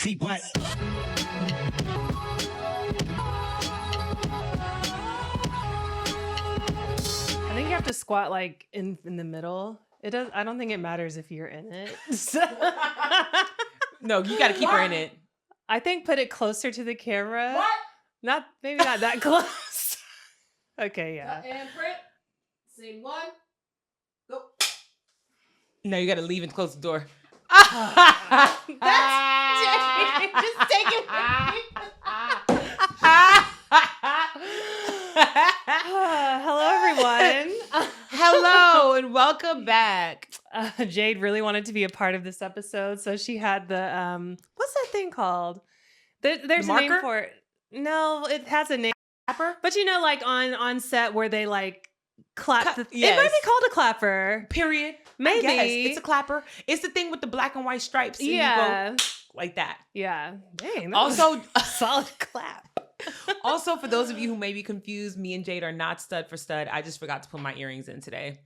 CWatt. I think you have to squat like in the middle. It does. I don't think it matters if you're in it. No, you got to keep her in it. I think put it closer to the camera. What? Maybe not that close. Okay, yeah. And print. Scene one. Go. No, you got to leave and close the door. That's just take it. Hello, everyone. Hello and welcome back. Jade really wanted to be a part of this episode, so she had the what's that thing called? There's a name for it. No, it has a name. Clapper? But you know, like on set where they like clap. Yes. It might be called a clapper. Period. Maybe it's a clapper. It's the thing with the black and white stripes. And yeah, you go like that. Yeah. Dang. That Also, was a solid clap. Also, for those of you who may be confused, me and Jade are not stud for stud. I just forgot to put my earrings in today.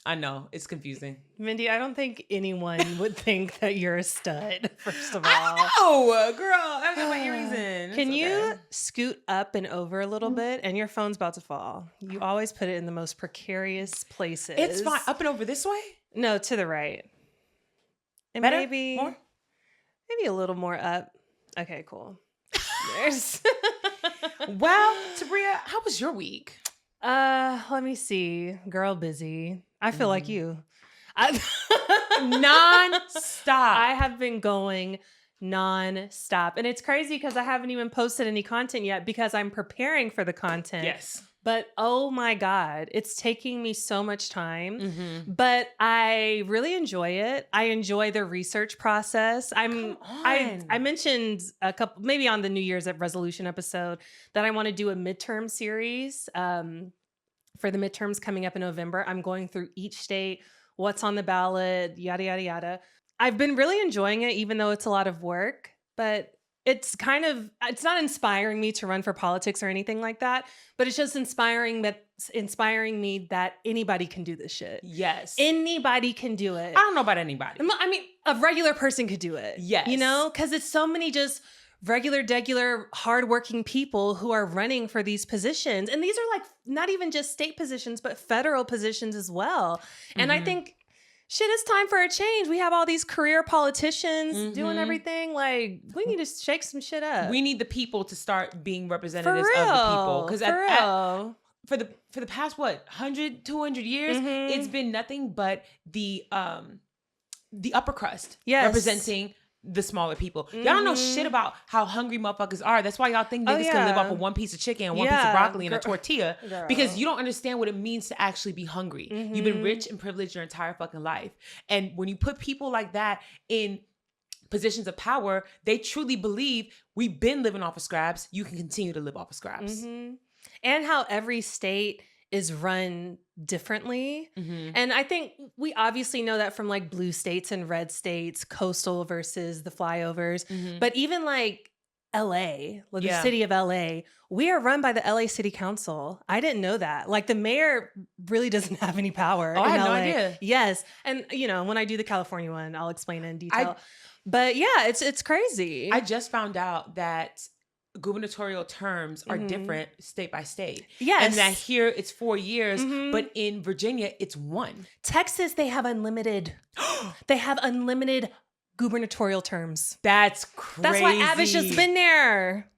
I know, it's confusing. Mindy, I don't think anyone would think that you're a stud, first of all. I know, girl. I got my earrings in. Can you scoot up and over a little bit? And your phone's about to fall. You always put it in the most precarious places. It's fine. Up and over this way? No, to the right. And Better? maybe More? Maybe a little more up. Okay, cool. There's Well, Tabria, how was your week? let me see. Girl, busy. I feel like you. Non-stop. I have been going non-stop. And it's crazy because I haven't even posted any content yet because I'm preparing for the content. Yes. But oh my God, it's taking me so much time. Mm-hmm. But I really enjoy it. I enjoy the research process. I mentioned a couple, maybe on the New Year's resolution episode, that I want to do a midterm series. For the midterms coming up in November, I'm going through each state, what's on the ballot, yada, yada, yada. I've been really enjoying it, even though it's a lot of work, but it's not inspiring me to run for politics or anything like that, but it's just inspiring me that anybody can do this shit. Yes. Anybody can do it. I don't know about anybody. I mean, a regular person could do it. Yes. You know, because it's so many just regular, hardworking people who are running for these positions. And these are like not even just state positions, but federal positions as well. And I think, shit, it's time for a change. We have all these career politicians doing everything. Like, we need to shake some shit up. We need the people to start being representatives of the people. Because for the past, 100, 200 years, it's been nothing but the upper crust representing the smaller people. Y'all don't know shit about how hungry motherfuckers are. That's why y'all think niggas can live off of one piece of chicken and one piece of broccoli and a tortilla. Because you don't understand what it means to actually be hungry. You've been rich and privileged your entire fucking life. And when you put people like that in positions of power, they truly believe we've been living off of scraps. You can continue to live off of scraps. And how every state is run differently. And I think we obviously know that from like blue states and red states, coastal versus the flyovers. But even like LA, the city of LA, we are run by the LA City Council. I didn't know that. Like the mayor really doesn't have any power. Oh, in I had LA. no idea. Yes. And you know, when I do the California one, I'll explain it in detail. But yeah, it's crazy. I just found out that gubernatorial terms are different state by state. Yes. And that here it's 4 years, but in Virginia it's 1. Texas, they have unlimited. They have unlimited gubernatorial terms. That's crazy. That's why Abish has been there.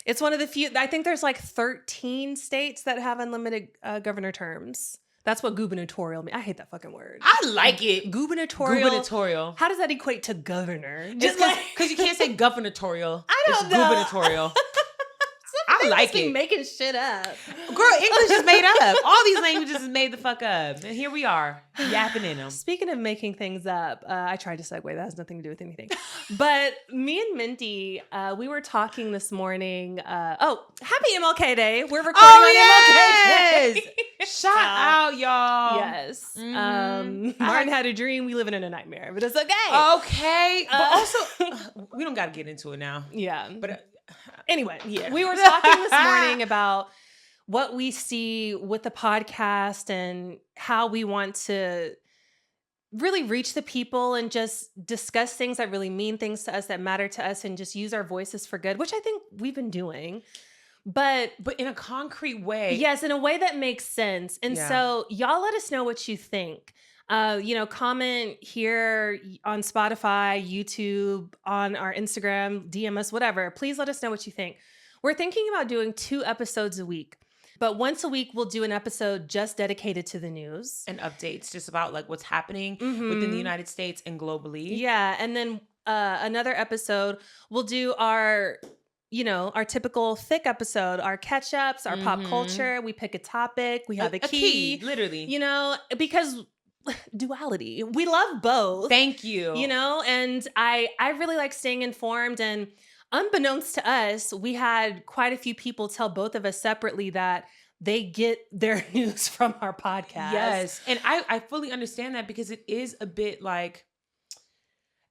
It's one of the few. I think there's like 13 states that have unlimited governor terms. That's what gubernatorial means. I hate that fucking word. I like it. Gubernatorial. How does that equate to governor? Just because you can't say gubernatorial. I don't know. Gubernatorial. I like it. Making shit up. Girl, English is made up. All these languages is made the fuck up. And here we are, yapping in them. Speaking of making things up, I tried to segue. That has nothing to do with anything. But me and Mindy, we were talking this morning. Happy MLK Day. We're recording on MLK Day. Shout out, y'all. Yes. Martin had a dream. We living in a nightmare, but it's okay. Okay. But also, we don't got to get into it now. Yeah. But anyway, we were talking this morning about what we see with the podcast and how we want to really reach the people and just discuss things that really mean things to us, that matter to us, and just use our voices for good, which I think we've been doing. But in a concrete way. Yes, in a way that makes sense. And so y'all let us know what you think. Comment here on Spotify, YouTube, on our Instagram, DM us, whatever. Please let us know what you think. We're thinking about doing 2 episodes a week, but once a week we'll do an episode just dedicated to the news and updates, just about like what's happening within the United States and globally. Yeah, and then another episode we'll do our typical thick episode, our catch-ups, our pop culture. We pick a topic, we have a key, literally. Because duality. We love both. Thank you. And I really like staying informed. And unbeknownst to us, we had quite a few people tell both of us separately that they get their news from our podcast. Yes. And I fully understand that, because it is a bit like,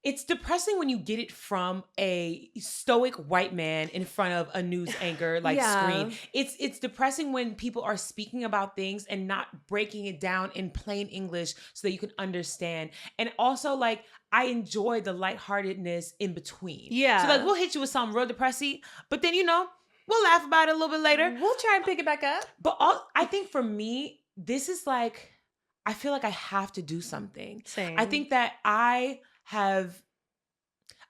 it's depressing when you get it from a stoic white man in front of a news anchor screen. It's depressing when people are speaking about things and not breaking it down in plain English so that you can understand. And also, like, I enjoy the lightheartedness in between. Yeah. So, like, we'll hit you with something real depressing, but then, we'll laugh about it a little bit later. We'll try and pick it back up. But I think for me, this is like, I feel like I have to do something. Same. I think that I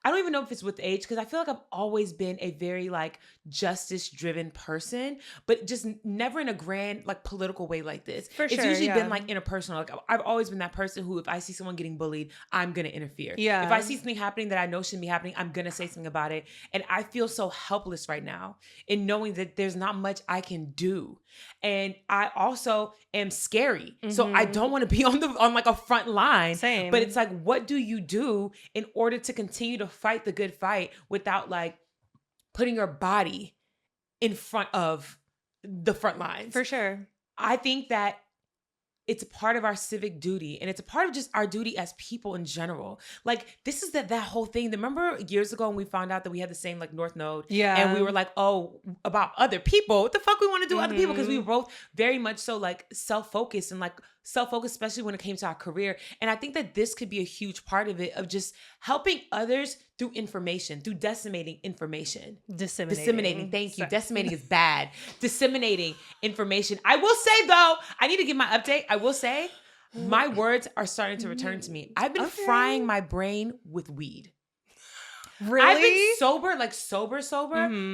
don't even know if it's with age, because I feel like I've always been a very like justice driven person, but just never in a grand like political way like this. For sure, it's usually been like interpersonal. Like I've always been that person who, if I see someone getting bullied, I'm going to interfere. Yeah. If I see something happening that I know shouldn't be happening, I'm going to say something about it. And I feel so helpless right now in knowing that there's not much I can do. And I also am scary. So I don't want to be on like a front line. Same. But it's like, what do you do in order to continue to fight the good fight without like putting your body in front of the front lines? For sure. I think that it's a part of our civic duty, and it's a part of just our duty as people in general. Like, this is that whole thing. Remember years ago when we found out that we had the same like North Node? Yeah. And we were like, oh, about other people. What the fuck we want to do with other people? Because we were both very much so like self-focused, especially when it came to our career. And I think that this could be a huge part of it, of just helping others through information, through disseminating information. Disseminating. Thank you. Sorry. Decimating is bad. Disseminating information. I will say though, I need to give my update. I will say my words are starting to return to me. I've been frying my brain with weed. Really? I've been sober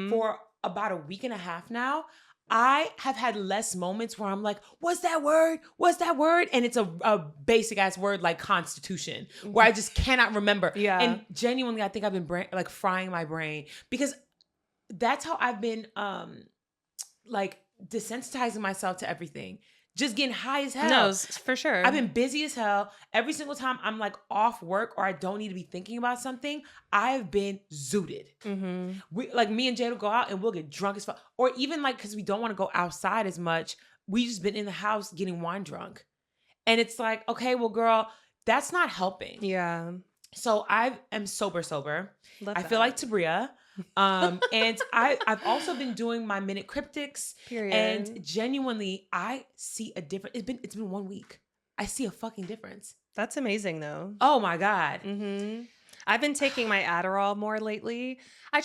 for about a week and a half now. I have had less moments where I'm like, what's that word? What's that word? And it's a basic ass word like constitution, where I just cannot remember. Yeah. And genuinely, I think I've been frying my brain, because that's how I've been desensitizing myself to everything. Just getting high as hell. No, for sure. I've been busy as hell. Every single time I'm like off work or I don't need to be thinking about something, I've been zooted. Me and Jade will go out and we'll get drunk as fuck. Or even like, because we don't want to go outside as much, we just been in the house getting wine drunk. And it's like, okay, well, girl, that's not helping. Yeah. So I am sober. Love I that. feel like Tabria. And I've also been doing my minute cryptics. Period. And genuinely, I see a difference. It's been 1 week. I see a fucking difference. That's amazing though. Oh my God. I've been taking my Adderall more lately. I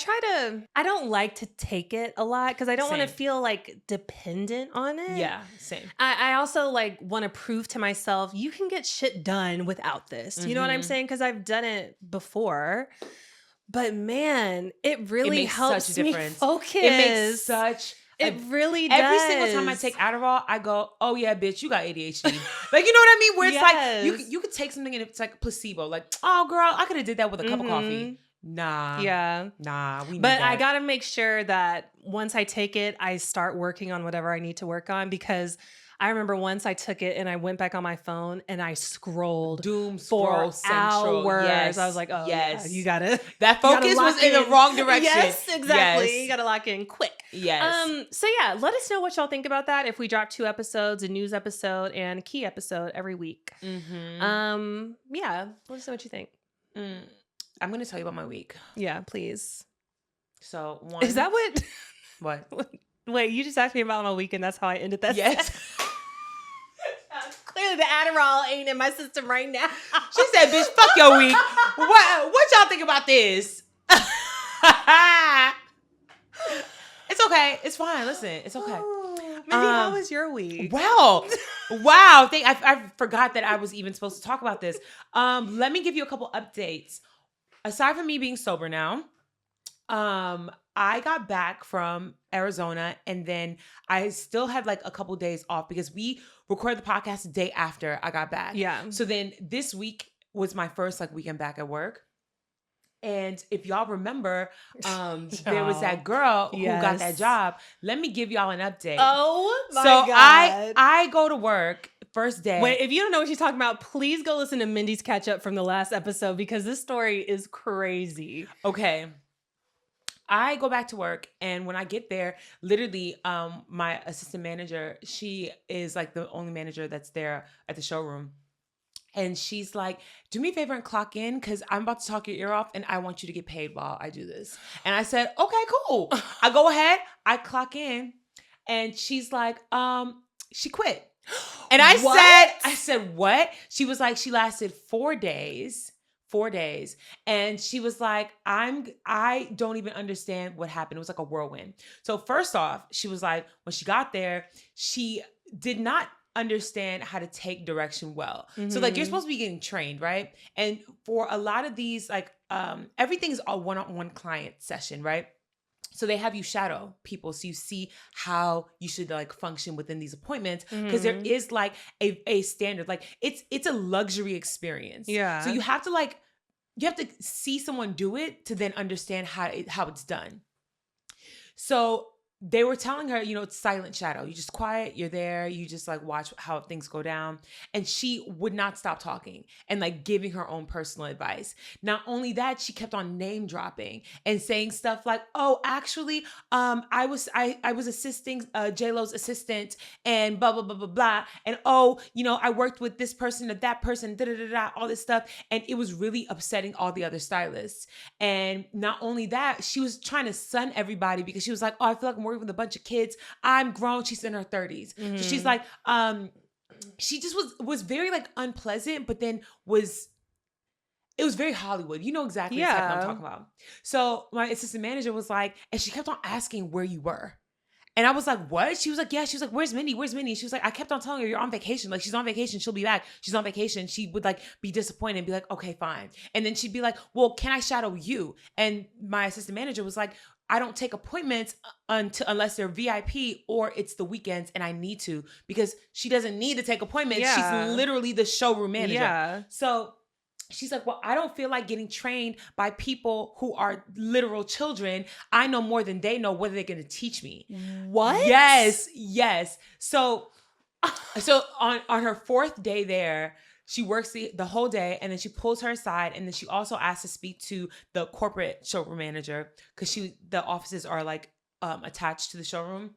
don't like to take it a lot because I don't want to feel like dependent on it. Yeah, same. I also like want to prove to myself, you can get shit done without this. You know what I'm saying? Because I've done it before. But man, it really helps me focus. It makes such It really does. Every single time I take Adderall, I go, oh yeah, bitch, you got ADHD. Like, you know what I mean? Where it's like, you could take something and it's like placebo. Like, oh girl, I could have did that with a cup of coffee. Nah. Yeah. Nah. But I got to make sure that once I take it, I start working on whatever I need to work on, because I remember once I took it and I went back on my phone and I scrolled for hours. Yes. I was like, oh, yes, you got to. That focus was in the wrong direction. Yes, exactly. Yes. You got to lock in quick. Yes. So yeah, let us know what y'all think about that. If we drop 2 episodes, a news episode and a key episode every week. Yeah, let us know what you think. I'm going to tell you about my week. Yeah, please. So one. Is that what? What? Wait, you just asked me about my week and that's how I ended that. Yes. Clearly the Adderall ain't in my system right now. She said, bitch, fuck your week. What y'all think about this? It's okay. It's fine. Listen, it's okay. Mindy, how was your week? Wow. I forgot that I was even supposed to talk about this. Let me give you a couple updates. Aside from me being sober now, I got back from Arizona and then I still had like a couple days off because we recorded the podcast the day after I got back. Yeah. So then this week was my first like weekend back at work. And if y'all remember, there was that girl who got that job. Let me give y'all an update. Oh my God. God. I go to work first day. Wait, if you don't know what she's talking about, please go listen to Mindy's catch-up from the last episode because this story is crazy. Okay. I go back to work and when I get there, literally my assistant manager, she is like the only manager that's there at the showroom. And she's like, do me a favor and clock in because I'm about to talk your ear off and I want you to get paid while I do this. And I said, okay, cool. I go ahead, I clock in and she's like, she quit. And I said, what? She was like, she lasted 4 days. 4 days. And she was like, I don't even understand what happened. It was like a whirlwind. So first off, she was like, when she got there, she did not understand how to take direction well. Mm-hmm. So like you're supposed to be getting trained, right? And for a lot of these, like everything's a one-on-one client session, right? So they have you shadow people so you see how you should like function within these appointments because there is like a standard, like it's a luxury experience. Yeah. So you have to see someone do it to then understand how it's done. So they were telling her, it's silent shadow. You just quiet, you're there, you just like watch how things go down. And she would not stop talking and like giving her own personal advice. Not only that, she kept on name dropping and saying stuff like, oh, actually, I was assisting J-Lo's assistant and blah, blah, blah, blah, blah. And oh, I worked with this person or that person, da, da, da, da, all this stuff. And it was really upsetting all the other stylists. And not only that, she was trying to sun everybody because she was like, oh, I feel like I'm working with a bunch of kids. I'm grown. She's in her 30s. Mm-hmm. So she's like, she just was very like unpleasant, but then it was very Hollywood. You know exactly what I'm talking about. So my assistant manager was like, and she kept on asking where you were. And I was like, what? She was like, yeah. She was like, where's Mindy? Where's Mindy? She was like, I kept on telling her you're on vacation. Like she's on vacation. She'll be back. She's on vacation. She would like be disappointed and be like, okay, fine. And then she'd be like, well, can I shadow you? And my assistant manager was like, I don't take appointments unless they're VIP or it's the weekends and I need to because she doesn't need to take appointments. Yeah. She's literally the showroom manager. Yeah. So she's like, well, I don't feel like getting trained by people who are literal children. I know more than they know. What are they going to teach me? What? Yes. So on her 4th day there, she works the whole day and then she pulls her aside and then she also asks to speak to the corporate showroom manager because the offices are like attached to the showroom.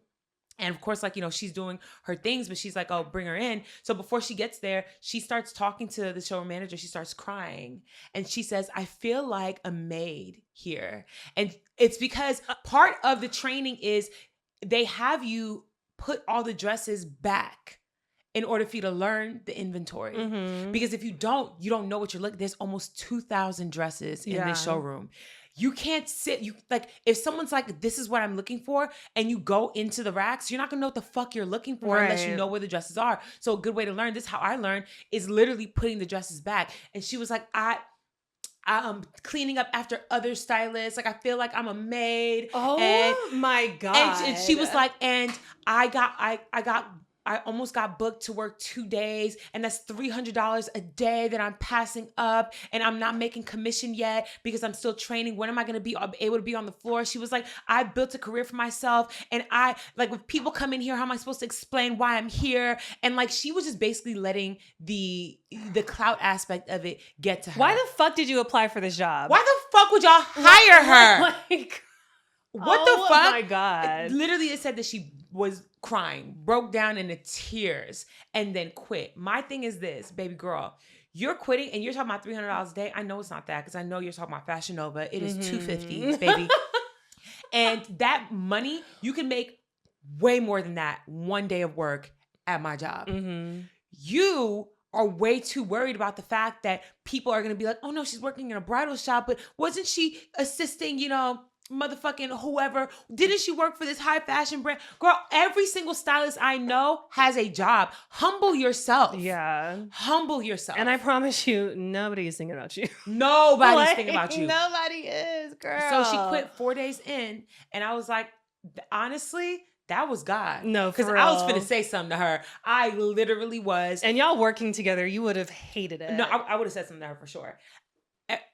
And of course, like, she's doing her things, but she's like, oh, bring her in. So before she gets there, she starts talking to the showroom manager. She starts crying and she says, I feel like a maid here. And it's because part of the training is they have you put all the dresses back in order for you to learn the inventory. Mm-hmm. Because if you don't know what you're looking. There's almost 2,000 dresses in this showroom. You can't sit, if someone's like, this is what I'm looking for, and you go into the racks, you're not gonna know what the fuck you're looking for unless you know where the dresses are. So a good way to learn, this is how I learned, is literally putting the dresses back. And she was like, I'm cleaning up after other stylists. Like, I feel like I'm a maid. Oh my God. And she was like, and I almost got booked to work 2 days and that's $300 a day that I'm passing up and I'm not making commission yet because I'm still training. When am I going to be able to be on the floor? She was like, I built a career for myself and when people come in here, how am I supposed to explain why I'm here? And like, she was just basically letting the clout aspect of it get to her. Why the fuck did you apply for this job? Why the fuck would y'all hire her? What the fuck? Oh my God. Literally, it said that she was crying, broke down into tears, and then quit. My thing is this, baby girl, you're quitting and you're talking about $300 a day. I know it's not that because I know you're talking about Fashion Nova. It is $250, baby. And that money, you can make way more than that one day of work at my job. Mm-hmm. you are way too worried about the fact that people are going to be like, oh no, she's working in a bridal shop, but wasn't she assisting, motherfucking whoever? Didn't she work for this high fashion brand? Girl, every single stylist I know has a job. Humble yourself. Yeah. Humble yourself. And I promise you, nobody is thinking about you. Nobody's thinking about you. Nobody is, girl. So she quit 4 days in, and I was like, honestly, that was God. No, because I was finna say something to her. I literally was. And y'all working together, you would have hated it. No, I would have said something to her for sure.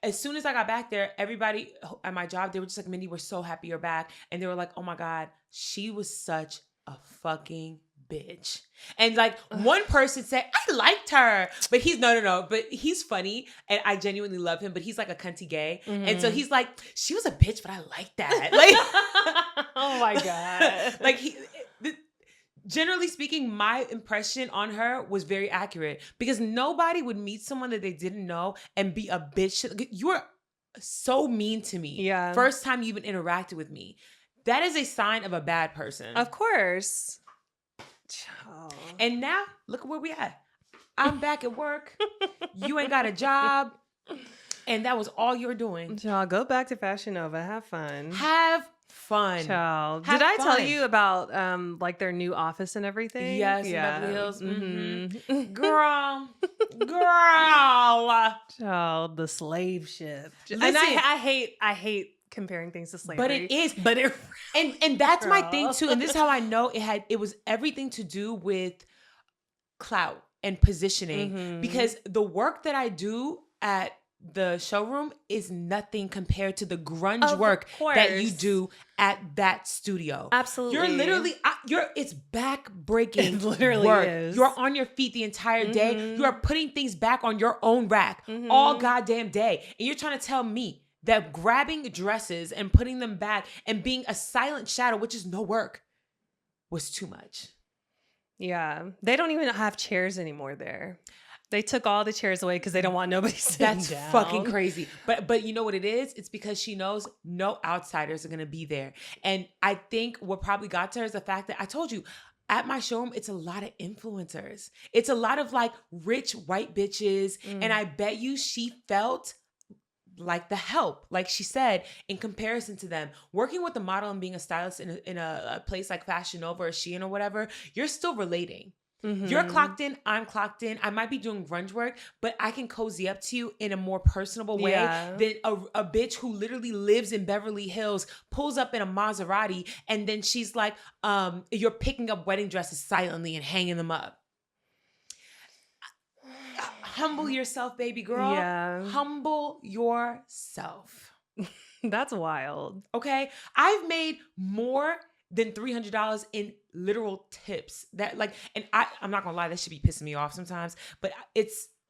As soon as I got back there, everybody at my job, they were just like, Mindy, we're so happy you're back. And they were like, oh my God, she was such a fucking bitch. And like one person said, I liked her, but he's no, but he's funny and I genuinely love him, but he's like a cunty gay. Mm-hmm. And so he's like, she was a bitch, but I like that. Like, oh my God. Like generally speaking, my impression on her was very accurate because nobody would meet someone that they didn't know and be a bitch. You were so mean to me. Yeah. First time you even interacted with me. That is a sign of a bad person. Of course. Oh. And now, look at where we at. I'm back at work. You ain't got a job. And that was all you're doing. Y'all, go back to Fashion Nova. Have fun. Have fun. Child. Did I tell you about like their new office and everything? Yes, yeah. Beverly Hills. Mm-hmm. Girl. Child, the slave ship. Listen, and I hate comparing things to slavery. But it is. But it and that's my thing too. And this is how I know it was everything to do with clout and positioning. Because the work that I do at the showroom is nothing compared to the grunge work that you do at that studio. Absolutely. You're literally, it's back-breaking. It literally work. is. You're on your feet the entire day. You are putting things back on your own rack all goddamn day. And you're trying to tell me that grabbing dresses and putting them back and being a silent shadow, which is no work, was too much. Yeah. They don't even have chairs anymore there. They took all the chairs away because they don't want nobody sitting down. That's fucking crazy. But you know what it is? It's because she knows no outsiders are going to be there. And I think what probably got to her is the fact that I told you, at my showroom, it's a lot of influencers. It's a lot of like rich white bitches. And I bet you she felt like the help, like she said, in comparison to them. Working with a model and being a stylist in a place like Fashion Nova or Shein or whatever, you're still relating. You're clocked in, I'm clocked in. I might be doing grunge work, but I can cozy up to you in a more personable way than a bitch who literally lives in Beverly Hills, pulls up in a Maserati, and then she's like, you're picking up wedding dresses silently and hanging them up. Humble yourself, baby girl. Yeah. Humble yourself. That's wild. Okay. I've made more than $300 in literal tips. That like, and I'm not gonna lie, that should be pissing me off sometimes, but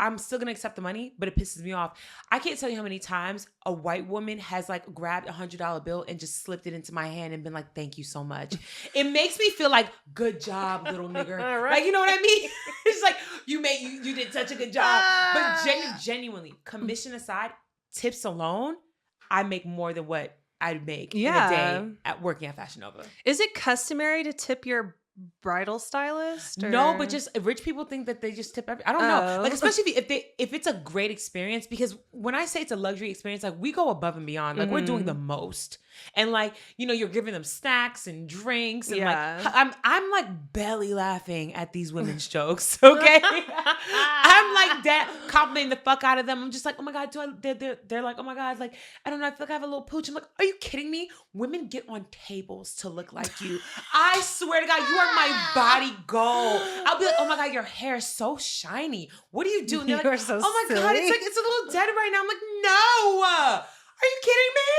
I'm still gonna accept the money, but it pisses me off. I can't tell you how many times a white woman has like grabbed $100 bill and just slipped it into my hand and been like, thank you so much. It makes me feel like, good job, little nigger. Right. Like, you know what I mean? It's like, you did such a good job. But genuinely, commission aside, tips alone, I make more than what I'd make in a day at working at Fashion Nova. Is it customary to tip your bridal stylist? Or? No, but just rich people think that they just tip I don't know. Like, especially if it's a great experience, because when I say it's a luxury experience, like we go above and beyond. Like we're doing the most. And like, you're giving them snacks and drinks and like I'm like belly laughing at these women's jokes, okay? I'm like that, complimenting the fuck out of them. I'm just like, oh my God, they're like, oh my God, like, I don't know, I feel like I have a little pooch. I'm like, are you kidding me? Women get on tables to look like you. I swear to God, you are my body goal. I'll be like, oh my God, your hair is so shiny. What are you doing? They're like, so oh my silly. God, it's a little dead right now. I'm like, no. Are you kidding me?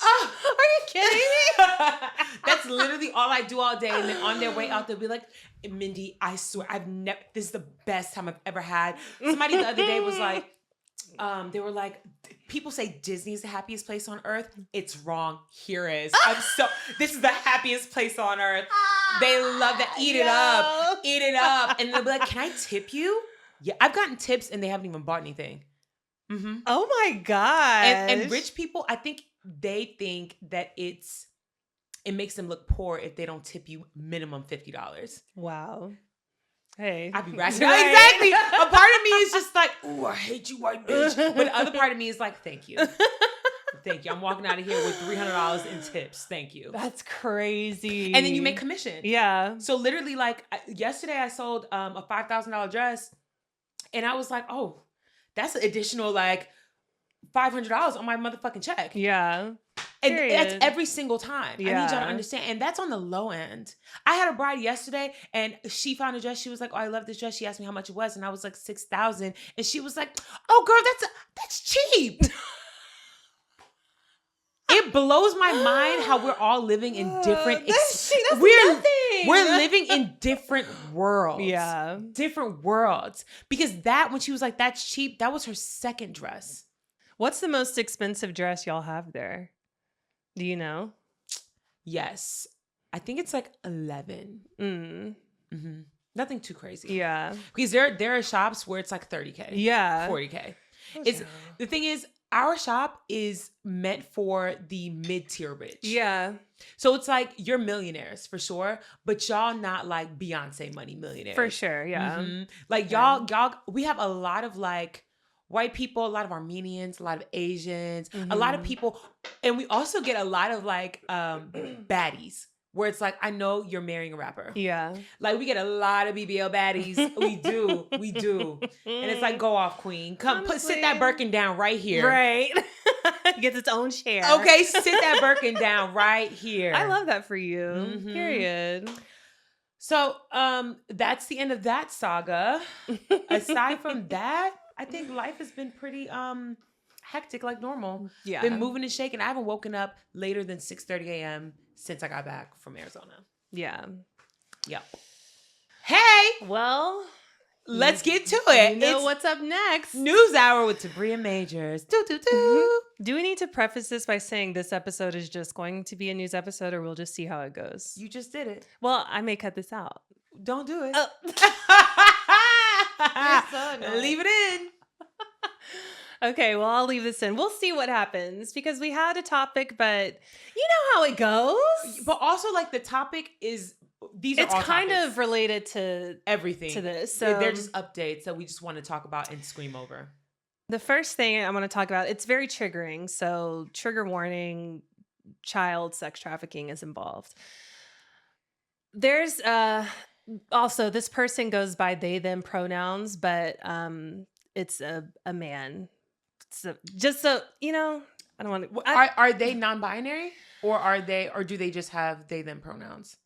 Oh, are you kidding me? That's literally all I do all day. And then on their way out, they'll be like, Mindy, I swear, this is the best time I've ever had. Somebody the other day was like, they were like, people say Disney is the happiest place on earth. It's wrong. Here is. This is the happiest place on earth. They love that. Eat it up. And they'll be like, can I tip you? Yeah, I've gotten tips and they haven't even bought anything. Mm-hmm. Oh my God. And rich people, I think they think that it makes them look poor if they don't tip you minimum $50. Wow. Hey. I be racking out. Exactly. A part of me is just like, ooh, I hate you, white bitch. But the other part of me is like, thank you. Thank you. I'm walking out of here with $300 in tips. Thank you. That's crazy. And then you make commission. Yeah. So literally, like yesterday, I sold a $5,000 dress, and I was like, oh, that's an additional like $500 on my motherfucking check. Yeah. And that's every single time. Yeah. I need y'all to understand. And that's on the low end. I had a bride yesterday and she found a dress. She was like, oh, I love this dress. She asked me how much it was. And I was like, $6,000. And she was like, oh, girl, that's cheap. It blows my mind how we're all living in different we're living in different worlds. Yeah. Different worlds. Because when she was like, that's cheap, that was her second dress. What's the most expensive dress y'all have there? Do you know? Yes. I think it's like 11. Mm-hmm. Nothing too crazy. Yeah. Because there are shops where it's like 30K. Yeah. 40K. The thing is, our shop is meant for the mid-tier rich. Yeah. So it's like you're millionaires for sure, but y'all not like Beyonce money millionaires. For sure, yeah. Mm-hmm. Like y'all, we have a lot of like white people, a lot of Armenians, a lot of Asians, a lot of people. And we also get a lot of like baddies where it's like, I know you're marrying a rapper. Yeah. Like we get a lot of BBL baddies. We do. And it's like, go off, queen. Come sit that Birkin down right here. Right. Gets its own chair. Okay, sit that Birkin down right here. I love that for you. Period. So that's the end of that saga. Aside from that, I think life has been pretty hectic like normal. Yeah. Been moving and shaking. I haven't woken up later than 6:30 a.m. since I got back from Arizona. Yeah. Yep. Hey! Well, let's get to it. You know what's up next. News Hour with Tabria Majors. Do we need to preface this by saying this episode is just going to be a news episode, or we'll just see how it goes? You just did it. Well, I may cut this out. Don't do it. Oh. Leave it in. Okay, well, I'll leave this in. We'll see what happens because we had a topic, but you know how it goes. But also, like, the topic is it's kind of related to everything to this. So they're just updates that we just want to talk about and scream over. The first thing I want to talk about, it's very triggering. So trigger warning, child sex trafficking is involved. There's also this person goes by they them pronouns, but it's a man. So just so you know, I don't want to. Are they non-binary or do they just have they them pronouns?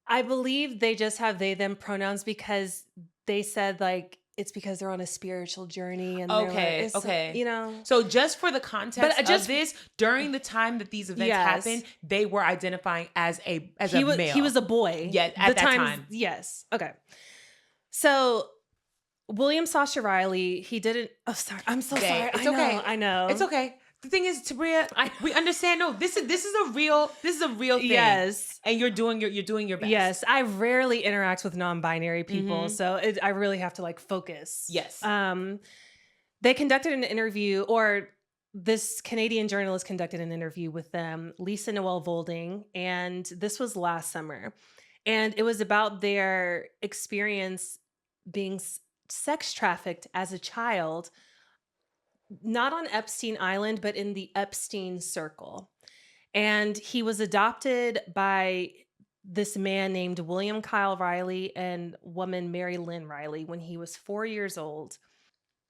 I believe they just have they them pronouns because they said like it's because they're on a spiritual journey and okay, you know. So just for the context of this, during the time that these events happened, they were identifying as a male. He was a boy. Yeah, at that time. Yes. Okay. So William Sasha Riley, he didn't. Oh, sorry. I'm so sorry. It's okay. I know. It's okay. The thing is, Tabria, we understand. No, this is a real thing. Yes, and you're doing your best. Yes, I rarely interact with non-binary people, so I really have to like focus. Yes. They conducted an interview, or this Canadian journalist conducted an interview with them, Lisa Noel Volding, and this was last summer, and it was about their experience being sex trafficked as a child. Not on Epstein Island, but in the Epstein circle. And he was adopted by this man named William Kyle Riley and woman Mary Lynn Riley when he was 4 years old,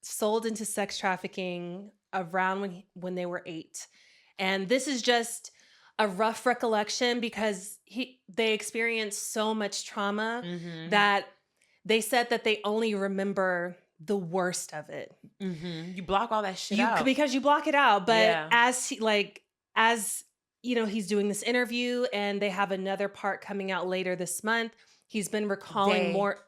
sold into sex trafficking around when they were 8. And this is just a rough recollection because they experienced so much trauma that they said that they only remember the worst of it. You block all that shit out because you block it out. But as you know, he's doing this interview, and they have another part coming out later this month. He's been recalling more.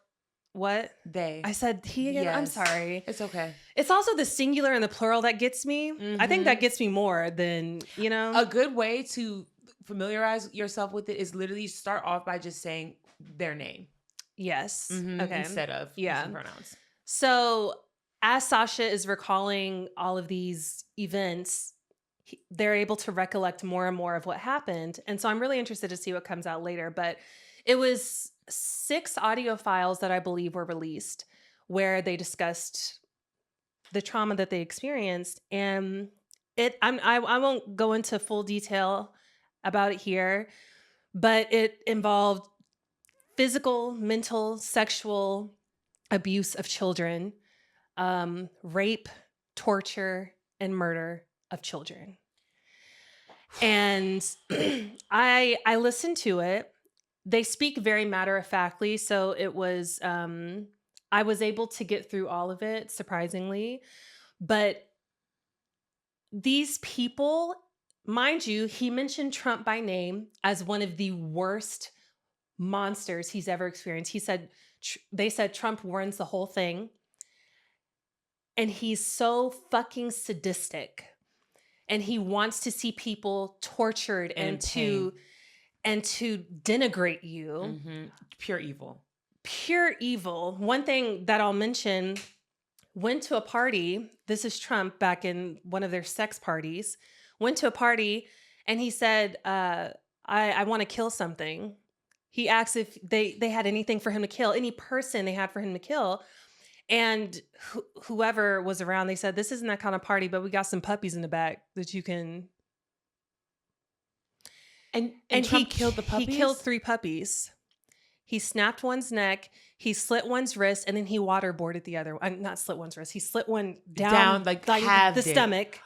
What I said he again. Yes. I'm sorry. It's okay. It's also the singular and the plural that gets me. I think that gets me more than A good way to familiarize yourself with it is literally start off by just saying their name. Yes. Okay. Instead of using pronouns. So as Sasha is recalling all of these events, they're able to recollect more and more of what happened. And so I'm really interested to see what comes out later. But it was 6 audio files that I believe were released where they discussed the trauma that they experienced. And I won't go into full detail about it here, but it involved physical, mental, sexual abuse of children, rape, torture, and murder of children. And I listened to it. They speak very matter-of-factly, so it was I was able to get through all of it, surprisingly. But these people, mind you, he mentioned Trump by name as one of the worst monsters he's ever experienced. He said, they said Trump warrants the whole thing. And he's so fucking sadistic. And he wants to see people tortured and to denigrate you. Mm-hmm. Pure evil. Pure evil. One thing that I'll mention, went to a party. This is Trump back in one of their sex parties. Went to a party and he said, I want to kill something. He asked if they had anything for him to kill, any person they had for him to kill. And whoever was around, they said, this isn't that kind of party, but we got some puppies in the back that you can. And Trump killed the puppies? He killed 3 puppies. He snapped one's neck, he slit one's wrist, and then he waterboarded the other one. Not slit one's wrist. He slit one down like the stomach,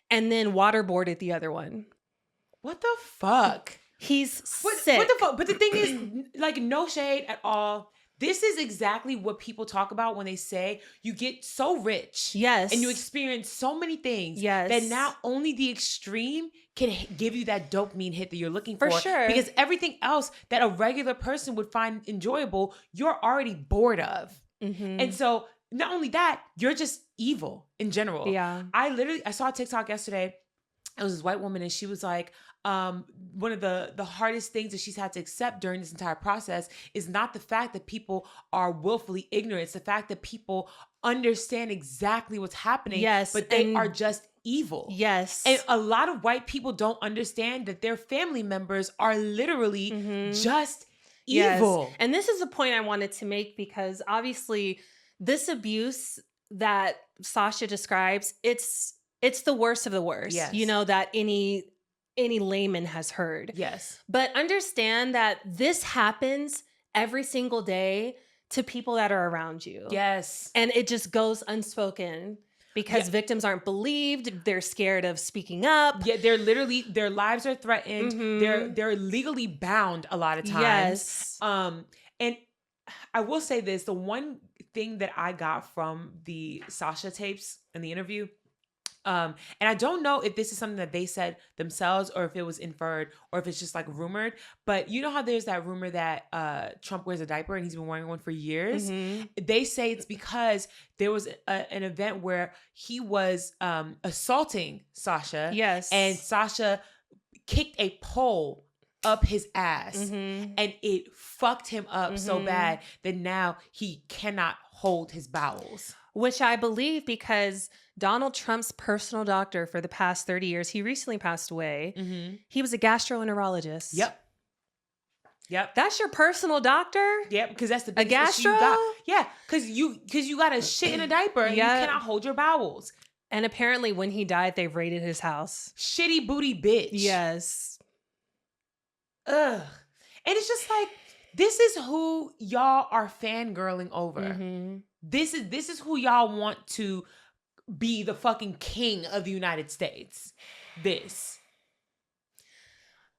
and then waterboarded the other one. What the fuck? He's sick. What the fuck? But the thing is, like, no shade at all. This is exactly what people talk about when they say you get so rich. Yes. And you experience so many things. Yes. That now only the extreme can give you that dopamine hit that you're looking for. For sure. Because everything else that a regular person would find enjoyable, you're already bored of. Mm-hmm. And so not only that, you're just evil in general. Yeah. I saw a TikTok yesterday. It was this white woman and she was like, one of the hardest things that she's had to accept during this entire process is not the fact that people are willfully ignorant. It's the fact that people understand exactly what's happening, yes, but they are just evil. Yes. And a lot of white people don't understand that their family members are literally just evil. Yes. And this is a point I wanted to make because obviously this abuse that Sasha describes, it's the worst of the worst, yes. You know, that any layman has heard. Yes. But understand that this happens every single day to people that are around you. Yes. And it just goes unspoken because victims aren't believed. They're scared of speaking up. Yeah, they're literally, their lives are threatened. Mm-hmm. They're legally bound a lot of times. Yes. And I will say this, the one thing that I got from the Sasha tapes in the interview, and I don't know if this is something that they said themselves or if it was inferred or if it's just like rumored, but you know how there's that rumor that Trump wears a diaper and he's been wearing one for years? Mm-hmm. They say it's because there was an event where he was assaulting Sasha. Yes. And Sasha kicked a pole up his ass and it fucked him up so bad that now he cannot hold his bowels. Which I believe because Donald Trump's personal doctor for the past 30 years, he recently passed away. Mm-hmm. He was a gastroenterologist. Yep. That's your personal doctor? Yep, because that's the biggest issue you got. Yeah, because you got a shit in a diaper and you cannot hold your bowels. And apparently when he died, they raided his house. Shitty booty bitch. Yes. Ugh. And it's just like, this is who y'all are fangirling over. Mm-hmm. This is who y'all want to be the fucking king of the United States. This.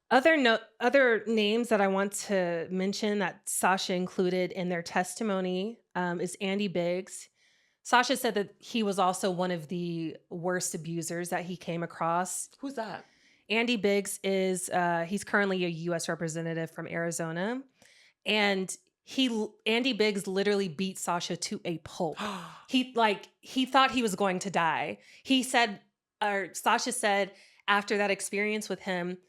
Other names that I want to mention that Sasha included in their testimony is Andy Biggs. Sasha said that he was also one of the worst abusers that he came across. Who's that? Andy Biggs is he's currently a U.S. representative from Arizona, and Andy Biggs literally beat Sasha to a pulp. He thought he was going to die. Sasha said after that experience with him,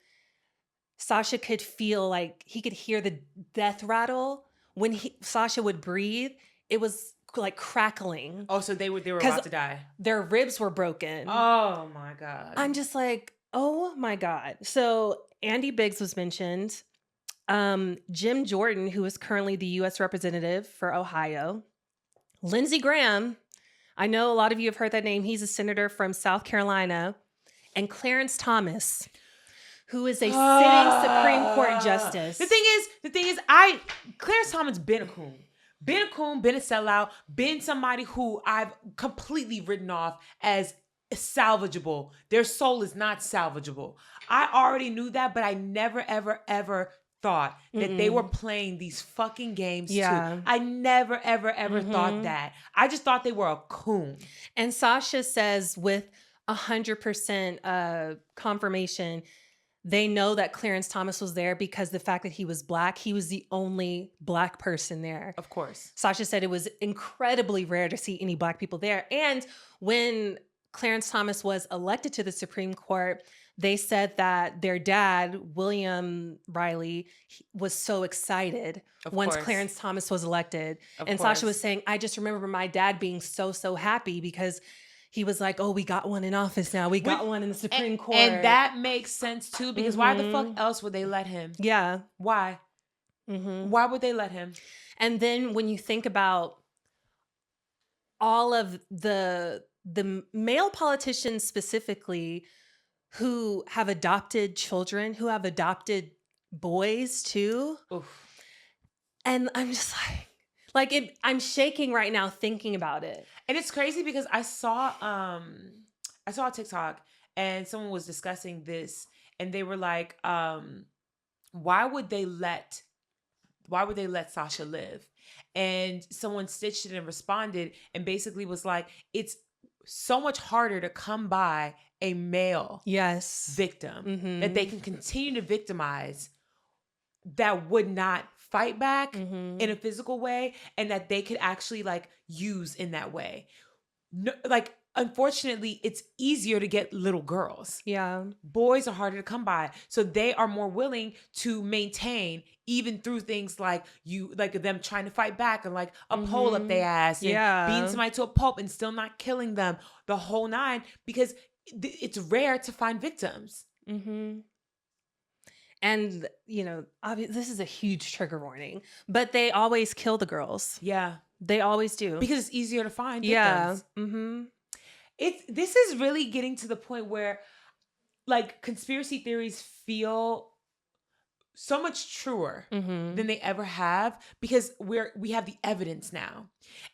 Sasha could feel like he could hear the death rattle when Sasha would breathe. It was like crackling. Oh, so they were about to die. Their ribs were broken. Oh my God. I'm just like, oh my God. So Andy Biggs was mentioned. Jim Jordan, who is currently the U.S. representative for Ohio. Lindsey Graham, I know a lot of you have heard that name. He's a senator from South Carolina. And Clarence Thomas, who is a sitting Supreme Court justice. The thing is, Clarence Thomas been a coon. Been a coon, been a sellout, been somebody who I've completely written off as salvageable. Their soul is not salvageable. I already knew that, but I never, ever, ever thought that they were playing these fucking games too. I never, ever, ever thought that. I just thought they were a coon. And Sasha says with 100% confirmation, they know that Clarence Thomas was there because the fact that he was Black, he was the only Black person there. Of course. Sasha said it was incredibly rare to see any Black people there. And when Clarence Thomas was elected to the Supreme Court, they said that their dad, William Riley, was so excited once Clarence Thomas was elected. And Sasha was saying, I just remember my dad being so happy because he was like, oh, we got one in office now. We got one in the Supreme Court. And that makes sense too, because why the fuck else would they let him? Yeah. Why? Why would they let him? And then when you think about all of the male politicians specifically who have adopted children, who have adopted boys too. Oof. And I'm just I'm shaking right now thinking about it. And it's crazy because I saw a TikTok and someone was discussing this and they were like, why would they let Sasha live? And someone stitched it and responded and basically was like, it's so much harder to come by a male victim that they can continue to victimize that would not fight back in a physical way and that they could actually use in that way. No, unfortunately, it's easier to get little girls. Yeah. Boys are harder to come by. So they are more willing to maintain even through things like them trying to fight back and a pole up their ass and beating somebody to a pulp and still not killing them, the whole nine, because it's rare to find victims. And, this is a huge trigger warning, but they always kill the girls. Yeah. They always do. Because it's easier to find victims. Yeah. This is really getting to the point where conspiracy theories feel so much truer than they ever have because we have the evidence now.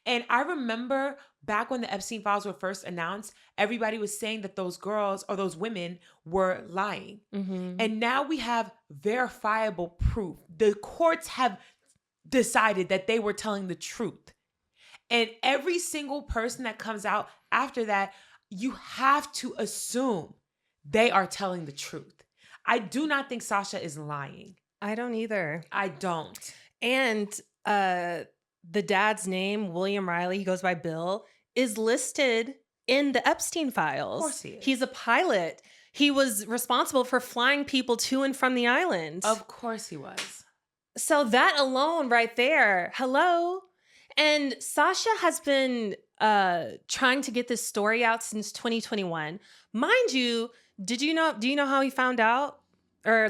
And I remember back when the Epstein files were first announced, everybody was saying that those girls or those women were lying. And now we have verifiable proof. The courts have decided that they were telling the truth. And every single person that comes out after that, you have to assume they are telling the truth. I do not think Sasha is lying. I don't either. I don't. And the dad's name, William Riley, he goes by Bill, is listed in the Epstein files. Of course he is. He's a pilot. He was responsible for flying people to and from the island. Of course he was. So that alone right there, hello. And Sasha has been trying to get this story out since 2021. Mind you, do you know how he found out? Or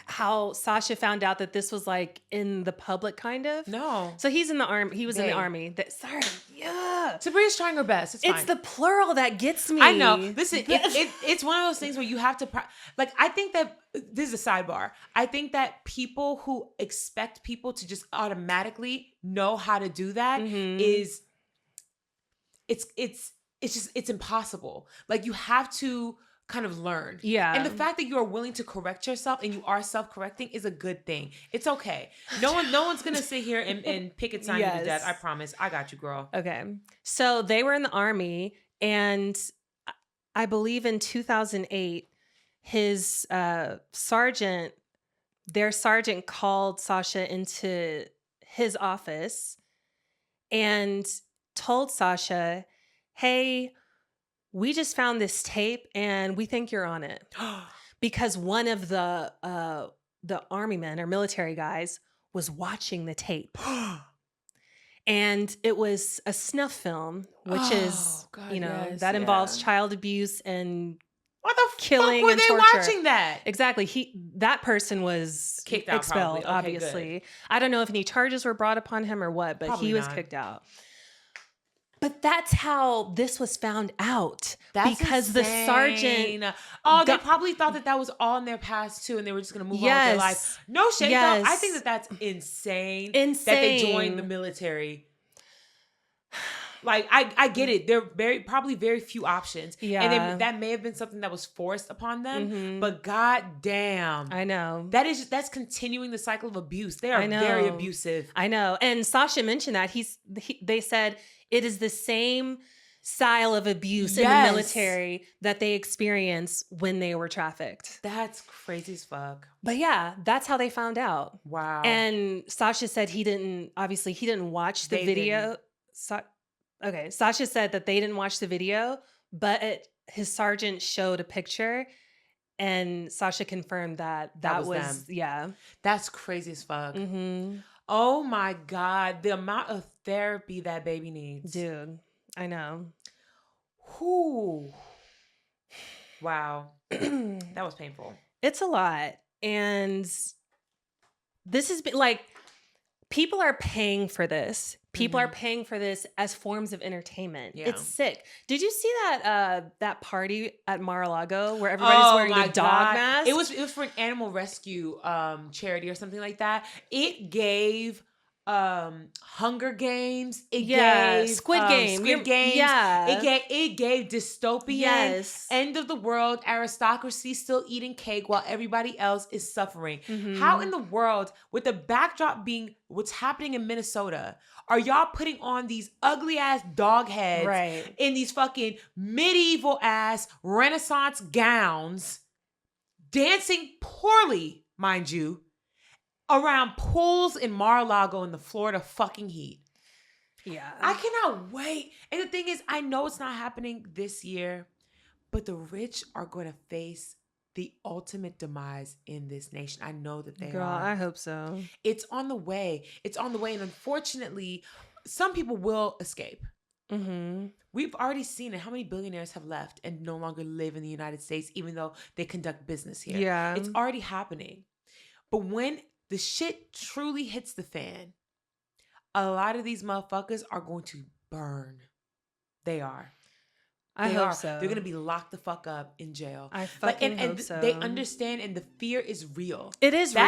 how Sasha found out that this was in the public kind of? No. So he's in the army. He was in the army. Sorry. Yeah. Tabria's trying her best. It's fine. The plural that gets me. I know. Listen, it's one of those things where you have to, I think that, this is a sidebar. I think that people who expect people to just automatically know how to do that is, it's impossible. You have to kind of learn. Yeah. And the fact that you are willing to correct yourself and you are self-correcting is a good thing. It's okay. No one's gonna sit here and picket sign you to death. I promise. I got you, girl. Okay. So they were in the army, and I believe in 2008, his sergeant called Sasha into his office and told Sasha, hey, we just found this tape and we think you're on it. Because one of the army men or military guys was watching the tape. And it was a snuff film, which is, that involves child abuse and what the killing fuck were and they torture. Watching that? Exactly. that person was kicked out, expelled, okay, obviously. good. I don't know if any charges were brought upon him or what, but Probably he was not. kicked out. But that's how this was found out. That's because insane. the sergeant... they probably thought that was all in their past too, and they were just going to move on with their life. No shade, though. I think that's insane. That they joined the military. Like, I get it. There are probably very few options. Yeah. And that may have been something that was forced upon them. But god damn. I know. That's continuing the cycle of abuse. They are very abusive. I know. And Sasha mentioned that. They said it is the same style of abuse in the military that they experience when they were trafficked. That's crazy as fuck. But yeah, that's how they found out. Wow. And Sasha said he didn't watch the video. Okay, Sasha said that they didn't watch the video, but his sergeant showed a picture, and Sasha confirmed that was them. Yeah. That's crazy as fuck. Mm-hmm. Oh my God, the amount of therapy that baby needs. Dude, I know. Whew. Wow. That was painful. It's a lot. And this has been like, people are paying for this. People are paying for this as forms of entertainment. Yeah. It's sick. Did you see that party at Mar-a-Lago where everybody's wearing the dog mask? It was for an animal rescue charity or something like that. It gave Hunger Games. It gave Squid Game. Yeah. It gave dystopian end of the world aristocracy still eating cake while everybody else is suffering. How in the world, with the backdrop being what's happening in Minnesota, are y'all putting on these ugly ass dog heads in these fucking medieval ass Renaissance gowns, dancing poorly, mind you, around pools in Mar-a-Lago in the Florida fucking heat? Yeah. I cannot wait. And the thing is, I know it's not happening this year, but the rich are going to face the ultimate demise in this nation. I know that they are. I hope so. It's on the way. It's on the way. And unfortunately, some people will escape. We've already seen it. How many billionaires have left and no longer live in the United States, even though they conduct business here? Yeah. It's already happening. But when the shit truly hits the fan, a lot of these motherfuckers are going to burn. They are. I hope so. They're going to be locked the fuck up in jail. I fucking hope so. They understand, and the fear is real. It is real.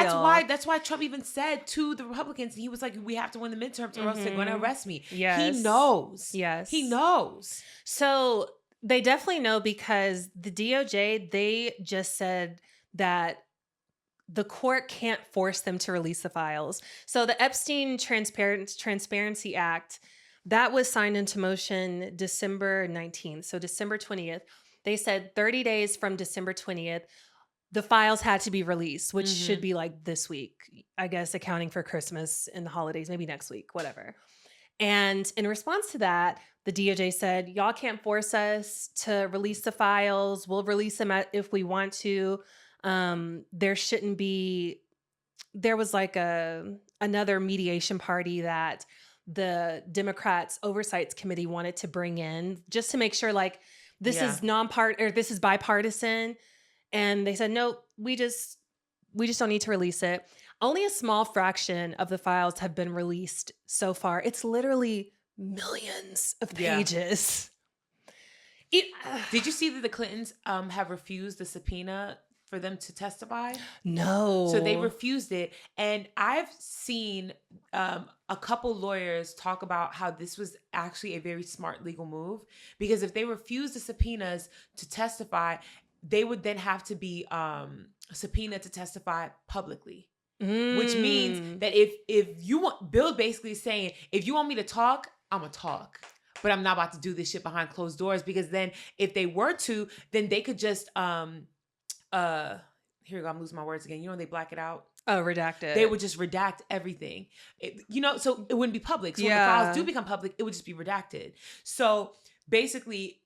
That's why Trump even said to the Republicans, he was like, we have to win the midterms or else they're going to arrest me. Yes. He knows. Yes. He knows. So they definitely know, because the DOJ, they just said that the court can't force them to release the files. So the Epstein Transparency Act, that was signed into motion December 19th. So December 20th, they said 30 days from December 20th, the files had to be released, which should be like this week, I guess, accounting for Christmas and the holidays, maybe next week, whatever. And in response to that, the DOJ said, y'all can't force us to release the files. We'll release them if we want to. There was like another mediation party that the Democrats Oversight Committee wanted to bring in just to make sure like this is this is bipartisan. And they said, no, we just don't need to release it. Only a small fraction of the files have been released so far. It's literally millions of pages. Did you see that the Clintons have refused the subpoena for them to testify? No. So they refused it. And I've seen a couple lawyers talk about how this was actually a very smart legal move, because if they refuse the subpoenas to testify, they would then have to be subpoenaed to testify publicly. Which means that if you want, Bill basically saying, if you want me to talk, I'm gonna talk. But I'm not about to do this shit behind closed doors, because then if they were to, then they could just here we go, I'm losing my words again. You know, they black it out. Oh, redact it. They would just redact everything. So it wouldn't be public. So when the files do become public, it would just be redacted. So basically,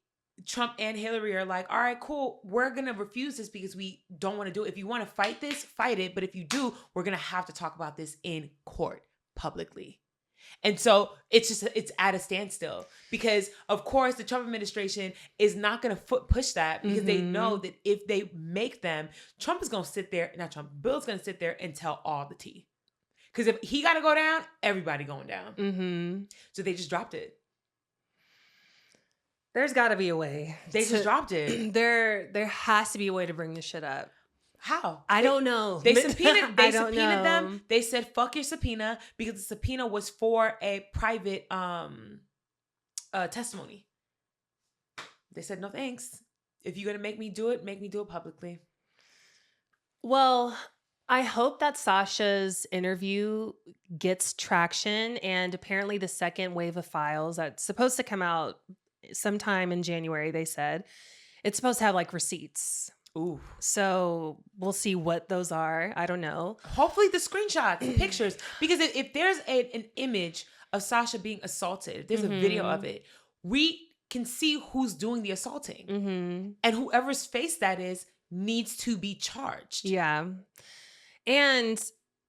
Trump and Hillary are like, all right, cool. We're going to refuse this because we don't want to do it. If you want to fight this, fight it. But if you do, we're going to have to talk about this in court publicly. And so it's at a standstill because, of course, the Trump administration is not going to push that because they know that if they make them, Bill's going to sit there and tell all the tea. Because if he got to go down, everybody going down. So they just dropped it. There's got to be a way. They just dropped it. There has to be a way to bring this shit up. How? I don't know. They subpoenaed them. They said, fuck your subpoena, because the subpoena was for a private testimony. They said, no thanks. If you're going to make me do it publicly. Well, I hope that Sasha's interview gets traction, and apparently the second wave of files that's supposed to come out sometime in January, they said, it's supposed to have like receipts. Ooh. So we'll see what those are. I don't know. Hopefully the screenshots, pictures, because if there's an image of Sasha being assaulted, if there's a video of it, we can see who's doing the assaulting. And whoever's face that is needs to be charged. Yeah. And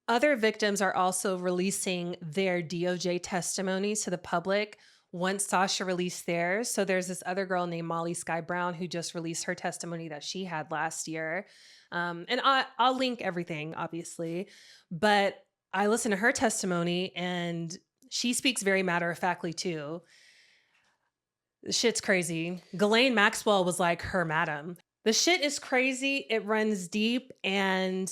other victims are also releasing their DOJ testimonies to the public once Sasha released theirs. So there's this other girl named Molly Sky Brown who just released her testimony that she had last year. And I'll link everything, obviously. But I listened to her testimony and she speaks very matter-of-factly too. The shit's crazy. Ghislaine Maxwell was like her madam. The shit is crazy. It runs deep. And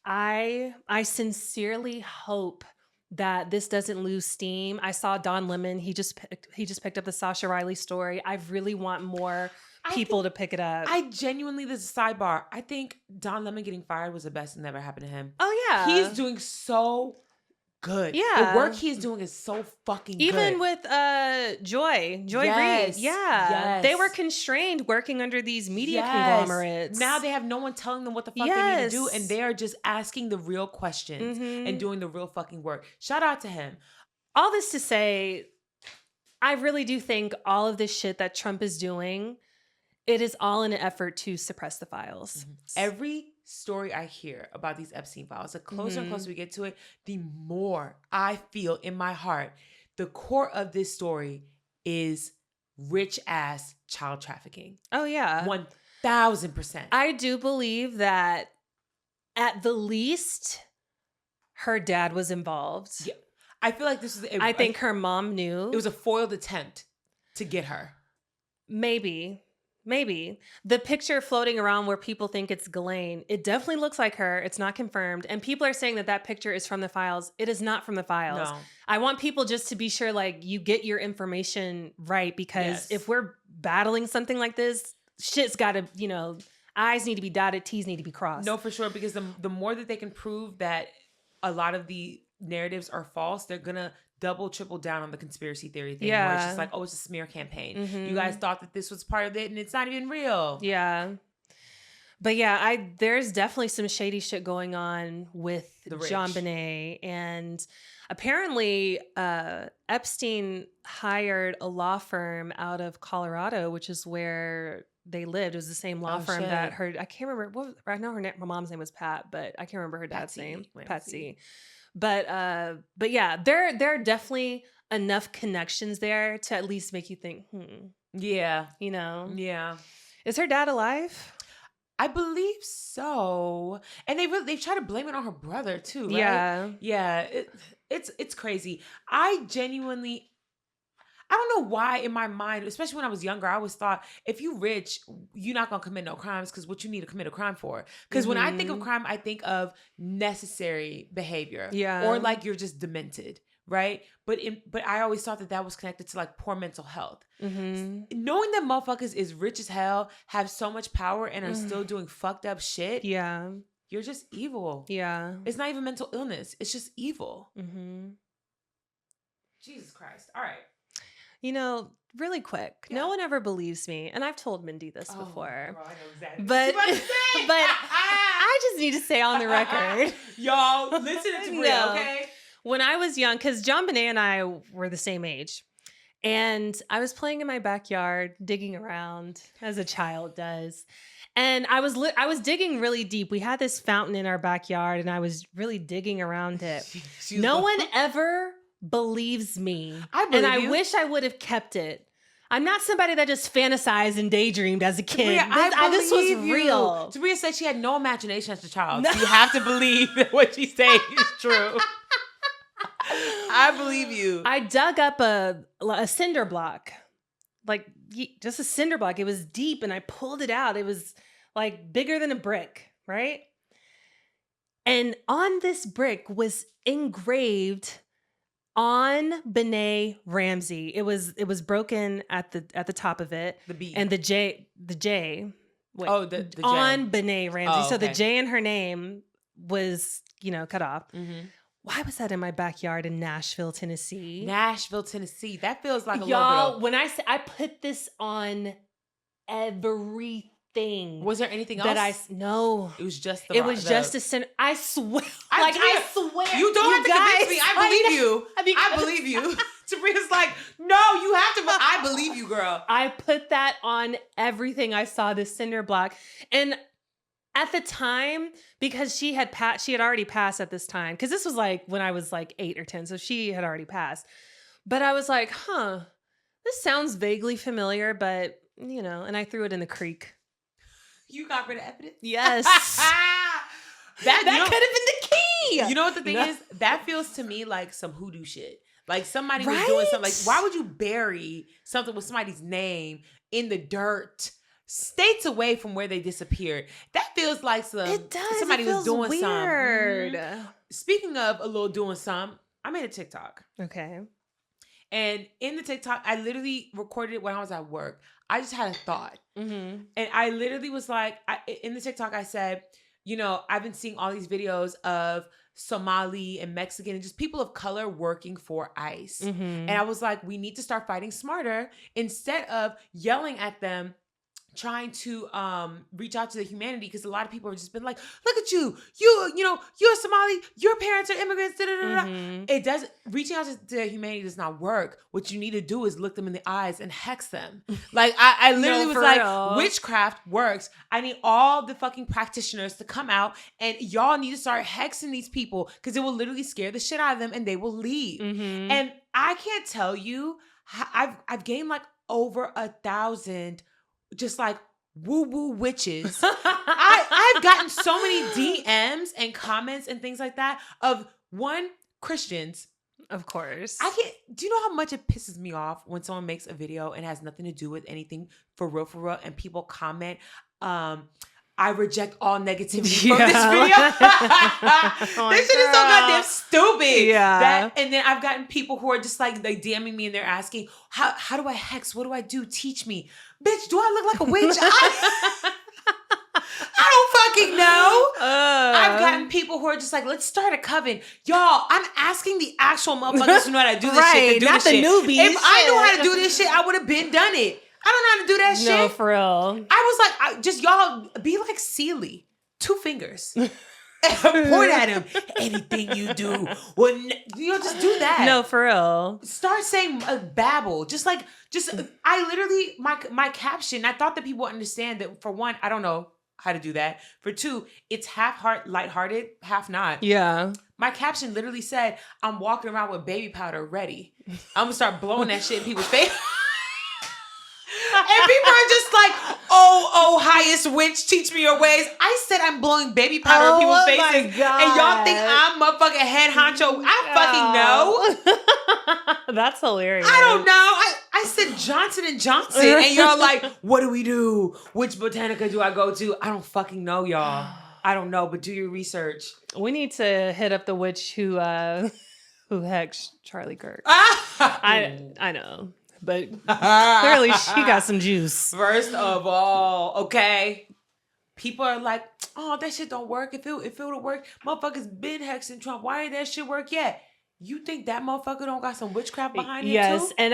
I sincerely hope that this doesn't lose steam. I saw Don Lemon. He just picked up the Sasha Riley story. I really want more people to pick it up. I genuinely, this is a sidebar, I think Don Lemon getting fired was the best thing that ever happened to him. Oh yeah. He's doing so good. Yeah. The work he's doing is so fucking good. Even with Joy yes. Reid. Yeah. Yes. They were constrained working under these media conglomerates. Now they have no one telling them what the fuck they need to do, and they are just asking the real questions and doing the real fucking work. Shout out to him. All this to say, I really do think all of this shit that Trump is doing, it is all in an effort to suppress the files. Every story I hear about these Epstein files, the closer and closer we get to it, the more I feel in my heart the core of this story is rich ass child trafficking. Oh yeah. 1000%. I do believe that at the least her dad was involved. Yeah. I feel like this is I think her mom knew. It was a foiled attempt to get her. Maybe. The picture floating around where people think it's Ghislaine, it definitely looks like her. It's not confirmed. And people are saying that picture is from the files. It is not from the files. No. I want people just to be sure, like, you get your information right, because if we're battling something like this, shit's got to, I's need to be dotted, T's need to be crossed. No, for sure. Because the more that they can prove that a lot of the narratives are false, they're going to double, triple down on the conspiracy theory thing. Yeah. Where it's just like, oh, it's a smear campaign. You guys thought that this was part of it and it's not even real. Yeah. But yeah, there's definitely some shady shit going on with JonBenet. And apparently Epstein hired a law firm out of Colorado, which is where they lived. It was the same law firm that I can't remember. I know her mom's name was Pat, but I can't remember her dad's name. Patsy. But yeah, there are definitely enough connections there to at least make you think, Yeah. Yeah. Is her dad alive? I believe so. And they've tried to blame it on her brother too, right? Yeah. Yeah. It's crazy. I don't know why in my mind, especially when I was younger, I always thought if you rich, you're not going to commit no crimes because what you need to commit a crime for. Because when I think of crime, I think of necessary behavior. Yeah. Or like you're just demented, right? But I always thought that was connected to like poor mental health. Knowing that motherfuckers is rich as hell, have so much power and are still doing fucked up shit. Yeah. You're just evil. Yeah. It's not even mental illness. It's just evil. Jesus Christ. All right. Really quick, no one ever believes me, and I've told Mindy this before. Girl, I know exactly but I just need to say on the record, y'all, listen to Tabria, okay? When I was young, because JonBenet and I were the same age, and I was playing in my backyard, digging around as a child does, and I was digging really deep. We had this fountain in our backyard, and I was really digging around it. No one ever believes me. I believe and I you. wish I would have kept it. I'm not somebody that just fantasized and daydreamed as a kid. Tabria, This was you. real. Tabria said she had no imagination as a child. No. So you have to believe that what she's saying is true. I believe you. I dug up a cinder block, like just a cinder block. It was deep and I pulled it out. It was like bigger than a brick, right? And on this brick was engraved on Benet Ramsey. It was Broken at the top of it. The B. And the J. Wait, the J. On Benet Ramsey. Oh, so the okay. J in her name was, cut off. Mm-hmm. Why was that in my backyard in Nashville, Tennessee? Nashville, Tennessee. That feels like a Y'all, little bit of... when I say I put this on everything. Was there anything else? No. It was just just a sin. I swear. I swear. You don't have to convince me. I believe you. I believe you. Tabria's like, no, you have to. I believe you, girl. I put that on everything. I saw this cinder block. And at the time, because she had already passed at this time. Because this was like when I was like 8 or 10. So she had already passed. But I was like, this sounds vaguely familiar, but and I threw it in the creek. You got rid of evidence? Yes. that could have been the key. You know what the thing is? That feels to me like some hoodoo shit. Like somebody was Right? doing something. Like, why would you bury something with somebody's name in the dirt states away from where they disappeared? That feels like somebody was doing weird. something. Speaking of a little doing something, I made a TikTok. Okay. And in the TikTok, I literally recorded it when I was at work. I just had a thought. Mm-hmm. And I literally was like, in the TikTok, I said, I've been seeing all these videos of Somali and Mexican and just people of color working for ICE. Mm-hmm. And I was like, we need to start fighting smarter instead of yelling at them, trying to reach out to the humanity, because a lot of people have just been like, look at you're Somali, your parents are immigrants, Mm-hmm. It does, reaching out to the humanity does not work. What you need to do is look them in the eyes and hex them. Like I literally was like, real. Witchcraft works. I need all the fucking practitioners to come out and y'all need to start hexing these people, because it will literally scare the shit out of them and they will leave. Mm-hmm. And I can't tell you, I've gained like over 1,000 just like woo-woo witches. I've gotten so many DMs and comments and things like that of Christians. Of course. Do you know how much it pisses me off when someone makes a video and has nothing to do with anything for real, and people comment, I reject all negativity from this video. This shit is so goddamn stupid. Yeah. And then I've gotten people who are just like DMing me and they're asking, how do I hex? What do I do? Teach me. Bitch, do I look like a witch? I don't fucking know. I've gotten people who are just like, let's start a coven. Y'all, I'm asking the actual motherfuckers who know how to do this shit to do not this the shit. newbies. If I knew how to do this shit, I would have been done it. I don't know how to do that shit. No, for real. I was like, just y'all be like Sealy. 2 fingers. Point at him. Anything you do, just do that. No, for real. Start saying babble. I literally, my caption, I thought that people would understand that, for one, I don't know how to do that. For 2, it's half lighthearted, half not. Yeah. My caption literally said, I'm walking around with baby powder ready. I'm gonna start blowing that shit in people's face. And people are just like, oh, highest witch, teach me your ways. I said I'm blowing baby powder in people's faces. God. And y'all think I'm motherfucking head honcho. I fucking know. That's hilarious. I don't know. I said Johnson & Johnson. And y'all like, what do we do? Which botanica do I go to? I don't fucking know, y'all. I don't know, but do your research. We need to hit up the witch who hexed Charlie Kirk. I know. But clearly she got some juice. First of all, okay. People are like, oh, that shit don't work. If it would have worked, motherfuckers been hexing Trump. Why ain't that shit work yet? You think that motherfucker don't got some witchcraft behind it too? Yes, and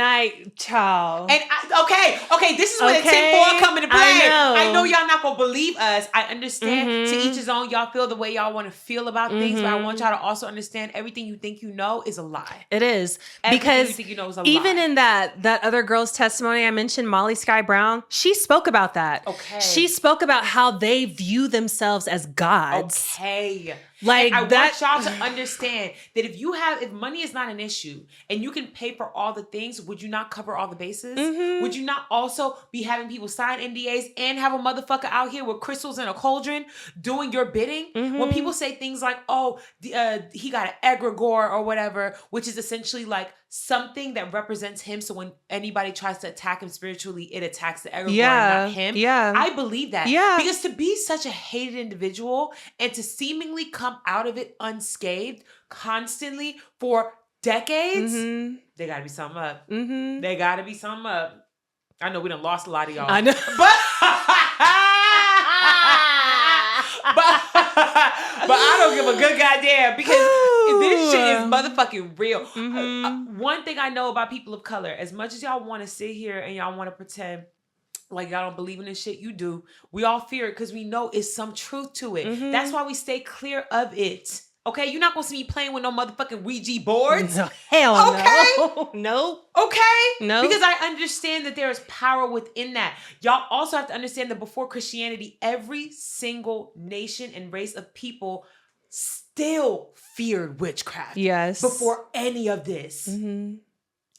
child. And okay, this is where the tinfoil come into play. I know y'all not gonna believe us. I understand. To each his own. Y'all feel the way y'all want to feel about things, but I want y'all to also understand everything you think you know is a lie. It is. Everything because you think you know is a even lie. in that other girl's testimony I mentioned, Molly Sky Brown, she spoke about that. Okay. She spoke about how they view themselves as gods. Okay. Like and I that. want y'all to understand that if money is not an issue and you can pay for all the things, would you not cover all the bases? Mm-hmm. Would you not also be having people sign NDAs and have a motherfucker out here with crystals in a cauldron doing your bidding? Mm-hmm. When people say things like, oh, he got an egregore or whatever, which is essentially like something that represents him. So when anybody tries to attack him spiritually, it attacks the egregore and not him. Yeah. I believe that. Yeah. Because to be such a hated individual and to seemingly come out of it unscathed constantly for decades, they gotta be something up. Mm-hmm. They gotta be something up. I know we done lost a lot of y'all. I know. But I don't give a good goddamn because this shit is motherfucking real. Mm-hmm. One thing I know about people of color, as much as y'all want to sit here and y'all want to pretend like y'all don't believe in this shit, you do. We all fear it because we know it's some truth to it. Mm-hmm. That's why we stay clear of it. Okay? You're not going to see me playing with no motherfucking Ouija boards. No, hell no. Nope. Okay? No. Because I understand that there is power within that. Y'all also have to understand that before Christianity, every single nation and race of people still feared witchcraft. Yes. Before any of this. Mm-hmm.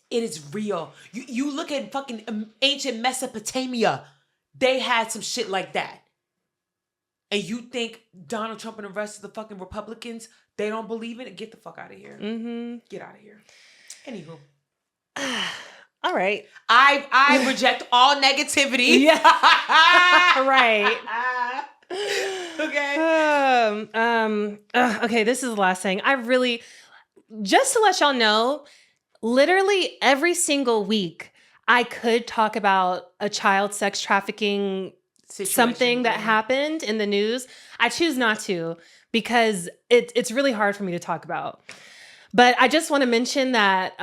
It is real. You look at fucking ancient Mesopotamia. They had some shit like that. And you think Donald Trump and the rest of the fucking Republicans, they don't believe in it? Get the fuck out of here. Mm-hmm. Get out of here. Anywho. All right. I reject all negativity. Yeah. Right. Okay. Okay, this is the last thing. Just to let y'all know, literally every single week, I could talk about a child sex trafficking something that happened in the news. I choose not to because it's really hard for me to talk about. But I just want to mention that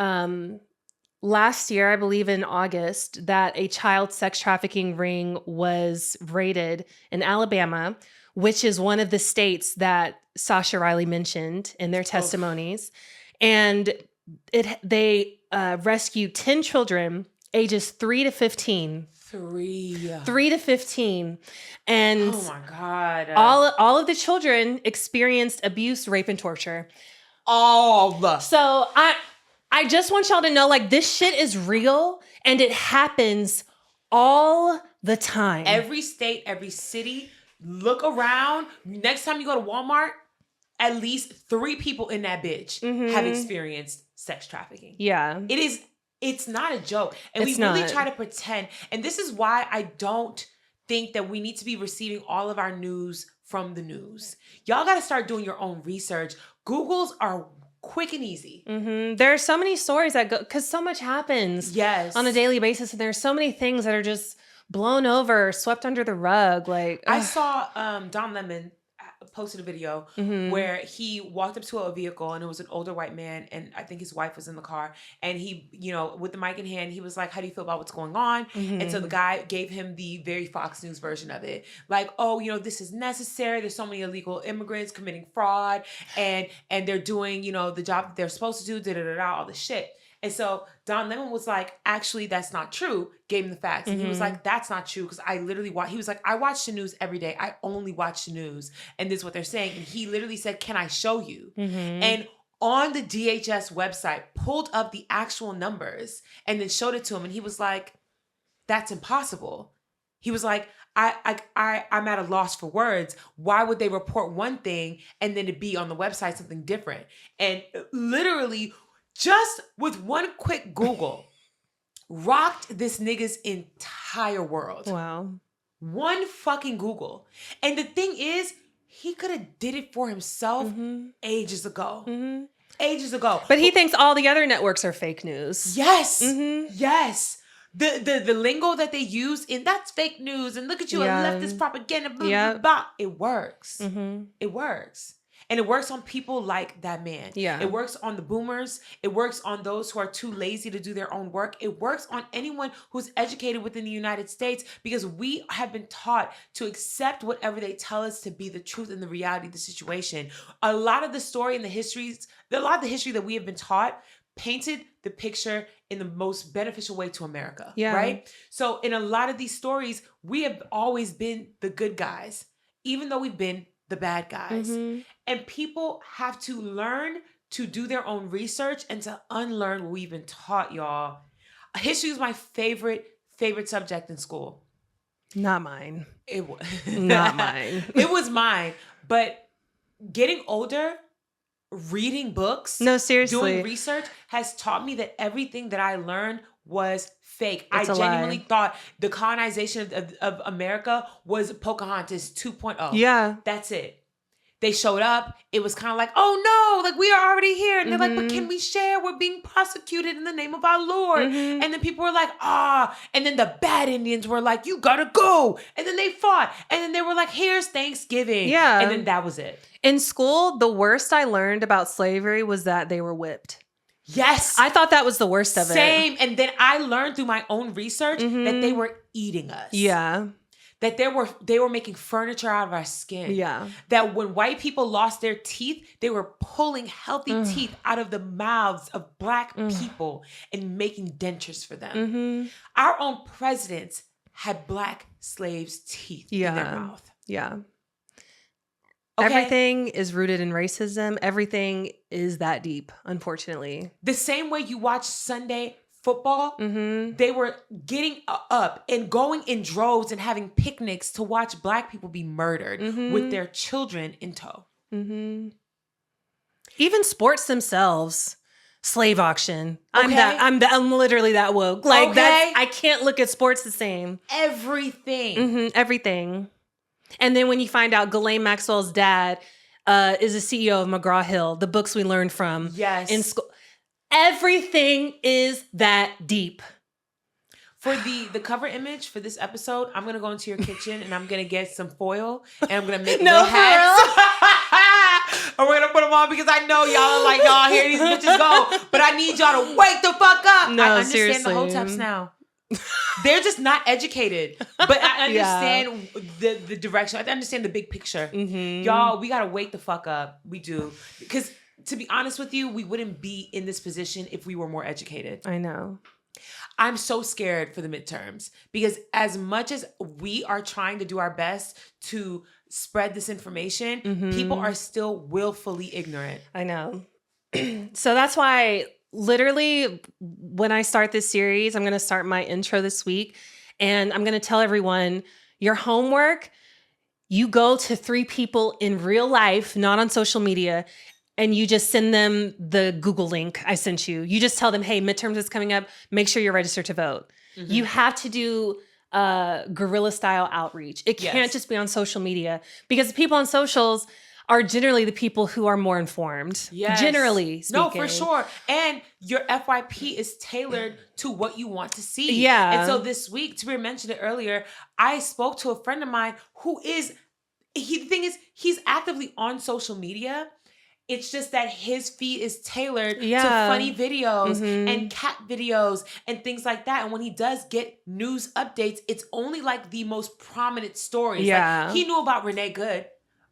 last year, I believe in August, that a child sex trafficking ring was raided in Alabama, which is one of the states that Sasha Riley mentioned in their testimonies. And they rescued 10 children ages 3 to 15. 3 to 15. And oh my God. all of the children experienced abuse, rape, and torture. So I just want y'all to know, like, this shit is real and it happens all the time. Every state, every city, look around. Next time you go to Walmart, at least 3 people in that bitch have experienced sex trafficking. Yeah. It's not a joke. And It's we really not. try to pretend. And this is why I don't think that we need to be receiving all of our news from the news. Y'all got to start doing your own research. Googles are quick and easy. Mm-hmm. There are so many stories that go, because so much happens on a daily basis. And there's so many things that are just blown over, swept under the rug. Like, I saw Don Lemon posted a video where he walked up to a vehicle and it was an older white man and I think his wife was in the car and he, with the mic in hand, he was like, how do you feel about what's going on? And so the guy gave him the very Fox News version of it. Like, oh, this is necessary. There's so many illegal immigrants committing fraud and they're doing, the job that they're supposed to do, all this shit. And so Don Lemon was like, actually, that's not true. Gave him the facts. And he was like, that's not true. Because I literally he was like, I watch the news every day. I only watch the news. And this is what they're saying. And he literally said, can I show you? And on the DHS website, pulled up the actual numbers and then showed it to him. And he was like, that's impossible. He was like, I'm at a loss for words. Why would they report one thing and then it be on the website something different? And literally, just with one quick Google, rocked this nigga's entire world. wow. One fucking Google. And the thing is, he could have did it for himself ages ago. Ages ago. But he thinks all the other networks are fake news. Yes. Yes. The lingo that they use that's fake news. And look at you, a leftist propaganda. Blah, blah, blah. It works. It works. And it works on people like that man. Yeah. It works on the boomers. It works on those who are too lazy to do their own work. It works on anyone who's educated within the United States because we have been taught to accept whatever they tell us to be the truth and the reality of the situation. A lot of the story and the history that we have been taught painted the picture in the most beneficial way to America. Yeah. Right? So in a lot of these stories, we have always been the good guys, even though we've been the bad guys. And people have to learn to do their own research and to unlearn what we've been taught, y'all. History was my favorite subject in school. Not mine. It was not mine. It was mine. But getting older, reading books, no, seriously, doing research has taught me that everything that I learned was fake. It's I genuinely thought the colonization of America was Pocahontas 2.0. Yeah. That's it. They showed up. It was kind of like, oh no, like we are already here. And they're like, but can we share? We're being prosecuted in the name of our Lord. And then people were like, And then the bad Indians were like, you gotta go. And then they fought. And then they were like, here's Thanksgiving. Yeah. And then that was it. In school, the worst I learned about slavery was that they were whipped. Yes. I thought that was the worst of it. Same. And then I learned through my own research that they were eating us. Yeah. That they were making furniture out of our skin. Yeah. That when white people lost their teeth, they were pulling healthy teeth out of the mouths of Black people and making dentures for them. Our own presidents had Black slaves' teeth in their mouth. Yeah. Okay? Everything is rooted in racism. Everything is that deep, unfortunately. The same way you watch Sunday football, they were getting up and going in droves and having picnics to watch Black people be murdered with their children in tow. Even sports themselves, slave auction. Okay. I'm literally that woke. Like Okay. I can't look at sports the same. Everything. Everything. And then when you find out Ghislaine Maxwell's dad is the CEO of McGraw-Hill, the books we learned from in school. Everything is that deep. For the cover image for this episode, I'm gonna go into your kitchen and I'm gonna get some foil and I'm gonna make little hats. And we're gonna put them on because I know y'all are like, y'all hear these bitches go, but I need y'all to wake the fuck up. No, I understand seriously. the hoteps now. They're just not educated, but I understand the direction. I understand the big picture. Y'all, we gotta wake the fuck up. We do, because to be honest with you, we wouldn't be in this position if we were more educated. I know. I'm so scared for the midterms because as much as we are trying to do our best to spread this information, people are still willfully ignorant. I know. So that's why literally when I start this series, I'm going to start my intro this week and I'm going to tell everyone your homework, you go to 3 people in real life, not on social media, and you just send them the Google link I sent you. You just tell them, hey, midterms is coming up. Make sure you're registered to vote. You have to do guerrilla style outreach. It can't just be on social media because the people on socials are generally the people who are more informed. Yes. Generally speaking. No, for sure. And your FYP is tailored to what you want to see. Yeah. And so this week, Tabria mentioned it earlier, I spoke to a friend of mine who is, the thing is, he's actively on social media. It's just that his feed is tailored to funny videos and cat videos and things like that. And when he does get news updates, it's only like the most prominent stories. Yeah. Like, he knew about Renee Good,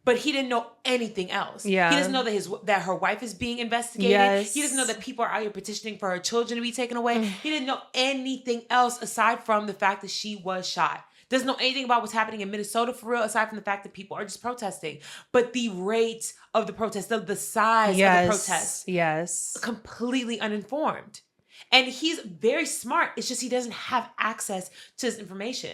but he didn't know anything else. Yeah. He doesn't know that her wife is being investigated. Yes. He doesn't know that people are out here petitioning for her children to be taken away. He didn't know anything else aside from the fact that she was shot. Doesn't know anything about what's happening in Minnesota for real, aside from the fact that people are just protesting. But the rate of the protest, the size of the protest, completely uninformed. And he's very smart. It's just he doesn't have access to this information.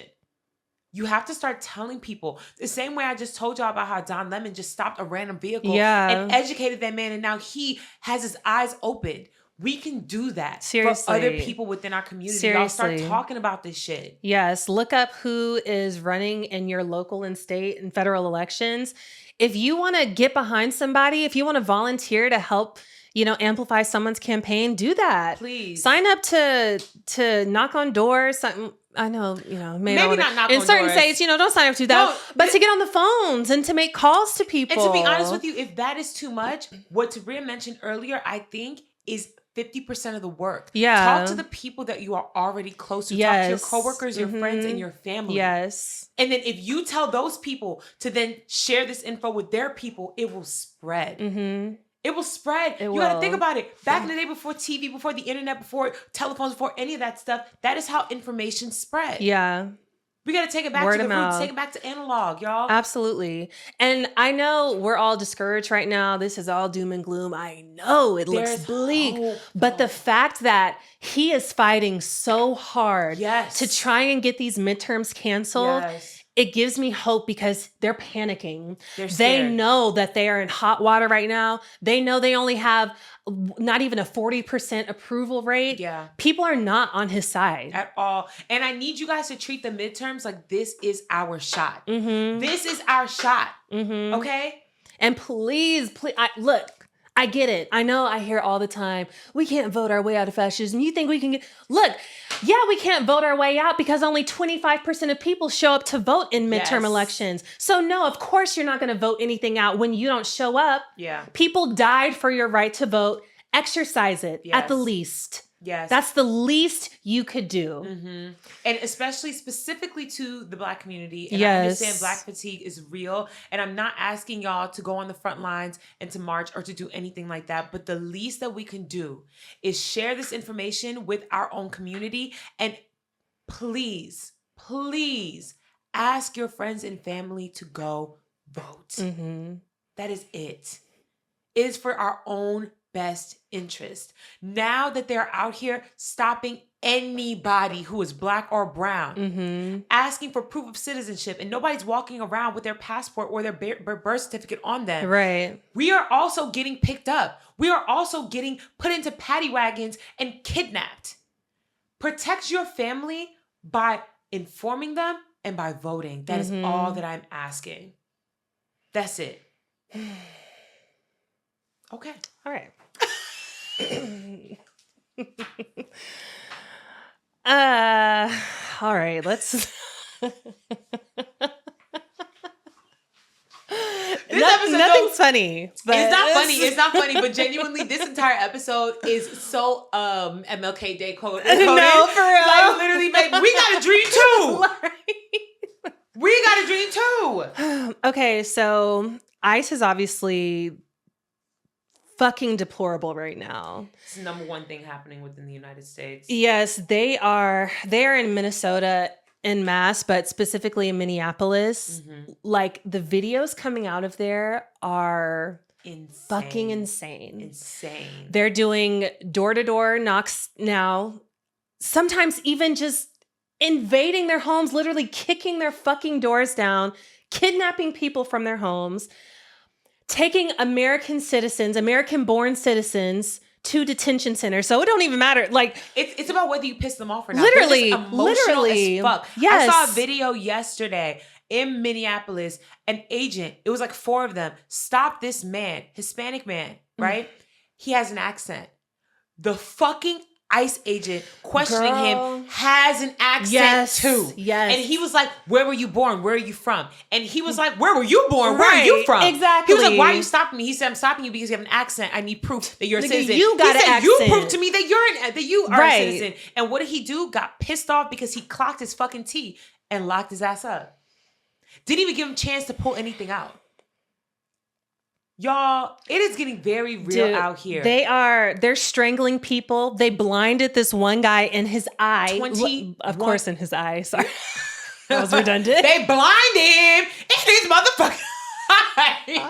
You have to start telling people. The same way I just told y'all about how Don Lemon just stopped a random vehicle and educated that man, and now he has his eyes opened. We can do that for other people within our community. Y'all start talking about this shit. Yes. Look up who is running in your local and state and federal elections. If you want to get behind somebody, if you want to volunteer to help, amplify someone's campaign, do that. Please. Sign up to knock on doors. I know, maybe not knock on doors. In certain states, don't sign up to that. But to get on the phones and to make calls to people. And to be honest with you, if that is too much, what Tabria mentioned earlier, I think is 50% of the work. Yeah. Talk to the people that you are already close to. Talk to your coworkers, your friends, and your family. Yes. And then if you tell those people to then share this info with their people, it will spread. It will spread. You got to think about it. Back in the day, before TV, before the internet, before telephones, before any of that stuff, that is how information spread. Yeah. We got to take it back Word to of the roots, mouth. take it back to analog, y'all. Absolutely. And I know we're all discouraged right now. This is all doom and gloom. I know it looks bleak. But the fact that he is fighting so hard to try and get these midterms canceled, it gives me hope because they're panicking. They know that they are in hot water right now. They know they only have not even a 40% approval rate. Yeah. People are not on his side. At all. And I need you guys to treat the midterms like this is our shot. This is our shot. Okay? And please, look, I get it. I know I hear all the time, we can't vote our way out of fascism. You think we can look, yeah, we can't vote our way out because only 25% of people show up to vote in midterm elections. So no, of course you're not going to vote anything out when you don't show up. Yeah. People died for your right to vote. Exercise it at the least. Yes. That's the least you could do. And especially specifically to the Black community. And I understand Black fatigue is real. And I'm not asking y'all to go on the front lines and to march or to do anything like that. But the least that we can do is share this information with our own community. And please, please ask your friends and family to go vote. That is it. It is for our own best interest. Now that they're out here stopping anybody who is Black or brown, asking for proof of citizenship, and nobody's walking around with their passport or their birth certificate on them. Right. We are also getting picked up. We are also getting put into paddy wagons and kidnapped. Protect your family by informing them and by voting. That is all that I'm asking. That's it. Okay. All right. All right, let's nothing's funny. But it's not funny. It's not funny, but genuinely, this entire episode is so MLK Day quote. No, for real. Like literally, babe, we got a dream too. We got a dream too. Okay, so ICE is obviously fucking deplorable right now. It's the number one thing happening within the United States. Yes, they are in Minnesota en masse, but specifically in Minneapolis. Like the videos coming out of there are fucking insane. They're doing door-to-door knocks now. Sometimes even just invading their homes, literally kicking their fucking doors down, kidnapping people from their homes, taking American-born citizens to detention centers. So it don't even matter. Like it's about whether you piss them off or not. Literally, emotional as fuck. Yes. I saw a video yesterday in Minneapolis. An agent, it was like 4 of them, stopped this man, Hispanic man, right? He has an accent. The fucking ICE agent questioning him has an accent too. Yes. And he was like, where were you born? Where are you from? And he was like, where were you born? Where are you from? Exactly. He was like, why are you stopping me? He said, I'm stopping you because you have an accent. I need proof that you're a citizen. You got an accent. You prove to me that you are a citizen. And what did he do? Got pissed off because he clocked his fucking T and locked his ass up. Didn't even give him a chance to pull anything out. Y'all, it is getting very real out here. They're strangling people. They blinded this one guy in his eye. Of course, in his eye. Sorry. That was redundant. They blinded him in his motherfucking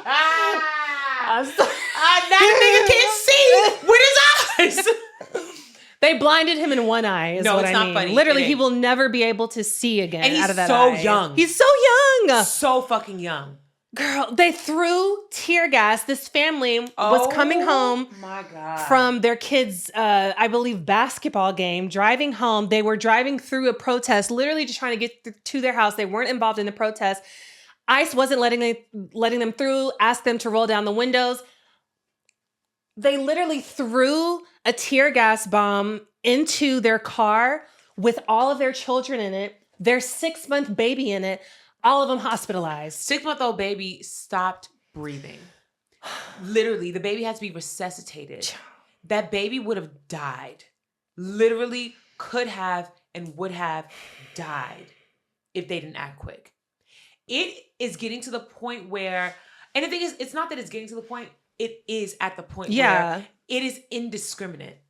eye. That nigga can't see with his eyes. They blinded him in one eye. Is what I mean. Not funny. Literally, he will never be able to see again and out of that eye. He's so young. He's so young. So fucking young. Girl, they threw tear gas. This family was coming home from their kids' I believe, basketball game, driving home. They were driving through a protest, literally just trying to get to their house. They weren't involved in the protest. ICE wasn't letting them through, asked them to roll down the windows. They literally threw a tear gas bomb into their car with all of their children in it, their 6-month baby in it. All of them hospitalized. 6-month-old baby stopped breathing. Literally, the baby had to be resuscitated. That baby would have died. Literally could have and would have died if they didn't act quick. It is getting to the point where, and the thing is, it's not that it's getting to the point, it is at the point where it is indiscriminate.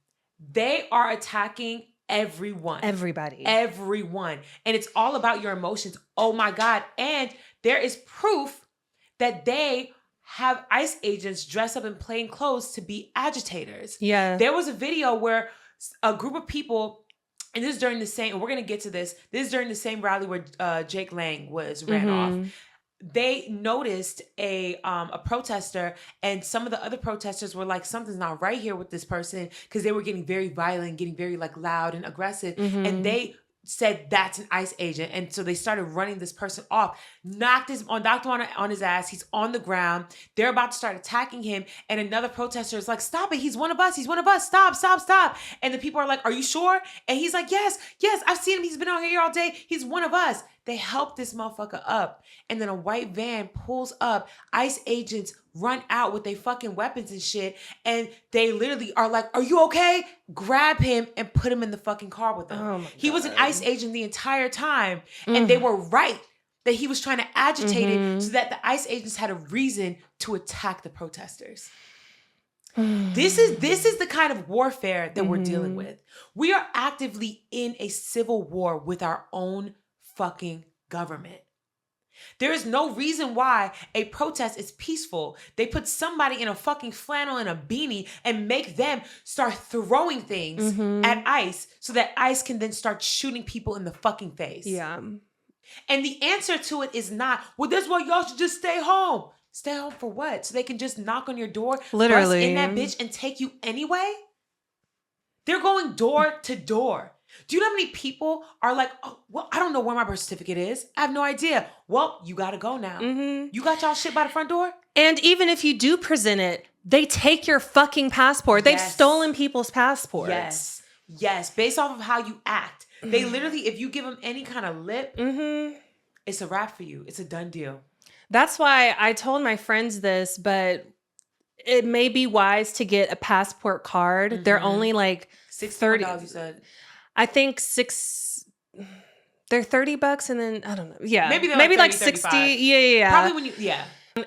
They are attacking everyone. Everybody. Everyone. And it's all about your emotions. Oh my God. And there is proof that they have ICE agents dress up in plain clothes to be agitators. Yeah. There was a video where a group of people, and this is during the same, and we're going to get to this is during the same rally where Jake Lang ran off. They noticed a protester, and some of the other protesters were like, something's not right here with this person, because they were getting very violent, getting very like loud and aggressive. And they said that's an ICE agent. And so they started running this person off, knocked him on his ass. He's on the ground. They're about to start attacking him. And another protester is like, stop it. He's one of us. He's one of us. Stop, stop, stop. And the people are like, are you sure? And he's like, yes, I've seen him. He's been out here all day. He's one of us. They help this motherfucker up. And then a white van pulls up. ICE agents run out with their fucking weapons and shit. And they literally are like, are you okay? Grab him and put him in the fucking car with them. Oh he was an ICE agent the entire time. And they were right that he was trying to agitate it so that the ICE agents had a reason to attack the protesters. This is the kind of warfare that we're dealing with. We are actively in a civil war with our own fucking government. There is no reason why a protest is peaceful. They put somebody in a fucking flannel and a beanie and make them start throwing things at ICE so that ICE can then start shooting people in the fucking face. Yeah. And the answer to it is not, well, that's why y'all should just stay home. Stay home for what? So they can just knock on your door, literally bust in that bitch and take you anyway? They're going door to door. Do you know how many people are like, oh, well, I don't know where my birth certificate is. I have no idea. Well, you got to go now. You got y'all shit by the front door? And even if you do present it, they take your fucking passport. They've stolen people's passports. Yes. Based off of how you act. They literally, if you give them any kind of lip, it's a wrap for you. It's a done deal. That's why I told my friends this, but it may be wise to get a passport card. They're only like $30, you said. I think they're $30 and then I don't know. Yeah. Maybe like 60. 35. Yeah. Probably when you,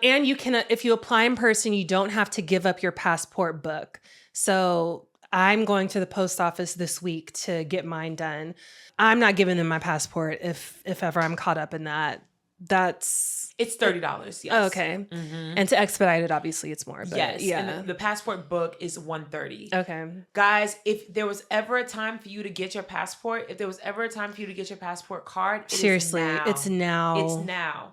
And you can, if you apply in person, you don't have to give up your passport book. So I'm going to the post office this week to get mine done. I'm not giving them my passport if ever I'm caught up in that. It's $30. Yes. Oh, okay. And to expedite it, obviously, it's more. But yes. Yeah. And the passport book is $130. Okay. Guys, if there was ever a time for you to get your passport, if there was ever a time for you to get your passport card, seriously, it's now. It's now.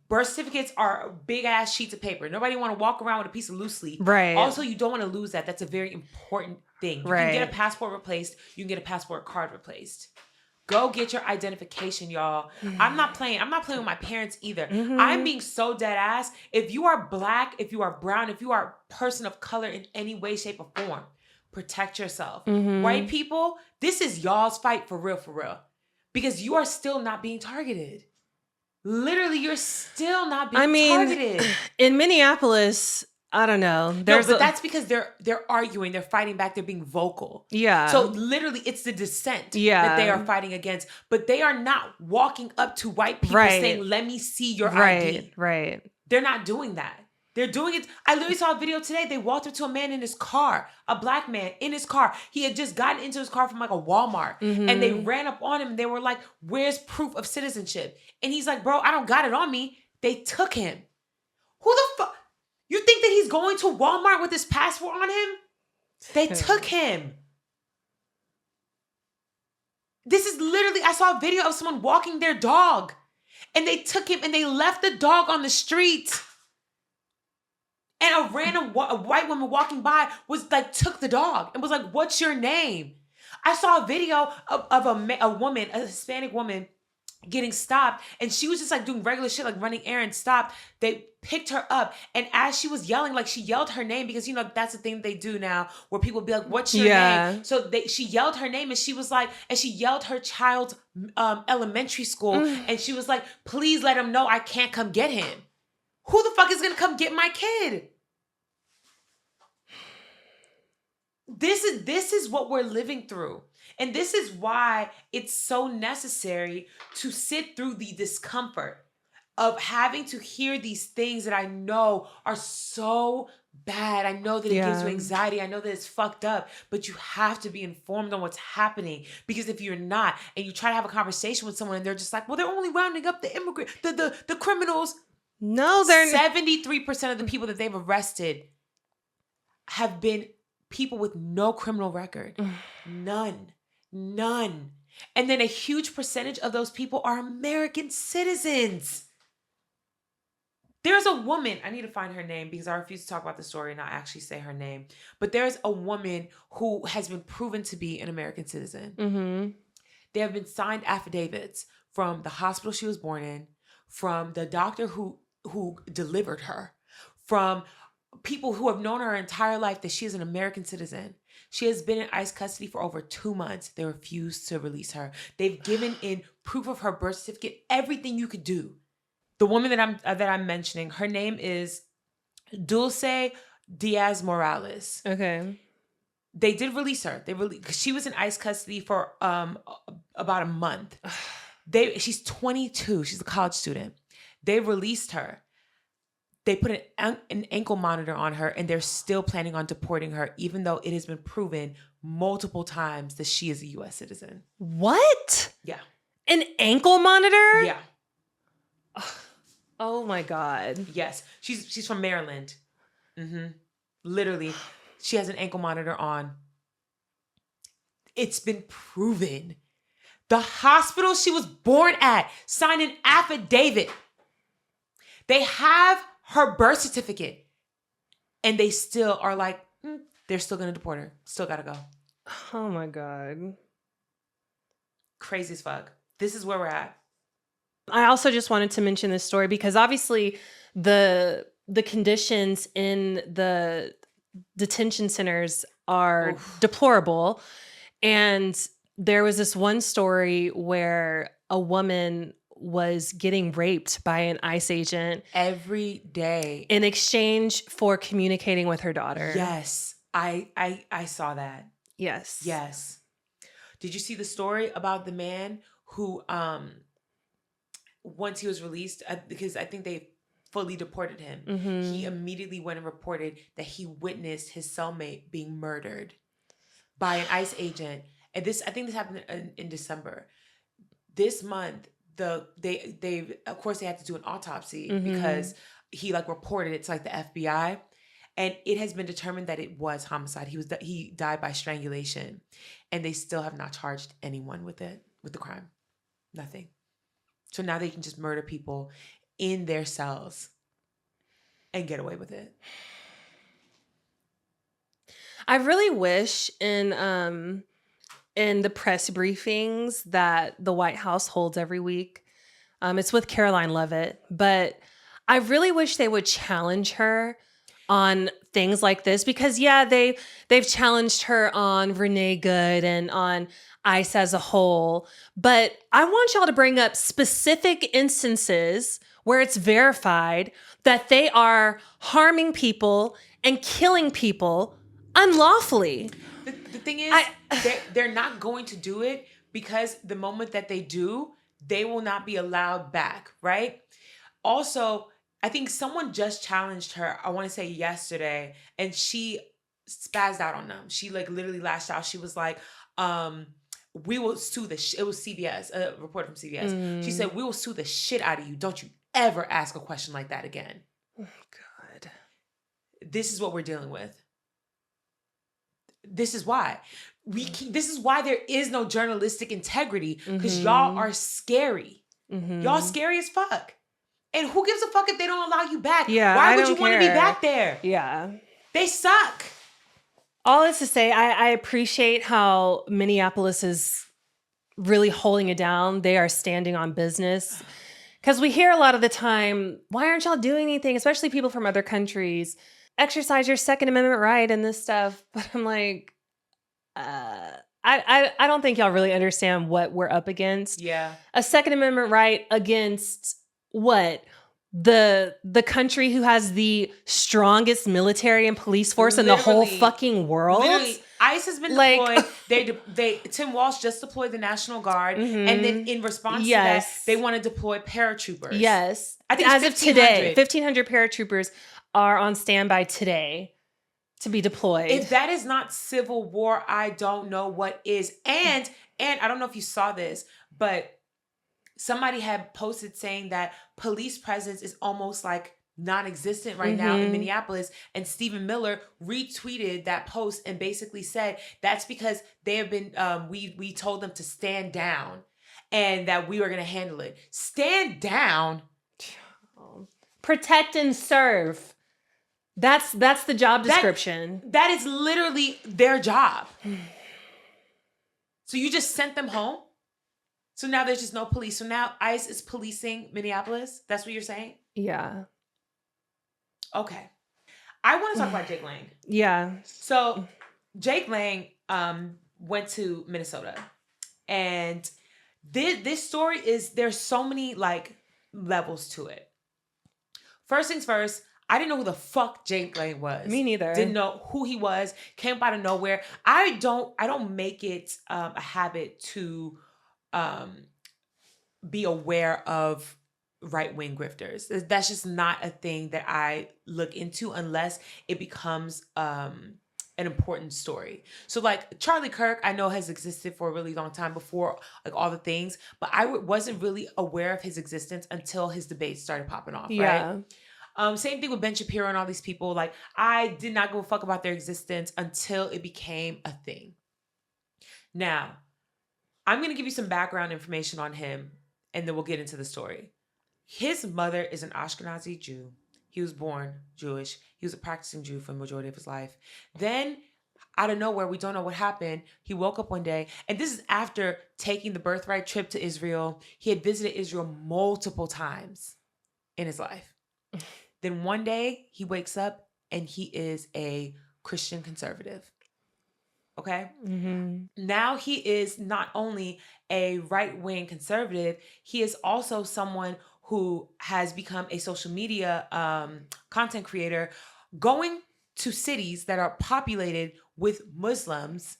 Birth certificates are big ass sheets of paper. Nobody want to walk around with a piece of loose leaf. Right. Also, you don't want to lose that. That's a very important thing. You can get a passport replaced. You can get a passport card replaced. Go get your identification, y'all. I'm not playing with my parents either. I'm being so dead ass. If you are black, if you are brown, if you are a person of color in any way, shape, or form, protect yourself. White people, this is y'all's fight for real. Because you are still not being targeted. Literally, you're still not being targeted. In Minneapolis, I don't know. But that's because they're arguing, they're fighting back, they're being vocal. Yeah. So literally, it's the dissent that they are fighting against. But they are not walking up to white people saying, "Let me see your ID." Right. They're not doing that. They're doing it. I literally saw a video today. They walked up to a man in his car, a black man in his car. He had just gotten into his car from like a Walmart, and they ran up on him. And they were like, "Where's proof of citizenship?" And he's like, "Bro, I don't got it on me." They took him. Who the fuck? You think that he's going to Walmart with his passport on him? They took him. This is literally, I saw a video of someone walking their dog and they took him and they left the dog on the street. And a random white woman walking by was like, took the dog and was like, "What's your name?" I saw a video of a woman, a Hispanic woman, getting stopped, and she was just like doing regular shit, like running errands. Stopped. They picked her up, and as she was yelling, like she yelled her name, because you know that's the thing they do now, where people be like, "What's your name?" So she yelled her name, and she was like, and she yelled her child's elementary school, and she was like, "Please let him know I can't come get him." Who the fuck is gonna come get my kid? This is what we're living through. And this is why it's so necessary to sit through the discomfort. of having to hear these things that I know are so bad. I know that it gives you anxiety. I know that it's fucked up, but you have to be informed on what's happening, because if you're not, and you try to have a conversation with someone and they're just like, well, they're only rounding up the criminals. No, they're 73% of the people that they've arrested have been people with no criminal record. None. And then a huge percentage of those people are American citizens. There's a woman, I need to find her name because I refuse to talk about the story and not actually say her name. But there's a woman who has been proven to be an American citizen. Mm-hmm. There have been signed affidavits from the hospital she was born in, from the doctor who delivered her, from people who have known her entire life that she is an American citizen. She has been in ICE custody for over 2 months. They refused to release her. They've given in proof of her birth certificate, everything you could do. The woman that I'm mentioning, her name is Dulce Diaz Morales. Okay. They did release her. She was in ICE custody for about a month. She's 22. She's a college student. They released her. They put an ankle monitor on her, and they're still planning on deporting her, even though it has been proven multiple times that she is a U.S. citizen. What? Yeah. An ankle monitor? Yeah. Oh my God. Yes. She's from Maryland. Literally, she has an ankle monitor on. It's been proven. The hospital she was born at signed an affidavit. They have her birth certificate, and they still are like, they're still going to deport her. Still got to go. Oh my God. Crazy as fuck. This is where we're at. I also just wanted to mention this story because obviously the conditions in the detention centers are deplorable. And there was this one story where a woman was getting raped by an ICE agent every day in exchange for communicating with her daughter. Yes. I saw that. Yes. Did you see the story about the man who once he was released, because I think they fully deported him, he immediately went and reported that he witnessed his cellmate being murdered by an ICE agent. And I think this happened in December. This month, they of course they had to do an autopsy because he reported it to the FBI, and it has been determined that it was homicide. He died by strangulation, and they still have not charged anyone with the crime. Nothing. So now they can just murder people in their cells and get away with it. I really wish in the press briefings that the White House holds every week, it's with Caroline Leavitt, but I really wish they would challenge her on things like this because they've challenged her on Renee Good and on ICE as a whole, but I want y'all to bring up specific instances where it's verified that they are harming people and killing people unlawfully. The thing is, they're not going to do it because the moment that they do, they will not be allowed back, right? Also, I think someone just challenged her, I want to say yesterday, and she spazzed out on them. She literally lashed out. She was like, we will sue it was CBS, a reporter from CBS. She said, we will sue the shit out of you. Don't you ever ask a question like that again. Oh, God. This is what we're dealing with. This is why. This is why there is no journalistic integrity, because y'all are scary. Y'all scary as fuck. And who gives a fuck if they don't allow you back? Yeah, why would you want to be back there? Yeah. They suck. All this to say, I appreciate how Minneapolis is really holding it down. They are standing on business. Because we hear a lot of the time, why aren't y'all doing anything? Especially people from other countries. Exercise your Second Amendment right and this stuff. But I'm like, I don't think y'all really understand what we're up against. Yeah. A Second Amendment right against what? The country who has the strongest military and police force in the whole fucking world? ICE has been deployed. Tim Walsh just deployed the National Guard, and then in response to that, they want to deploy paratroopers. Yes, I think as of today, 1,500 paratroopers are on standby today to be deployed. If that is not civil war, I don't know what is. And I don't know if you saw this, but somebody had posted saying that police presence is almost like non-existent right now in Minneapolis, and Stephen Miller retweeted that post and basically said that's because they have been we told them to stand down and that we were going to handle it. Stand down. Protect and serve. That's the job description. That is literally their job. So you just sent them home? So now there's just no police. So now ICE is policing Minneapolis? That's what you're saying? Yeah. Okay. I want to talk about Jake Lang. Yeah. So Jake Lang went to Minnesota. And this story there's so many like levels to it. First things first, I didn't know who the fuck Jake Lang was. Me neither. Didn't know who he was. Came up out of nowhere. I don't make it a habit to be aware of right-wing grifters. That's just not a thing that I look into unless it becomes an important story. So like Charlie Kirk, I know has existed for a really long time before like all the things, but I wasn't really aware of his existence until his debates started popping off. Yeah. Right? Same thing with Ben Shapiro and all these people. Like I did not give a fuck about their existence until it became a thing. Now, I'm going to give you some background information on him and then we'll get into the story. His mother is an Ashkenazi Jew. He was born Jewish. He was a practicing Jew for the majority of his life. Then, out of nowhere, we don't know what happened. He woke up one day, and this is after taking the birthright trip to Israel. He had visited Israel multiple times in his life. Then one day, he wakes up, and he is a Christian conservative. Okay? Now he is not only a right-wing conservative, he is also someone who has become a social media content creator, going to cities that are populated with Muslims,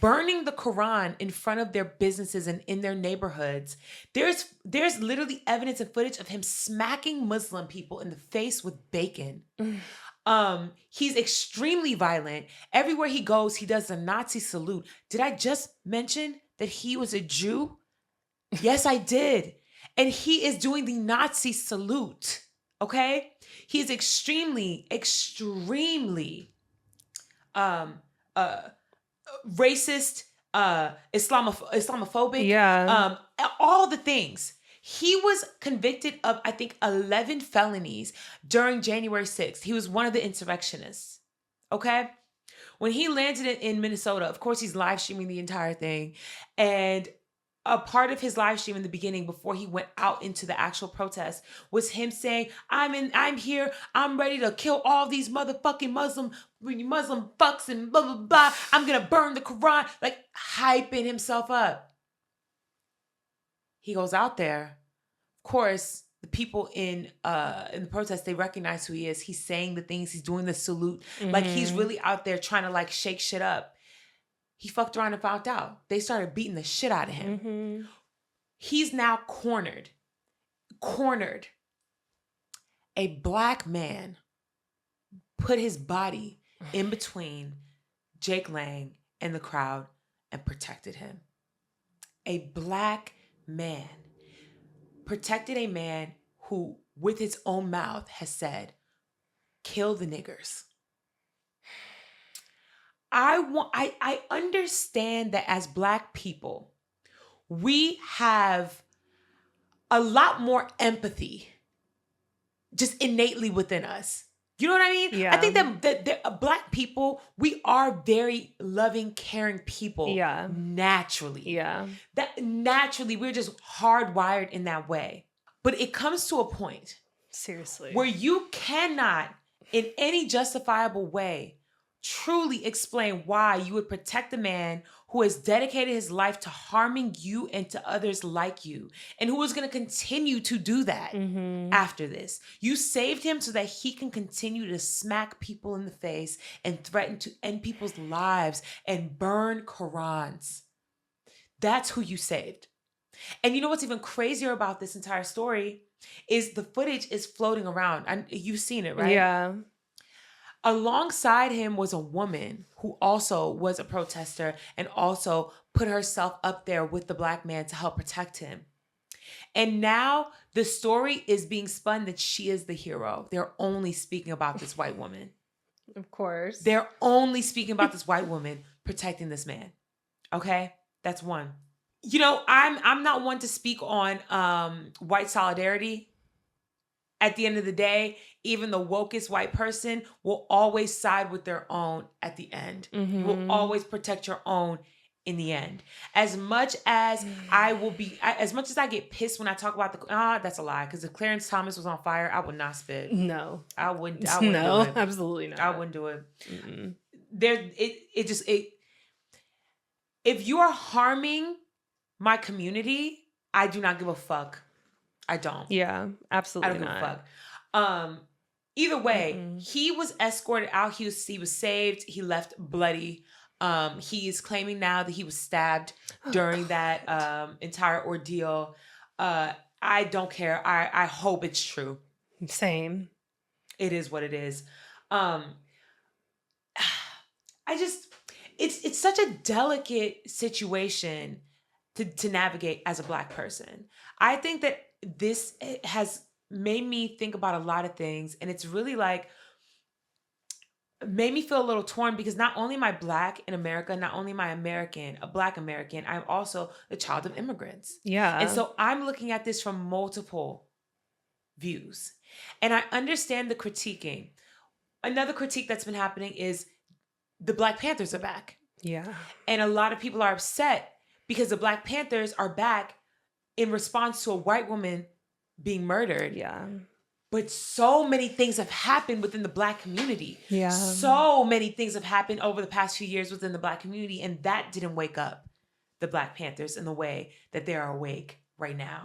burning the Quran in front of their businesses and in their neighborhoods. There's literally evidence and footage of him smacking Muslim people in the face with bacon. He's extremely violent. Everywhere he goes, he does a Nazi salute. Did I just mention that he was a Jew? Yes, I did. And he is doing the Nazi salute, okay? He is extremely, extremely racist, Islamophobic, all the things. He was convicted of, I think, 11 felonies during January 6th. He was one of the insurrectionists, okay? When he landed in Minnesota, of course, he's live streaming the entire thing. And a part of his live stream in the beginning, before he went out into the actual protest, was him saying, I'm here, I'm ready to kill all these motherfucking Muslim fucks and blah, blah, blah. I'm going to burn the Quran, like hyping himself up. He goes out there. Of course, the people in the protest, they recognize who he is. He's saying the things, he's doing the salute. Like he's really out there trying to like shake shit up. He fucked around and found out. They started beating the shit out of him. He's now cornered. A black man put his body in between Jake Lang and the crowd and protected him. A black man protected a man who, with his own mouth, has said, kill the niggers. I understand that as Black people, we have a lot more empathy just innately within us. You know what I mean? Yeah. I think that Black people, we are very loving, caring people. Yeah. Naturally. Yeah. That naturally, we're just hardwired in that way. But it comes to a point, seriously, where you cannot, in any justifiable way, truly explain why you would protect a man who has dedicated his life to harming you and to others like you, and who is going to continue to do that after this. You saved him so that he can continue to smack people in the face and threaten to end people's lives and burn Qurans. That's who you saved. And you know what's even crazier about this entire story is the footage is floating around. And you've seen it, right? Yeah. Alongside him was a woman who also was a protester and also put herself up there with the black man to help protect him. And now the story is being spun that she is the hero. They're only speaking about this white woman. Of course. They're only speaking about this white woman protecting this man. Okay? That's one. You know, I'm not one to speak on white solidarity. At the end of the day, even the wokest white person will always side with their own at the end. You will always protect your own in the end. As much as as much as I get pissed when I talk about that's a lie. Because if Clarence Thomas was on fire, I would not spit. No. I wouldn't No, do it. absolutely not. I wouldn't do it. If you are harming my community, I do not give a fuck. I don't. Yeah, absolutely I don't not. give a fuck. Either way, he was escorted out. He was saved. He left bloody. He is claiming now that he was stabbed during that entire ordeal. I don't care. I hope it's true. Same. It is what it is. It's such a delicate situation to navigate as a Black person. I think that this has made me think about a lot of things, and it's really like made me feel a little torn because not only am I Black in America, not only am I a Black American, I'm also the child of immigrants. Yeah. And so I'm looking at this from multiple views. And I understand the critiquing. Another critique that's been happening is the Black Panthers are back. Yeah. And a lot of people are upset because the Black Panthers are back in response to a white woman being murdered. Yeah. But so many things have happened within the Black community. Yeah. So many things have happened over the past few years within the Black community, and that didn't wake up the Black Panthers in the way that they are awake right now.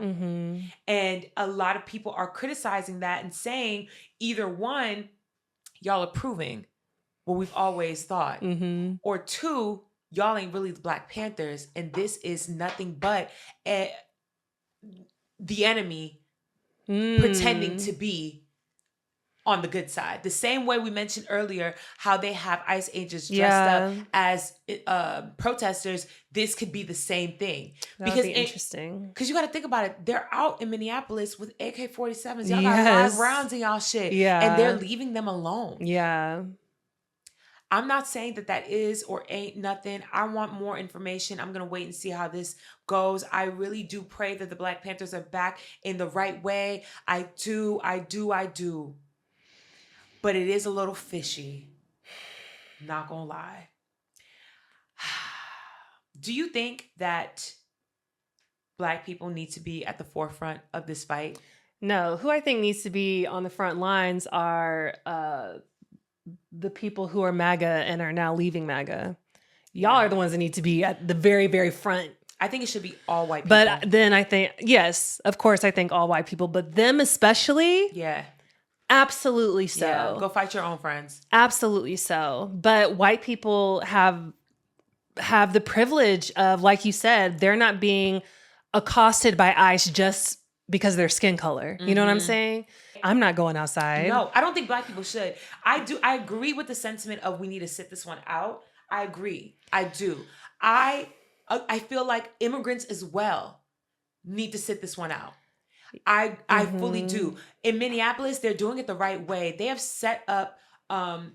And a lot of people are criticizing that and saying, either one, y'all are proving what we've always thought, or two, y'all ain't really the Black Panthers, and this is nothing but the enemy pretending to be on the good side. The same way we mentioned earlier how they have ICE agents dressed up as protesters, this could be the same thing. That'd be interesting. Because you got to think about it. They're out in Minneapolis with AK-47s. Y'all got 5 rounds in y'all shit. Yeah. And they're leaving them alone. Yeah. I'm not saying that is or ain't nothing. I want more information. I'm going to wait and see how this goes. I really do pray that the Black Panthers are back in the right way. I do. But it is a little fishy. Not going to lie. Do you think that Black people need to be at the forefront of this fight? No. Who I think needs to be on the front lines are the people who are MAGA and are now leaving MAGA. Y'all are the ones that need to be at the very, very front. I think it should be all white people. But then I think, yes, of course, I think all white people, but them especially. Yeah. Absolutely so. Yeah. Go fight your own friends. Absolutely so. But white people have the privilege of, like you said, they're not being accosted by ICE just because of their skin color. You know what I'm saying? I'm not going outside. No, I don't think Black people should. I agree with the sentiment of we need to sit this one out. I agree. I do. I feel like immigrants as well need to sit this one out. I fully do. In Minneapolis, they're doing it the right way. They have set up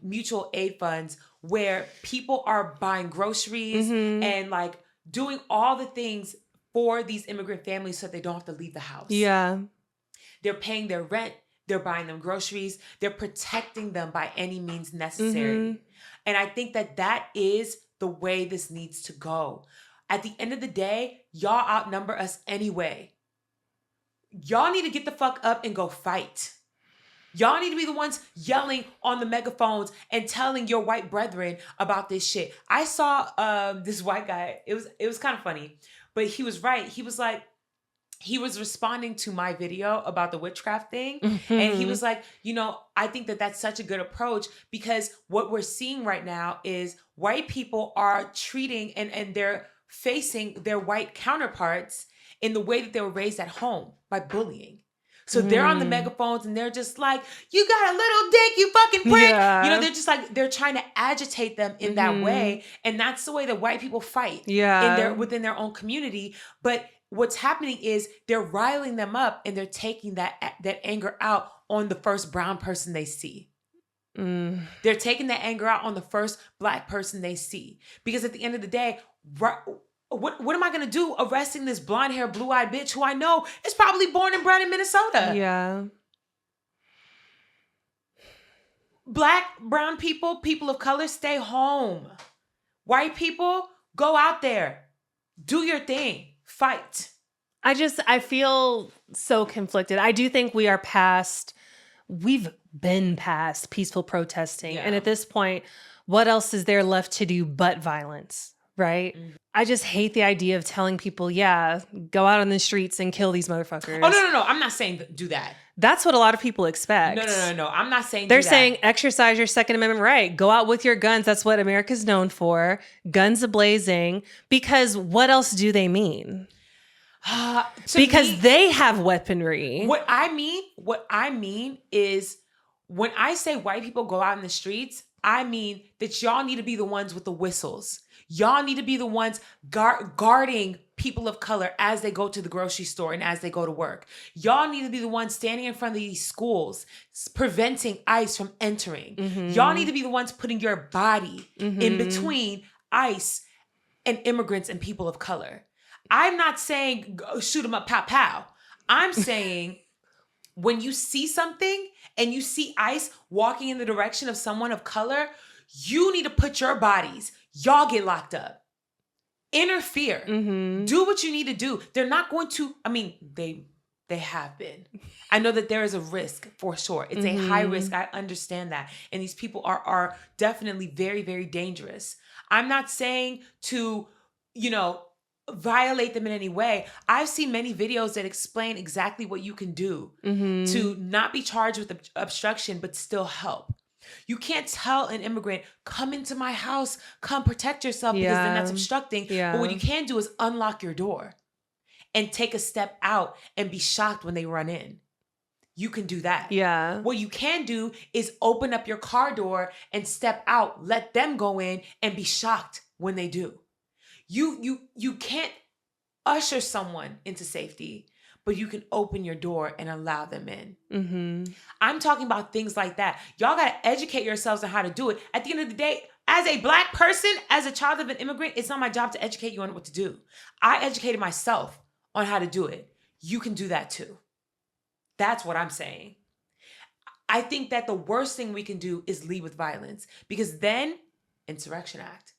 mutual aid funds where people are buying groceries and like doing all the things for these immigrant families so that they don't have to leave the house. Yeah. They're paying their rent. They're buying them groceries. They're protecting them by any means necessary. And I think that is the way this needs to go. At the end of the day, y'all outnumber us anyway. Y'all need to get the fuck up and go fight. Y'all need to be the ones yelling on the megaphones and telling your white brethren about this shit. I saw this white guy. It was kind of funny, but he was right. He was like, he was responding to my video about the witchcraft thing. And he was like, I think that that's such a good approach, because what we're seeing right now is white people are treating and they're facing their white counterparts in the way that they were raised at home, by bullying. So they're on the megaphones and they're just like, you got a little dick, you fucking prick. Yeah. They're just like, they're trying to agitate them in that way. And that's the way that white people fight within their own community. But what's happening is they're riling them up and they're taking that anger out on the first brown person they see. They're taking that anger out on the first black person they see. Because at the end of the day, what am I going to do arresting this blonde hair, blue-eyed bitch who I know is probably born and bred in Minnesota? Yeah. Black, brown people, people of color, stay home. White people, go out there. Do your thing. Fight. I feel so conflicted. I do think we've been past peaceful protesting. Yeah. And at this point, what else is there left to do but violence? Right? I just hate the idea of telling people, go out on the streets and kill these motherfuckers. Oh, no. I'm not saying do that. That's what a lot of people expect. No. I'm not saying They're do that. saying exercise your Second Amendment right. Go out with your guns. That's what America's known for. Guns a-blazing. Because what else do they mean? Because they have weaponry. What I mean is, when I say white people go out in the streets, I mean that y'all need to be the ones with the whistles. Y'all need to be the ones guarding people of color as they go to the grocery store and as they go to work. Y'all need to be the ones standing in front of these schools, preventing ICE from entering. Y'all need to be the ones putting your body in between ICE and immigrants and people of color. I'm not saying shoot them up, pow, pow. I'm saying when you see something and you see ICE walking in the direction of someone of color, you need to put your bodies. Y'all get locked up. Interfere. Do what you need to do. They're not going to, they have been. I know that there is a risk for sure. It's a high risk. I understand that. And these people are definitely very, very dangerous. I'm not saying to, violate them in any way. I've seen many videos that explain exactly what you can do to not be charged with obstruction, but still help. You can't tell an immigrant, come into my house, come protect yourself, because then that's obstructing. But what you can do is unlock your door and take a step out and be shocked when they run in. You can do that. Yeah. What you can do is open up your car door and step out, let them go in and be shocked when they do. You can't usher someone into safety, but you can open your door and allow them in. I'm talking about things like that. Y'all got to educate yourselves on how to do it. At the end of the day, as a black person, as a child of an immigrant, it's not my job to educate you on what to do. I educated myself on how to do it. You can do that too. That's what I'm saying. I think that the worst thing we can do is lead with violence, because then Insurrection Act,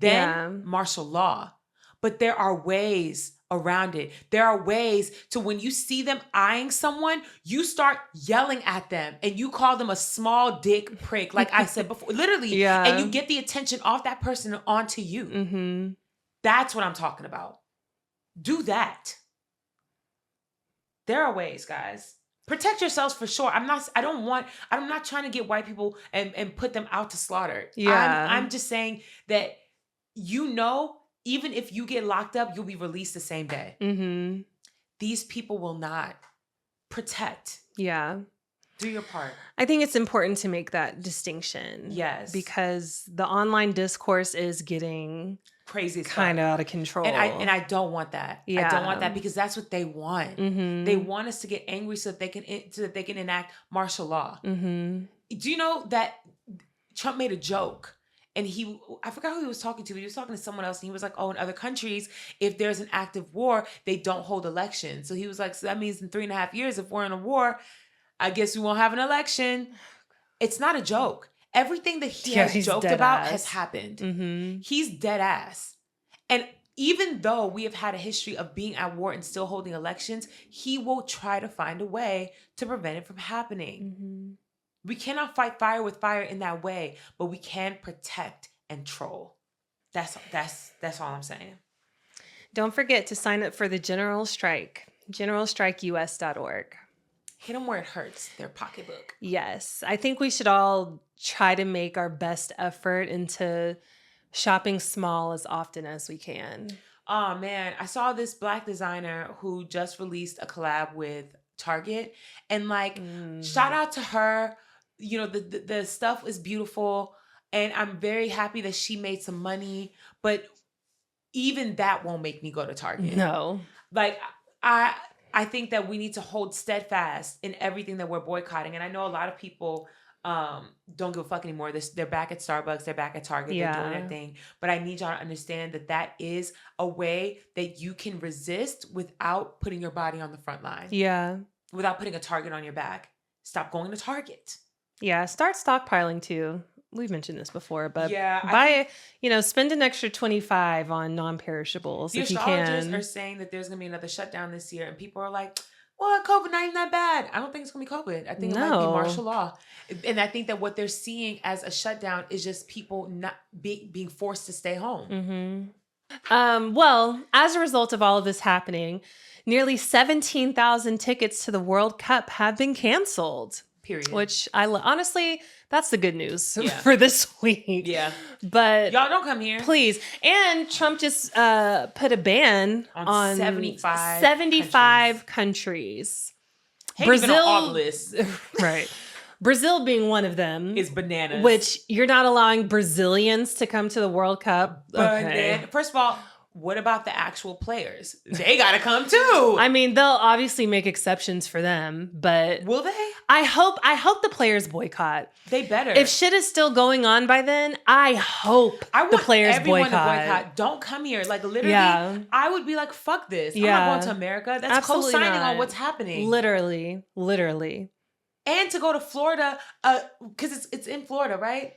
then martial law. But there are ways around it. There are ways to, when you see them eyeing someone, you start yelling at them and you call them a small dick prick, like I said before, literally. And you get the attention off that person and onto you. That's what I'm talking about. Do that. There are ways, guys. Protect yourselves for sure. I'm not trying to get white people and put them out to slaughter. I'm just saying that, even if you get locked up, you'll be released the same day. These people will not. Protect. Yeah. Do your part. I think it's important to make that distinction. Yes. Because the online discourse is getting crazy, kind of out of control. And I don't want that. I don't want that, because that's what they want. They want us to get angry so that they can enact martial law. Do you know that Trump made a joke? And I forgot who he was talking to, but he was talking to someone else. And he was like, in other countries, if there's an active war, they don't hold elections. So he was like, so that means in 3.5 years, if we're in a war, I guess we won't have an election. It's not a joke. Everything that he has joked about has happened. He's dead ass. And even though we have had a history of being at war and still holding elections, he will try to find a way to prevent it from happening. Mm-hmm. We cannot fight fire with fire in that way, but we can protect and troll. That's all I'm saying. Don't forget to sign up for the General Strike, generalstrikeus.org. Hit them where it hurts, their pocketbook. Yes. I think we should all try to make our best effort into shopping small as often as we can. Oh, man. I saw this Black designer who just released a collab with Target. And like, shout out to her. You know, the stuff is beautiful. And I'm very happy that she made some money. But even that won't make me go to Target. No. Like, I think that we need to hold steadfast in everything that we're boycotting. And I know a lot of people don't give a fuck anymore. They're back at Starbucks. They're back at Target. Yeah. They're doing their thing. But I need y'all to understand that is a way that you can resist without putting your body on the front line. Yeah. Without putting a target on your back. Stop going to Target. Yeah. Start stockpiling too. We've mentioned this before, but yeah, spend an extra $25 on non-perishables if you can. The astrologers are saying that there's going to be another shutdown this year, and people are like, well, COVID not even that bad. I don't think it's going to be COVID. I think it might be martial law. And I think that what they're seeing as a shutdown is just people not being forced to stay home. Mm-hmm. Well, as a result of all of this happening, nearly 17,000 tickets to the World Cup have been canceled. Period. Which honestly, that's the good news for this week. Yeah. But y'all don't come here. Please. And Trump just put a ban on 75 countries. Hey, Brazil on all the lists. Right. Brazil being one of them. Is bananas. Which you're not allowing Brazilians to come to the World Cup. Okay. First of all, what about the actual players? They gotta come too. I mean, they'll obviously make exceptions for them, but will they? I hope the players boycott. They better. If shit is still going on by then, I hope the players everyone boycott. To boycott. Don't come here. Like literally, I would be like, fuck this. Yeah. I'm not going to America. That's absolutely co-signing not. on what's happening. Literally. And to go to Florida, because it's in Florida, right?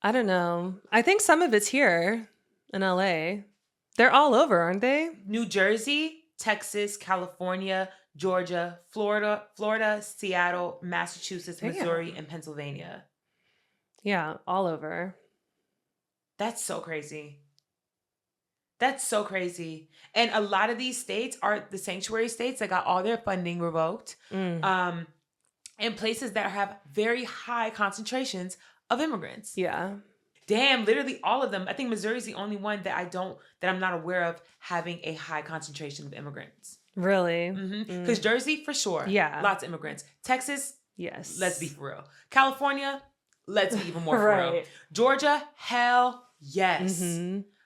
I don't know. I think some of it's here in LA. They're all over, aren't they? New Jersey, Texas, California, Georgia, Florida, Seattle, Massachusetts, Missouri, and Pennsylvania. Yeah, all over. That's so crazy. And a lot of these states are the sanctuary states that got all their funding revoked. And places that have very high concentrations of immigrants. Yeah. Damn, literally all of them. I think Missouri is the only one that I'm not aware of having a high concentration of immigrants. Really? Because Jersey, for sure. Yeah. Lots of immigrants. Texas, yes. Let's be for real. California, let's be even more for real. Georgia, hell yes.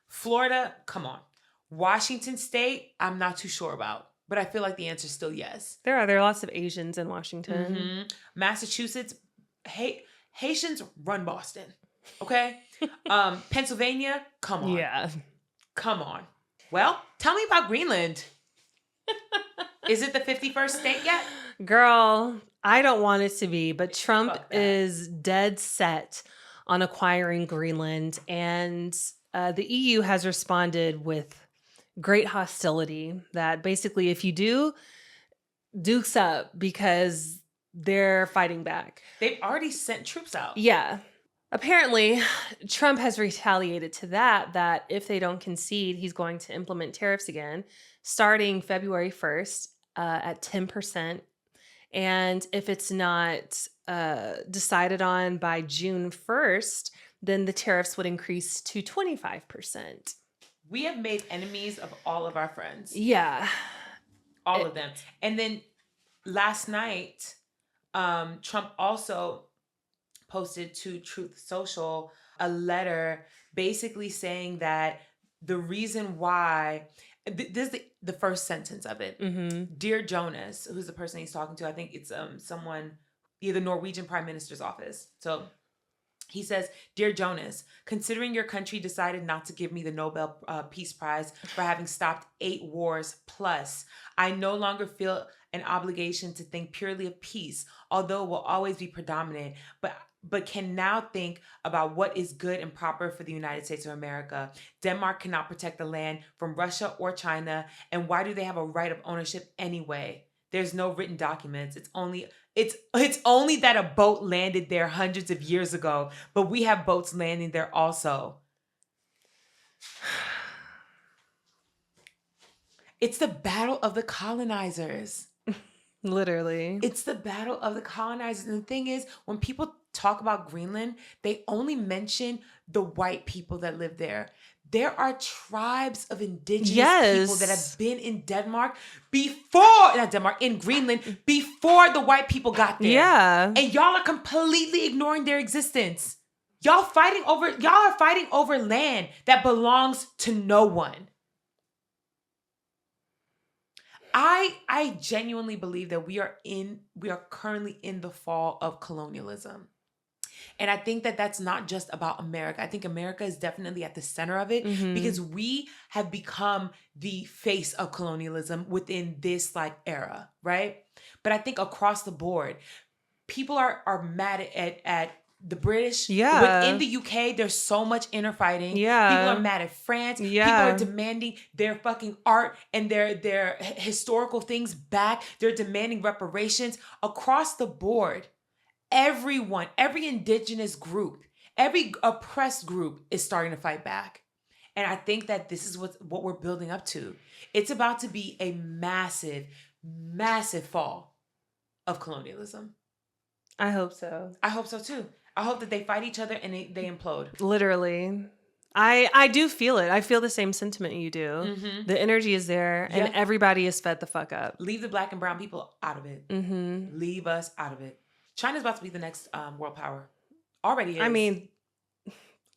Florida, come on. Washington State, I'm not too sure about. But I feel like the answer is still yes. There are lots of Asians in Washington. Massachusetts, Haitians run Boston. Okay? Pennsylvania, come on. Yeah. Come on. Well, tell me about Greenland. Is it the 51st state yet? Girl, I don't want it to be, but Trump is dead set on acquiring Greenland. And the EU has responded with great hostility that basically if you do, dukes up because they're fighting back. They've already sent troops out. Yeah. Apparently, Trump has retaliated to that if they don't concede, he's going to implement tariffs again, starting February 1st at 10%. And if it's not decided on by June 1st, then the tariffs would increase to 25%. We have made enemies of all of our friends. Yeah. All of them. And then last night, Trump also posted to Truth Social a letter basically saying that the reason why, this is the first sentence of it. Dear Jonas, who's the person he's talking to, I think it's someone, either Norwegian Prime Minister's office. So he says, Dear Jonas, considering your country decided not to give me the Nobel Peace Prize for having stopped 8 wars plus, I no longer feel an obligation to think purely of peace, although it will always be predominant. But but can now think about what is good and proper for the United States of America. Denmark cannot protect the land from Russia or China. And why do they have a right of ownership anyway? There's no written documents. It's only that a boat landed there hundreds of years ago, but we have boats landing there also. It's the battle of the colonizers. Literally. It's the battle of the colonizers. And the thing is, when people talk about Greenland, they only mention the white people that live there. There are tribes of indigenous people that have been in in Greenland before the white people got there. Yeah. And y'all are completely ignoring their existence. Y'all are fighting over land that belongs to no one. I genuinely believe that we are currently in the fall of colonialism. And I think that that's not just about America. I think America is definitely at the center of it because we have become the face of colonialism within this era, right? But I think across the board, people are mad at the British. Yeah. Within the UK, there's so much inner fighting. Yeah. People are mad at France. Yeah. People are demanding their fucking art and their historical things back. They're demanding reparations across the board. Everyone, every indigenous group, every oppressed group is starting to fight back. And I think that this is what we're building up to. It's about to be a massive, massive fall of colonialism. I hope so. I hope so too. I hope that they fight each other and they implode. Literally. I do feel it. I feel the same sentiment you do. Mm-hmm. The energy is there and everybody is fed the fuck up. Leave the black and brown people out of it. Mm-hmm. Leave us out of it. China's about to be the next world power. Already is. I mean,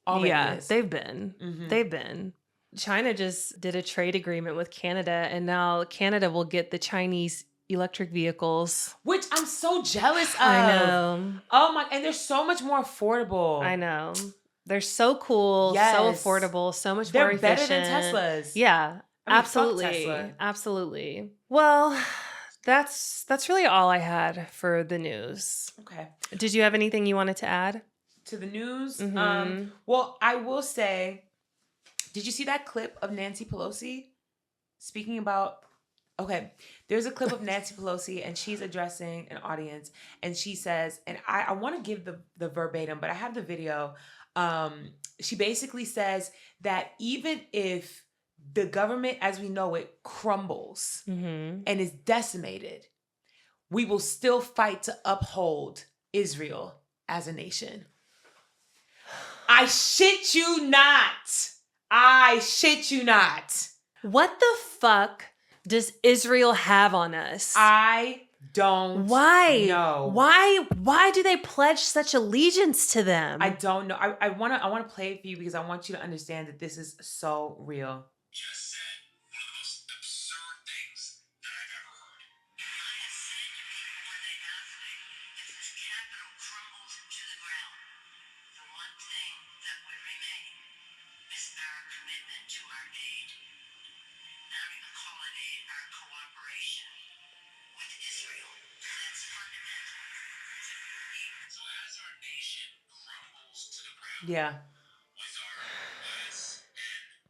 already is. They've been. Mm-hmm. They've been. China just did a trade agreement with Canada, and now Canada will get the Chinese electric vehicles. Which I'm so jealous of. I know. Oh my, and they're so much more affordable. I know. They're so cool, so affordable, so much more efficient. They're better than Teslas. Yeah, absolutely. Fuck Tesla. Absolutely. Well, that's really all I had for the news. Okay. Did you have anything you wanted to add? To the news? Mm-hmm. Well, I will say, did you see that clip of Nancy Pelosi speaking about... Okay, there's a clip of Nancy Pelosi and she's addressing an audience and she says, and I want to give the verbatim, but I have the video. She basically says that even if the government as we know it crumbles and is decimated, we will still fight to uphold Israel as a nation. I shit you not. I shit you not. What the fuck does Israel have on us? I don't know. Why do they pledge such allegiance to them? I don't know. I want to play it for you because I want you to understand that this is so real. Just said one of the most absurd things that I've ever heard. I have said to people when they ask me if this capital crumbles to the ground, the one thing that would remain is our commitment to our aid. Not even call it aid, our cooperation with Israel. That's fundamental to who we are. So as our nation crumbles to the ground, with our U.S. and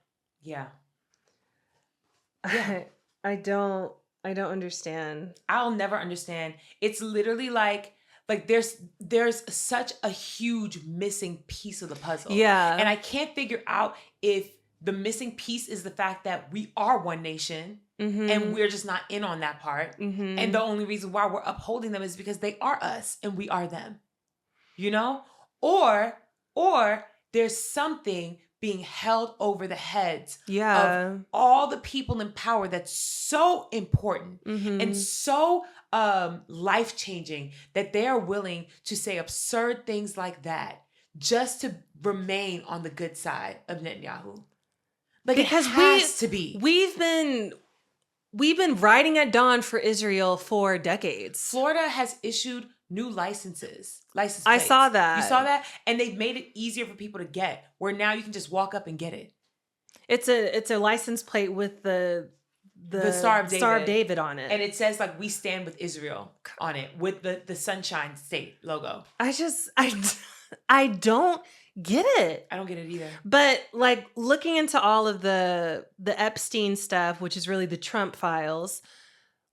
I don't understand. I'll never understand. It's literally like there's such a huge missing piece of the puzzle. Yeah. And I can't figure out if the missing piece is the fact that we are one nation and we're just not in on that part. Mm-hmm. And the only reason why we're upholding them is because they are us and we are them. You know? Or there's something being held over the heads of all the people in power that's so important and so life-changing that they are willing to say absurd things like that just to remain on the good side of Netanyahu. Because we've been riding at dawn for Israel for decades. Florida has issued new license plates. I saw that. You saw that? And they've made it easier for people to get, where now you can just walk up and get it. It's a license plate with the Star of David on it. And it says like, we stand with Israel on it with the Sunshine State logo. I don't get it. I don't get it either. But like looking into all of the Epstein stuff, which is really the Trump files,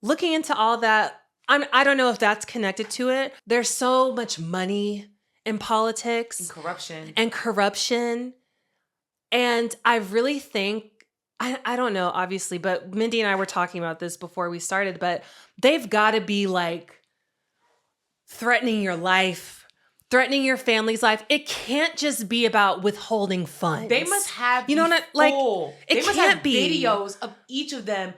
looking into all that, I don't know if that's connected to it. There's so much money in politics. And corruption. And I really think, I don't know, obviously, but Mindy and I were talking about this before we started, but they've got to be like threatening your life, threatening your family's life. It can't just be about withholding funds. They must have, they must have videos of each of them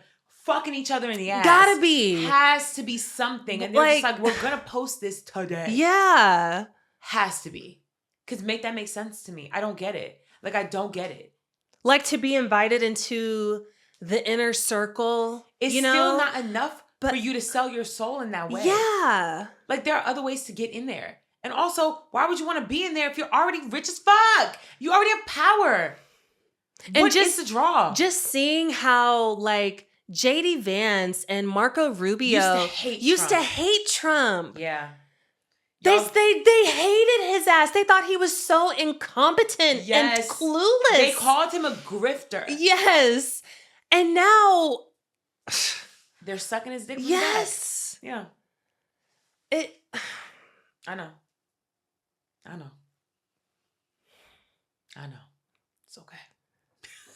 fucking each other in the ass. Gotta be. Has to be something. And they're just like, we're going to post this today. Yeah. Has to be. Because that makes sense to me. I don't get it. Like, I don't get it. Like to be invited into the inner circle. It's still not enough for you to sell your soul in that way. Yeah. Like there are other ways to get in there. And also, why would you want to be in there if you're already rich as fuck? You already have power. And what is the draw? Just seeing how like JD Vance and Marco Rubio used to hate Trump. Yeah. They hated his ass. They thought he was so incompetent and clueless. They called him a grifter. Yes. And now they're sucking his dick. Yes. Yeah. I know. It's okay.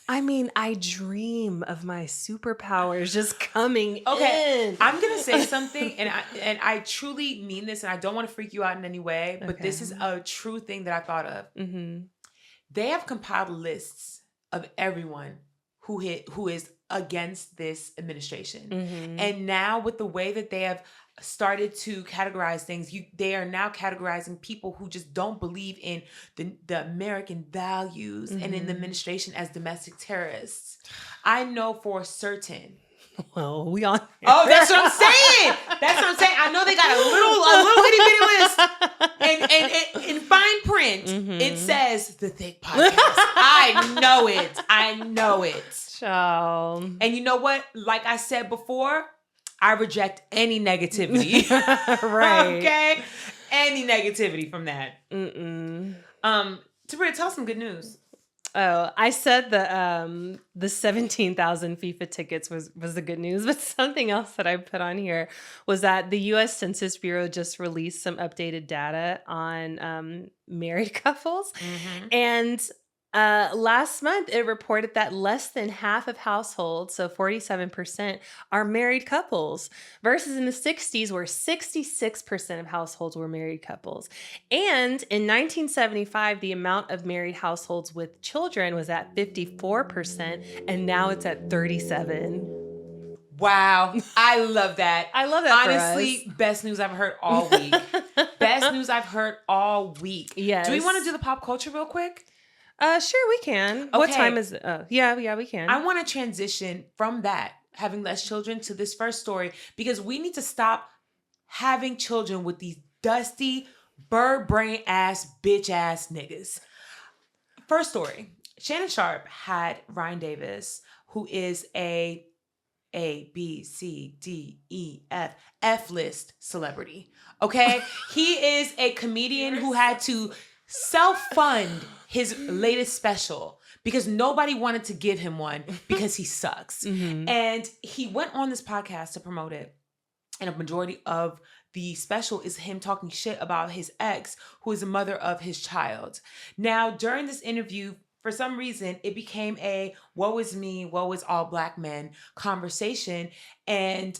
I mean, I dream of my superpowers just coming in. I'm going to say something, and I truly mean this, and I don't want to freak you out in any way, but this is a true thing that I thought of. Mm-hmm. They have compiled lists of everyone who is against this administration. Mm-hmm. And now with the way that they have started to categorize things, they are now categorizing people who just don't believe in the American values and in the administration as domestic terrorists. I know for certain. Well, we on. Oh, that's what I'm saying. I know they got a little bitty list, and in fine print, it says the Thick Podcast. I know it. Child. And you know what? Like I said before, I reject any negativity. Right. Okay? Any negativity from that. Tabria, tell us some good news. Oh, I said the 17,000 FIFA tickets was the good news, but something else that I put on here was that the U.S. Census Bureau just released some updated data on married couples. Mm-hmm. And last month, it reported that less than half of households, so 47%, are married couples, versus in the 60s, where 66% of households were married couples. And in 1975, the amount of married households with children was at 54%, and now it's at 37%. Wow. I love that. I love that. Honestly, best news I've heard all week. Best news I've heard all week. Yes. Do we want to do the pop culture real quick? Sure, we can. Okay. What time is it? Yeah, we can. I want to transition from that, having less children, to this first story, because we need to stop having children with these dusty, bird brain ass, bitch ass niggas. First story. Shannon Sharpe had Ryan Davis, who is a B, C, D, E, F list celebrity. Okay? He is a comedian who had to self-fund his latest special because nobody wanted to give him one because he sucks. Mm-hmm. And he went on this podcast to promote it. And a majority of the special is him talking shit about his ex, who is the mother of his child. Now, during this interview, for some reason, it became a woe is me, woe is all black men conversation. And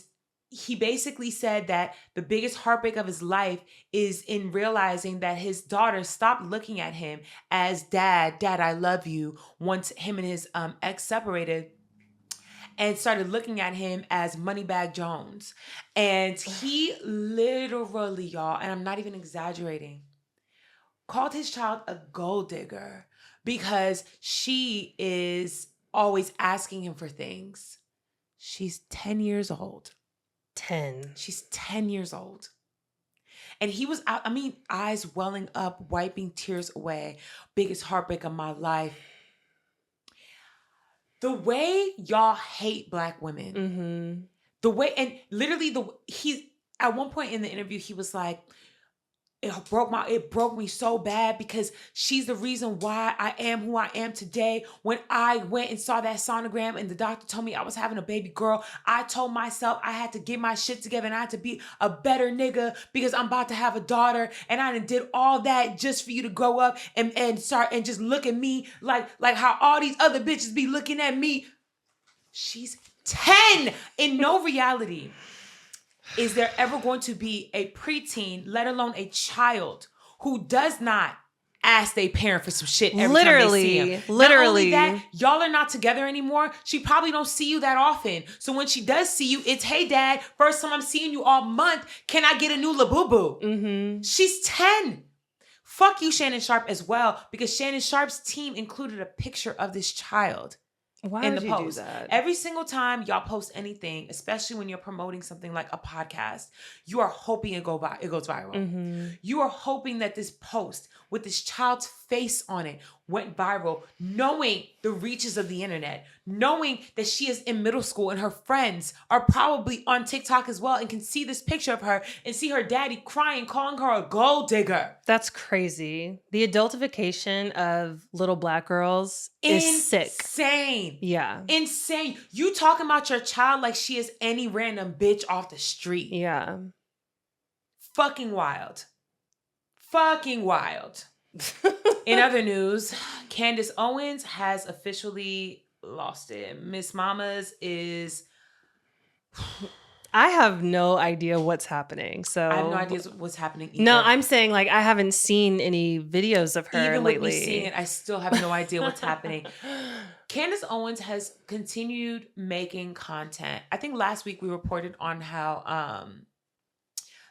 he basically said that the biggest heartbreak of his life is in realizing that his daughter stopped looking at him as dad, I love you, once him and his ex separated, and started looking at him as Moneybag Jones. And he literally, y'all, and I'm not even exaggerating, called his child a gold digger because she is always asking him for things. She's 10 years old. 10. She's 10 years old. And he was out, eyes welling up, wiping tears away. Biggest heartbreak of my life. The way y'all hate Black women, Mm-hmm. the way, and literally he at one point in the interview, he was like, it broke me so bad because she's the reason why I am who I am today. When I went and saw that sonogram and the doctor told me I was having a baby girl, I told myself I had to get my shit together and I had to be a better nigga because I'm about to have a daughter, and I did all that just for you to grow up and start and just look at me like how all these other bitches be looking at me. She's 10. In no reality is there ever going to be a preteen, let alone a child, who does not ask their parent for some shit every time they see him. Not only that, y'all are not together anymore. She probably don't see you that often. So when she does see you, it's, hey, dad, first time I'm seeing you all month. Can I get a new Labubu? Mm-hmm. She's 10. Fuck you, Shannon Sharp, as well, because Shannon Sharp's team included a picture of this child. Why in would the you post. do that? Every single time y'all post anything, especially when you're promoting something like a podcast, you are hoping it goes viral. Mm-hmm. You are hoping that this post with this child's face on it went viral, knowing the reaches of the internet, knowing that she is in middle school and her friends are probably on TikTok as well and can see this picture of her and see her daddy crying, calling her a gold digger. That's crazy. The adultification of little Black girls is sick. Insane. Yeah. Insane. You talking about your child like she is any random bitch off the street. Yeah. Fucking wild. Fucking wild. In other news, Candace Owens has officially lost it. Miss Mamas is... I have no idea what's happening. So I have no idea what's happening either. No, I'm saying like I haven't seen any videos of her Even lately. with me seeing it, I still have no idea what's happening. Candace Owens has continued making content. I think last week we reported on how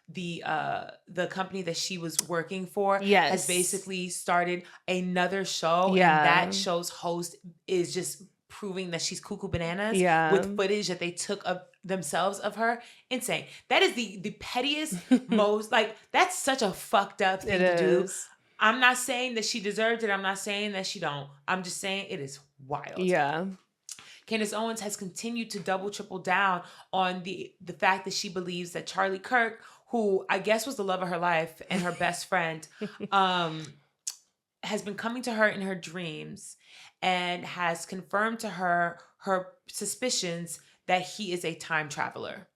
the company that she was working for has basically started another show. Yeah. And that show's host is just proving that she's cuckoo bananas with footage that they took of themselves of her. Insane. That is the pettiest, most, like, that's such a fucked up thing to do. I'm not saying that she deserved it. I'm not saying that she don't. I'm just saying it is wild. Yeah. Candace Owens has continued to double, triple down on the fact that she believes that Charlie Kirk, who I guess was the love of her life and her best friend, has been coming to her in her dreams and has confirmed to her suspicions that he is a time traveler.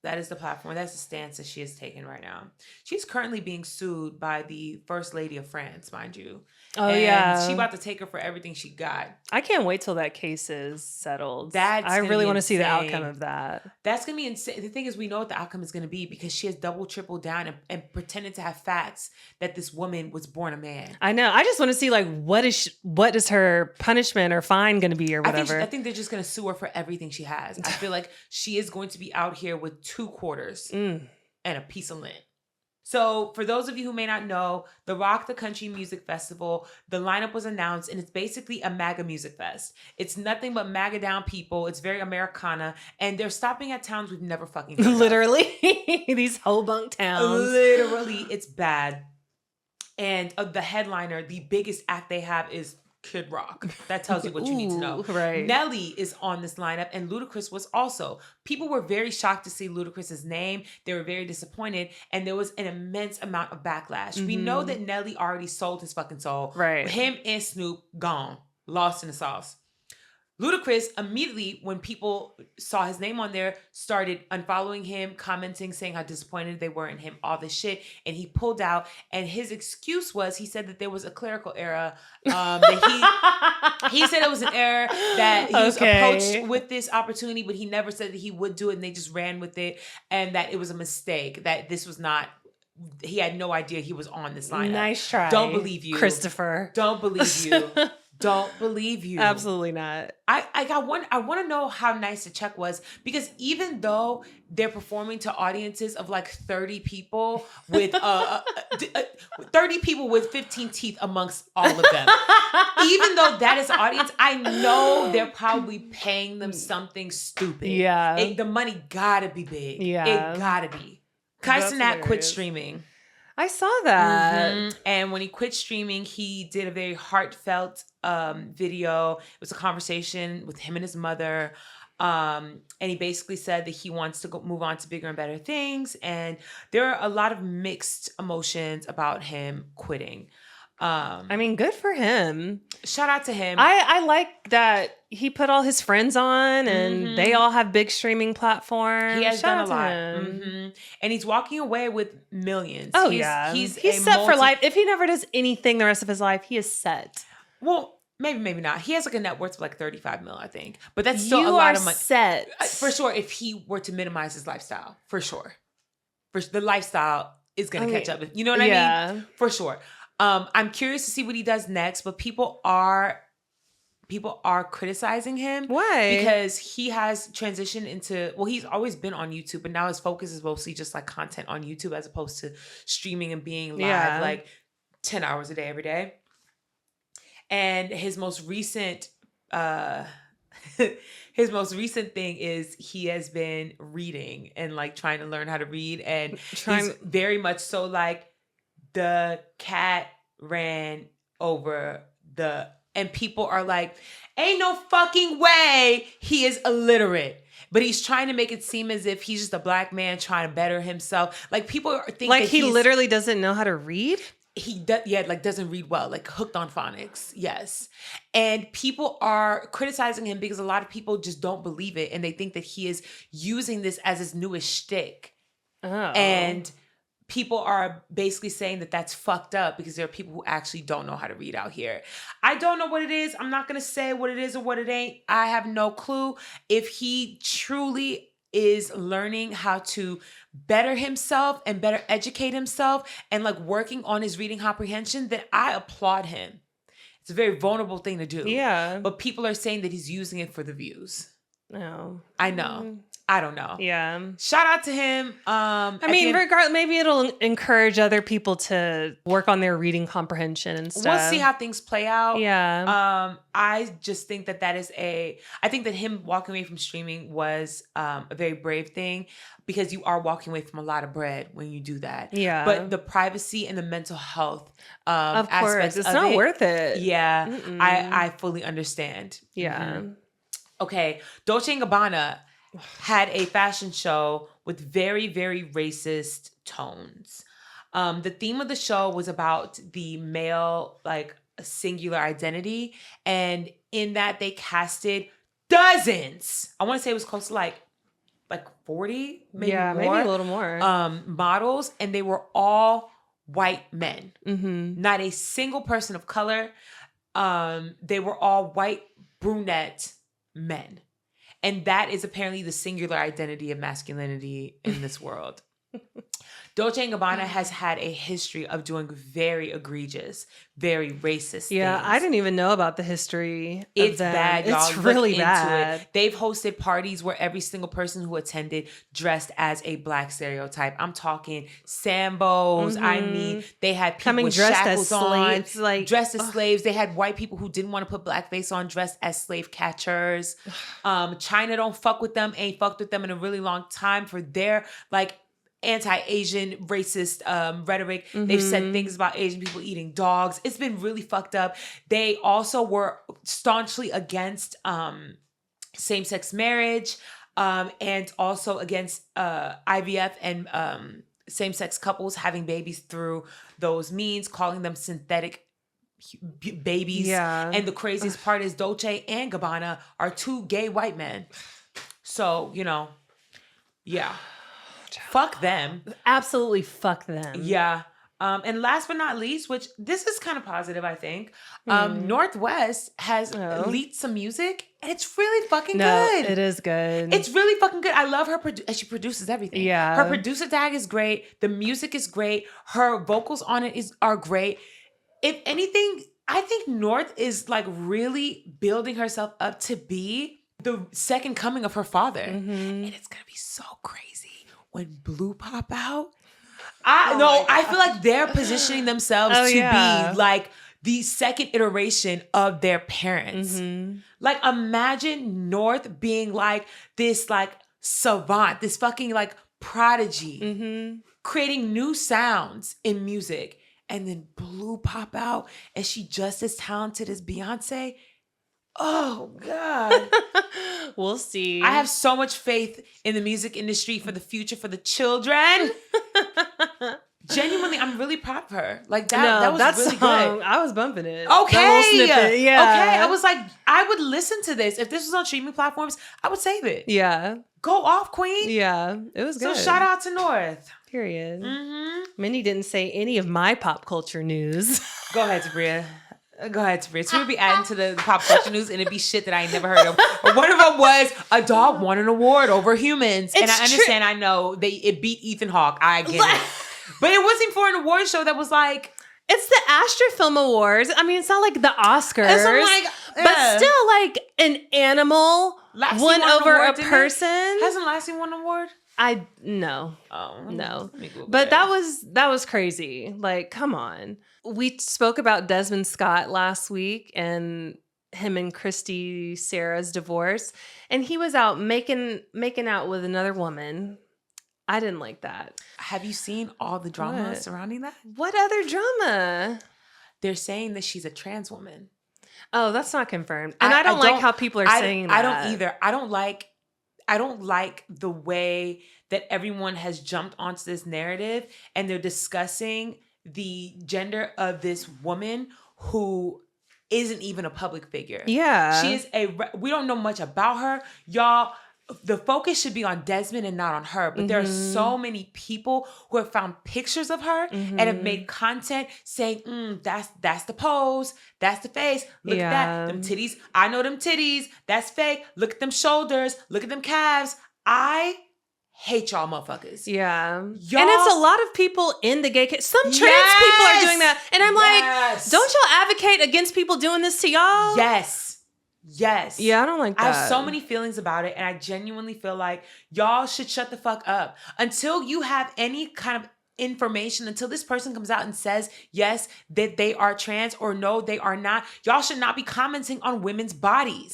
That is the platform. That's the stance that she has taken right now. She's currently being sued by the First Lady of France, mind you. Oh, and yeah. she about to take her for everything she got. I can't wait till that case is settled. I really want to see the outcome of that. That's going to be insane. The thing is, we know what the outcome is going to be because she has double, triple down and pretended to have facts that this woman was born a man. I know. I just want to see like what is her punishment or fine going to be or whatever. I think they're just going to sue her for everything she has. I feel like she is going to be out here with 2 quarters and a piece of lint. So for those of you who may not know, the Rock the Country Music Festival, the lineup was announced and it's basically a MAGA music fest. It's nothing but MAGA down people. It's very Americana and they're stopping at towns we've never fucking heard of. Literally. These Hobunk towns. Literally, it's bad. And the headliner, the biggest act they have is Kid Rock. That tells you what you need to know. Right. Nelly is on this lineup and Ludacris was also. People were very shocked to see Ludacris's name. They were very disappointed and there was an immense amount of backlash. We know that Nelly already sold his fucking soul. Right. Him and Snoop, gone. Lost in the sauce. Ludacris, immediately when people saw his name on there, started unfollowing him, commenting, saying how disappointed they were in him, all this shit. And he pulled out. And his excuse was, he said that there was a clerical error. That he said it was an error, that he was approached with this opportunity, but he never said that he would do it. And they just ran with it. And that it was a mistake, that this was not, he had no idea he was on this lineup. Nice try. Don't believe you. Christopher. Don't believe you. Don't believe you. Absolutely not. I want to know how nice the check was because even though they're performing to audiences of like 30 people with 30 people with 15 teeth amongst all of them, even though that is the audience, I know they're probably paying them something stupid. Yeah. The money gotta be big. Yeah. It gotta be. Kai Cenat quit streaming. I saw that. Mm-hmm. And when he quit streaming, he did a very heartfelt video. It was a conversation with him and his mother. And he basically said that he wants to move on to bigger and better things. And there are a lot of mixed emotions about him quitting. I mean, good for him. Shout out to him. I like that he put all his friends on and they all have big streaming platforms. He has Shout done a out lot. to him. And he's walking away with millions. Oh, He's set for life. If he never does anything the rest of his life, he is set. Well, maybe not. He has like a net worth of like 35 mil, I think. But that's still a lot of money. Set. For sure, if he were to minimize his lifestyle. For sure. The lifestyle is going to catch up. You know what I mean? For sure. I'm curious to see what he does next, but people are criticizing him. Why? Because he has transitioned into, well, he's always been on YouTube, but now his focus is mostly just like content on YouTube as opposed to streaming and being live like 10 hours a day every day. And his most recent thing is he has been reading and like trying to learn how to read, and he's very much so like the cat ran over and people are like, ain't no fucking way he is illiterate. But he's trying to make it seem as if he's just a black man trying to better himself. Like people think like he literally doesn't know how to read. He doesn't read well, like hooked on phonics. Yes. And people are criticizing him because a lot of people just don't believe it. And they think that he is using this as his newest shtick. Oh. And people are basically saying that that's fucked up because there are people who actually don't know how to read out here. I don't know what it is. I'm not going to say what it is or what it ain't. I have no clue. If he truly is learning how to better himself and better educate himself and like working on his reading comprehension, then I applaud him. It's a very vulnerable thing to do. Yeah. But people are saying that he's using it for the views. No. I know. I don't know. Yeah. Shout out to him. I mean, regardless, maybe it'll encourage other people to work on their reading comprehension and stuff. We'll see how things play out. Yeah. I just think that I think that him walking away from streaming was a very brave thing because you are walking away from a lot of bread when you do that. Yeah. But the privacy and the mental health of aspects course, it's of not it, worth it. Yeah. I fully understand. Yeah. Mm-hmm. Okay. Dolce & Gabbana had a fashion show with very, very racist tones. The theme of the show was about the male, like, singular identity. And in that, they casted dozens. I want to say it was close to like 40, maybe more. Maybe a little more. Models. And they were all white men. Mm-hmm. Not a single person of color. They were all white brunette men. And that is apparently the singular identity of masculinity in this world. Dolce & Gabbana has had a history of doing very egregious, very racist things. I didn't even know about the history It's of them. bad, y'all. It's really bad. They've hosted parties where every single person who attended dressed as a black stereotype. I'm talking Sambos. Mm-hmm. I mean, they had people coming with dressed shackles as slaves, on, dressed as slaves. They had white people who didn't want to put blackface on, dressed as slave catchers. China don't fuck with them, ain't fucked with them in a really long time for their like anti-Asian racist rhetoric. Mm-hmm. They've said things about Asian people eating dogs. It's been really fucked up. They also were staunchly against same-sex marriage and also against IVF and same-sex couples having babies through those means, calling them synthetic babies. Yeah. And the craziest part is Dolce and Gabbana are two gay white men. So, yeah. Fuck them. Absolutely fuck them. Yeah. And last but not least, which this is kind of positive, I think, Northwest has leaked some music, and it's really fucking good. It is good. It's really fucking good. I love her. She produces everything. Yeah. Her producer tag is great. The music is great. Her vocals on it are great. If anything, I think North is like really building herself up to be the second coming of her father. Mm-hmm. And it's going to be so crazy when Blue pop out. I feel like they're positioning themselves to be like the second iteration of their parents. Mm-hmm. Like imagine North being like this like savant, this fucking like prodigy. Mm-hmm. creating new sounds in music, and then Blue pop out and she just as talented as Beyonce. Oh God. We'll see. I have so much faith in the music industry for the future, for the children. Genuinely, I'm really proud of her. Like that was really good. I was bumping it. Okay. That little snippet, yeah. Okay. I was like, I would listen to this. If this was on streaming platforms, I would save it. Yeah. Go off, queen. Yeah. It was good. So shout out to North. Period. Mm-hmm. Mindy didn't say any of my pop culture news. Go ahead, Tabria. So we'd be adding to the pop culture news and it'd be shit that I ain't never heard of. One of them was a dog won an award over humans. And I understand, I know it beat Ethan Hawke. I get it. But it wasn't for an award show that was like... It's the Astra Film Awards. I mean, it's not like the Oscars. It's like, but still, like, an animal won over a person. Hasn't Lassie won an award? No. Oh. No. But that was crazy. Like, come on. We spoke about Desmond Scott last week and him and Christy Sarah's divorce. And he was out making out with another woman. I didn't like that. Have you seen all the drama surrounding that? What other drama? They're saying that she's a trans woman. Oh, that's not confirmed. And I don't like how people are saying that. I don't either. I don't like the way that everyone has jumped onto this narrative and they're discussing the gender of this woman who isn't even a public figure. Yeah. She is we don't know much about her. Y'all, the focus should be on Desmond and not on her. But there are so many people who have found pictures of her and have made content saying, that's the pose. That's the face. Look at that. Them titties. I know them titties. That's fake. Look at them shoulders. Look at them calves. I hate y'all motherfuckers. Yeah. And it's a lot of people in the gay Some trans people are doing that. And I'm like, don't y'all advocate against people doing this to y'all? Yes. Yeah, I don't like that. I have so many feelings about it. And I genuinely feel like y'all should shut the fuck up. Until you have any kind of information, until this person comes out and says, yes, that they are trans or no, they are not. Y'all should not be commenting on women's bodies.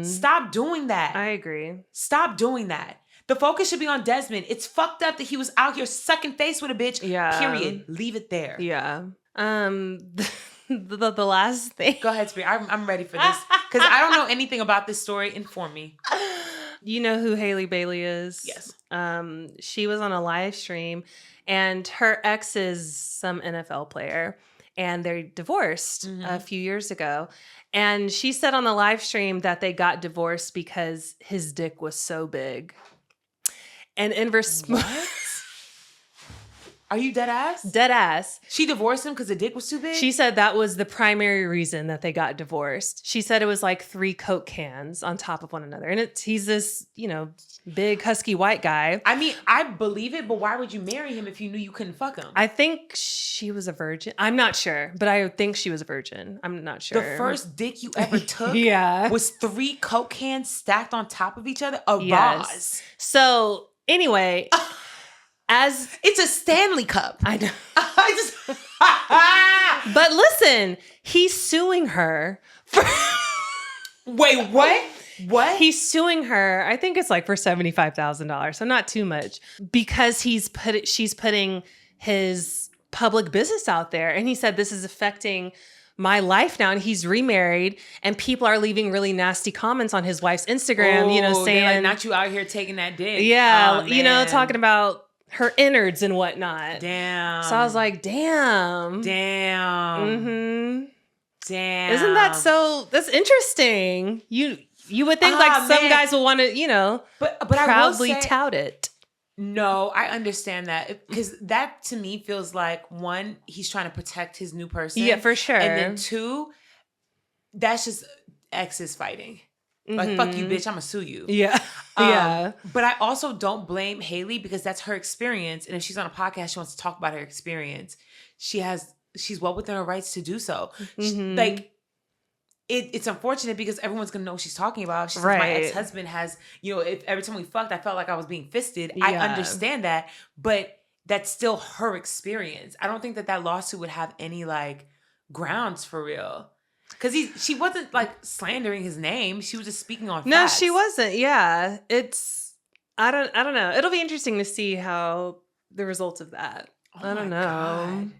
Stop doing that. I agree. Stop doing that. The focus should be on Desmond. It's fucked up that he was out here sucking face with a bitch. Yeah. Period. Leave it there. Yeah. The last thing. Go ahead, Spirit. I'm ready for this. Because I don't know anything about this story. Inform me. You know who Haley Bailey is? Yes. She was on a live stream and her ex is some NFL player and they're divorced a few years ago. And she said on the live stream that they got divorced because his dick was so big. And in response... Are you dead ass? Dead ass. She divorced him because the dick was too big? She said that was the primary reason that they got divorced. She said it was like 3 Coke cans on top of one another. And he's this, big husky white guy. I mean, I believe it, but why would you marry him if you knew you couldn't fuck him? I think she was a virgin. I'm not sure, but I think she was a virgin. I'm not sure. The first dick you ever took was 3 Coke cans stacked on top of each other? Vase. So anyway... As it's a Stanley Cup. I know. But listen, he's suing her for Wait, what? What? He's suing her. I think it's like for $75,000, so not too much, because she's putting his public business out there, and he said this is affecting my life now, and he's remarried, and people are leaving really nasty comments on his wife's Instagram, saying like, not you out here taking that dick. Yeah, talking about her innards and whatnot. Damn. So I was like, damn. Damn. Damn. Isn't that so? That's interesting. You would think some guys will want to, but proudly tout it. No, I understand that, because that to me feels like, one, he's trying to protect his new person. Yeah, for sure. And then 2, that's just exes fighting. Like, fuck you, bitch, I'm gonna sue you. Yeah. Yeah. But I also don't blame Haley, because that's her experience. And if she's on a podcast, she wants to talk about her experience. She's well within her rights to do so. It's unfortunate because everyone's gonna know what she's talking about. She's like, my ex-husband has, if every time we fucked, I felt like I was being fisted. Yeah. I understand that, but that's still her experience. I don't think that lawsuit would have any grounds for real. Because she wasn't slandering his name. She was just speaking on facts. No, she wasn't. Yeah. I don't know. It'll be interesting to see how the results of that. Oh I don't know. God.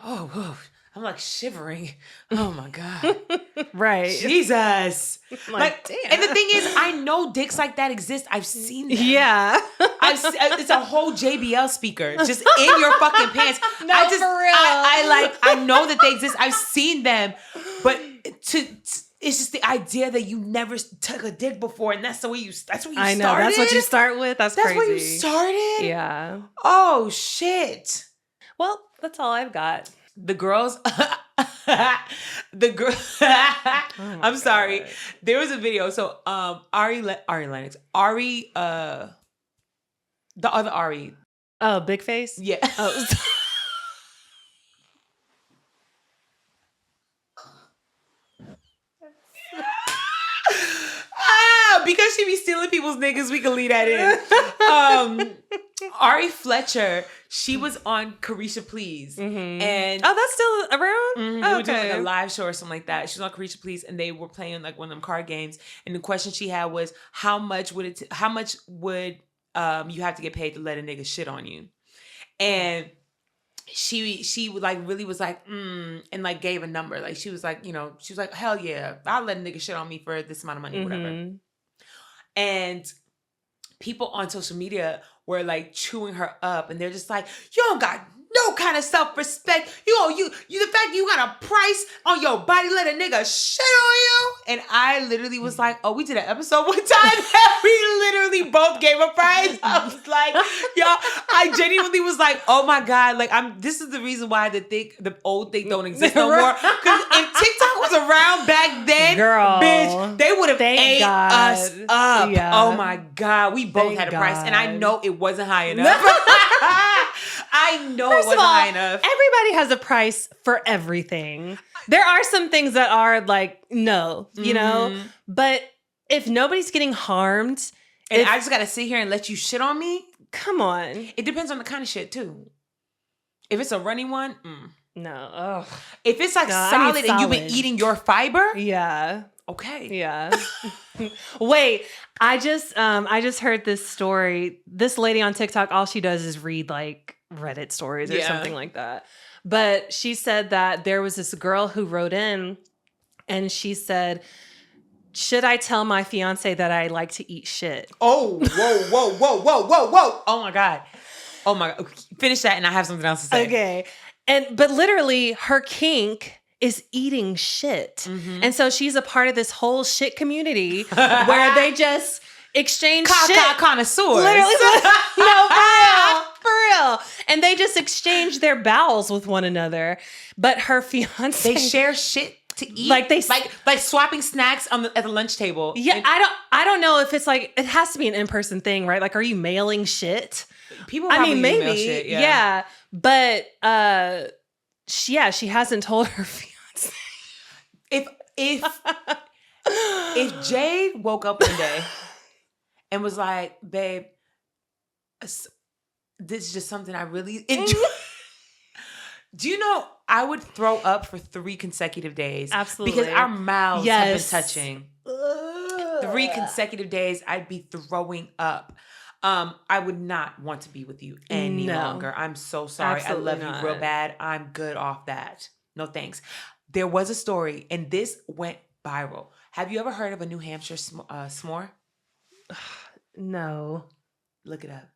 Oh, I'm like shivering. Oh my God. Right. Jesus. Like, damn. And the thing is, I know dicks like that exist. I've seen them. Yeah. It's a whole JBL speaker just in your fucking pants. No, for real. I know that they exist. I've seen them, but it's just the idea that you never took a dick before, and that's the way you. That's what you I know. started. That's what you start with. That's crazy. where you started. Yeah. Oh shit. Well, that's all I've got. The girls, I'm sorry. God. There was a video. So, Ari Lennox, the other Ari. Oh, big face? Yeah. Oh. Because she be stealing people's niggas, we can leave that in. Ari Fletcher, she was on Carisha Please. Mm-hmm. And oh, that's still around? Mm-hmm. They were doing like a live show or something like that. She was on Carisha Please, and they were playing like one of them card games. And the question she had was, how much would you have to get paid to let a nigga shit on you? And she like really was like, and like gave a number. Like she was like, she was like, hell yeah, I'll let a nigga shit on me for this amount of money, whatever. And people on social media were like chewing her up, and they're just like, you don't got no kind of self-respect. You the fact you got a price on your body, let a nigga shit on you. And I literally was like, oh, we did an episode one time and we literally both gave a price. I was like, y'all, I genuinely was like, oh my God, like this is the reason why the old thing don't exist no more. Because if TikTok was around back then, girl, bitch, they would have ate us up. Yeah. Oh my God, we both had a price, and I know it wasn't high enough. I know it wasn't high enough. Everybody has a price for everything. There are some things that are like, no, you know, but if nobody's getting harmed. And I just got to sit here and let you shit on me? Come on. It depends on the kind of shit too. If it's a runny one, no. Ugh. If it's like solid and you've been eating your fiber. Yeah. Okay. Yeah. Wait, I just heard this story. This lady on TikTok, all she does is read like Reddit stories or something like that. But she said that there was this girl who wrote in and she said, should I tell my fiance that I like to eat shit? Oh, whoa. Oh my God. Finish that and I have something else to say. Okay. But literally her kink is eating shit. And so she's a part of this whole shit community where they just exchange shit. Connoisseurs. Literally. No, for real. And they just exchange their bowels with one another. But her fiance. They share shit to eat. Like swapping snacks at the lunch table. Yeah, I don't know if it's like, it has to be an in-person thing, right? Like, are you mailing shit? People probably maybe. mail shit, yeah. But she hasn't told her fiance. If Jade woke up one day and was like, babe, this is just something I really enjoy. Do you know I would throw up for 3 consecutive days? Absolutely. Because our mouths have been touching. 3 consecutive days, I'd be throwing up. I would not want to be with you any longer. I'm so sorry. Absolutely I love you real bad. I'm good off that. No thanks. There was a story, and this went viral. Have you ever heard of a New Hampshire s'more? No. Look it up.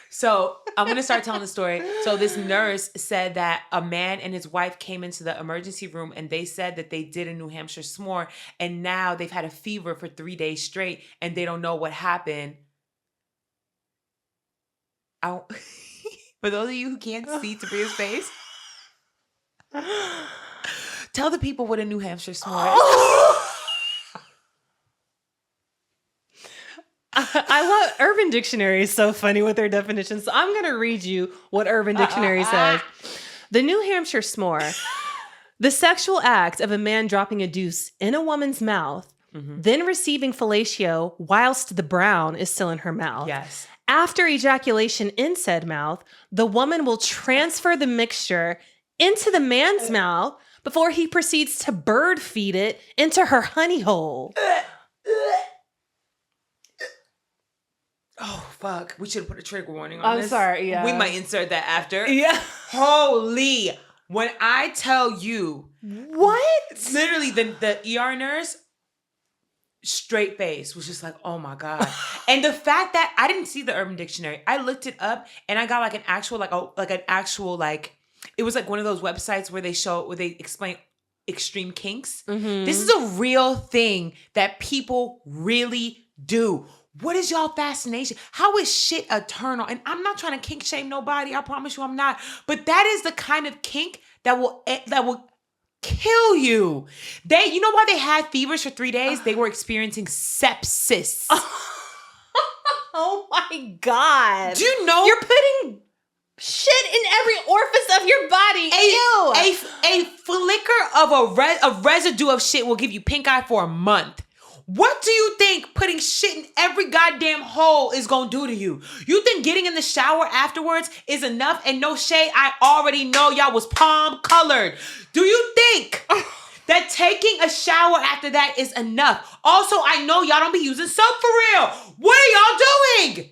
So I'm going to start telling the story. So this nurse said that a man and his wife came into the emergency room and they said that they did a New Hampshire s'more, and now they've had a fever for 3 days straight and they don't know what happened. For those of you who can't see Tabria's face, tell the people what a New Hampshire s'more is. I love Urban Dictionary is so funny with their definitions. So I'm going to read you what Urban Dictionary says. The New Hampshire s'more, the sexual act of a man dropping a deuce in a woman's mouth, then receiving fellatio whilst the brown is still in her mouth. Yes. After ejaculation in said mouth, the woman will transfer the mixture into the man's mouth before he proceeds to bird feed it into her honey hole. Oh, fuck. We should have put a trigger warning on this. I'm sorry, yeah. We might insert that after. Yeah. Holy. When I tell you. What? Literally, the ER nurse, straight face, was just like, oh my God. And the fact that I didn't see the Urban Dictionary. I looked it up and I got like an actual, it was like one of those websites where they explain extreme kinks. Mm-hmm. This is a real thing that people really do. What is y'all fascination? How is shit eternal? And I'm not trying to kink shame nobody. I promise you I'm not. But that is the kind of kink that will kill you. You know why they had fevers for 3 days? They were experiencing sepsis. Oh my God. Do you know? You're putting shit in every orifice of your body. A flicker of a residue of shit will give you pink eye for a month. What do you think putting shit in every goddamn hole is gonna do to you? You think getting in the shower afterwards is enough? And no shade, I already know y'all was palm colored. Do you think that taking a shower after that is enough? Also, I know y'all don't be using soap for real. What are y'all doing?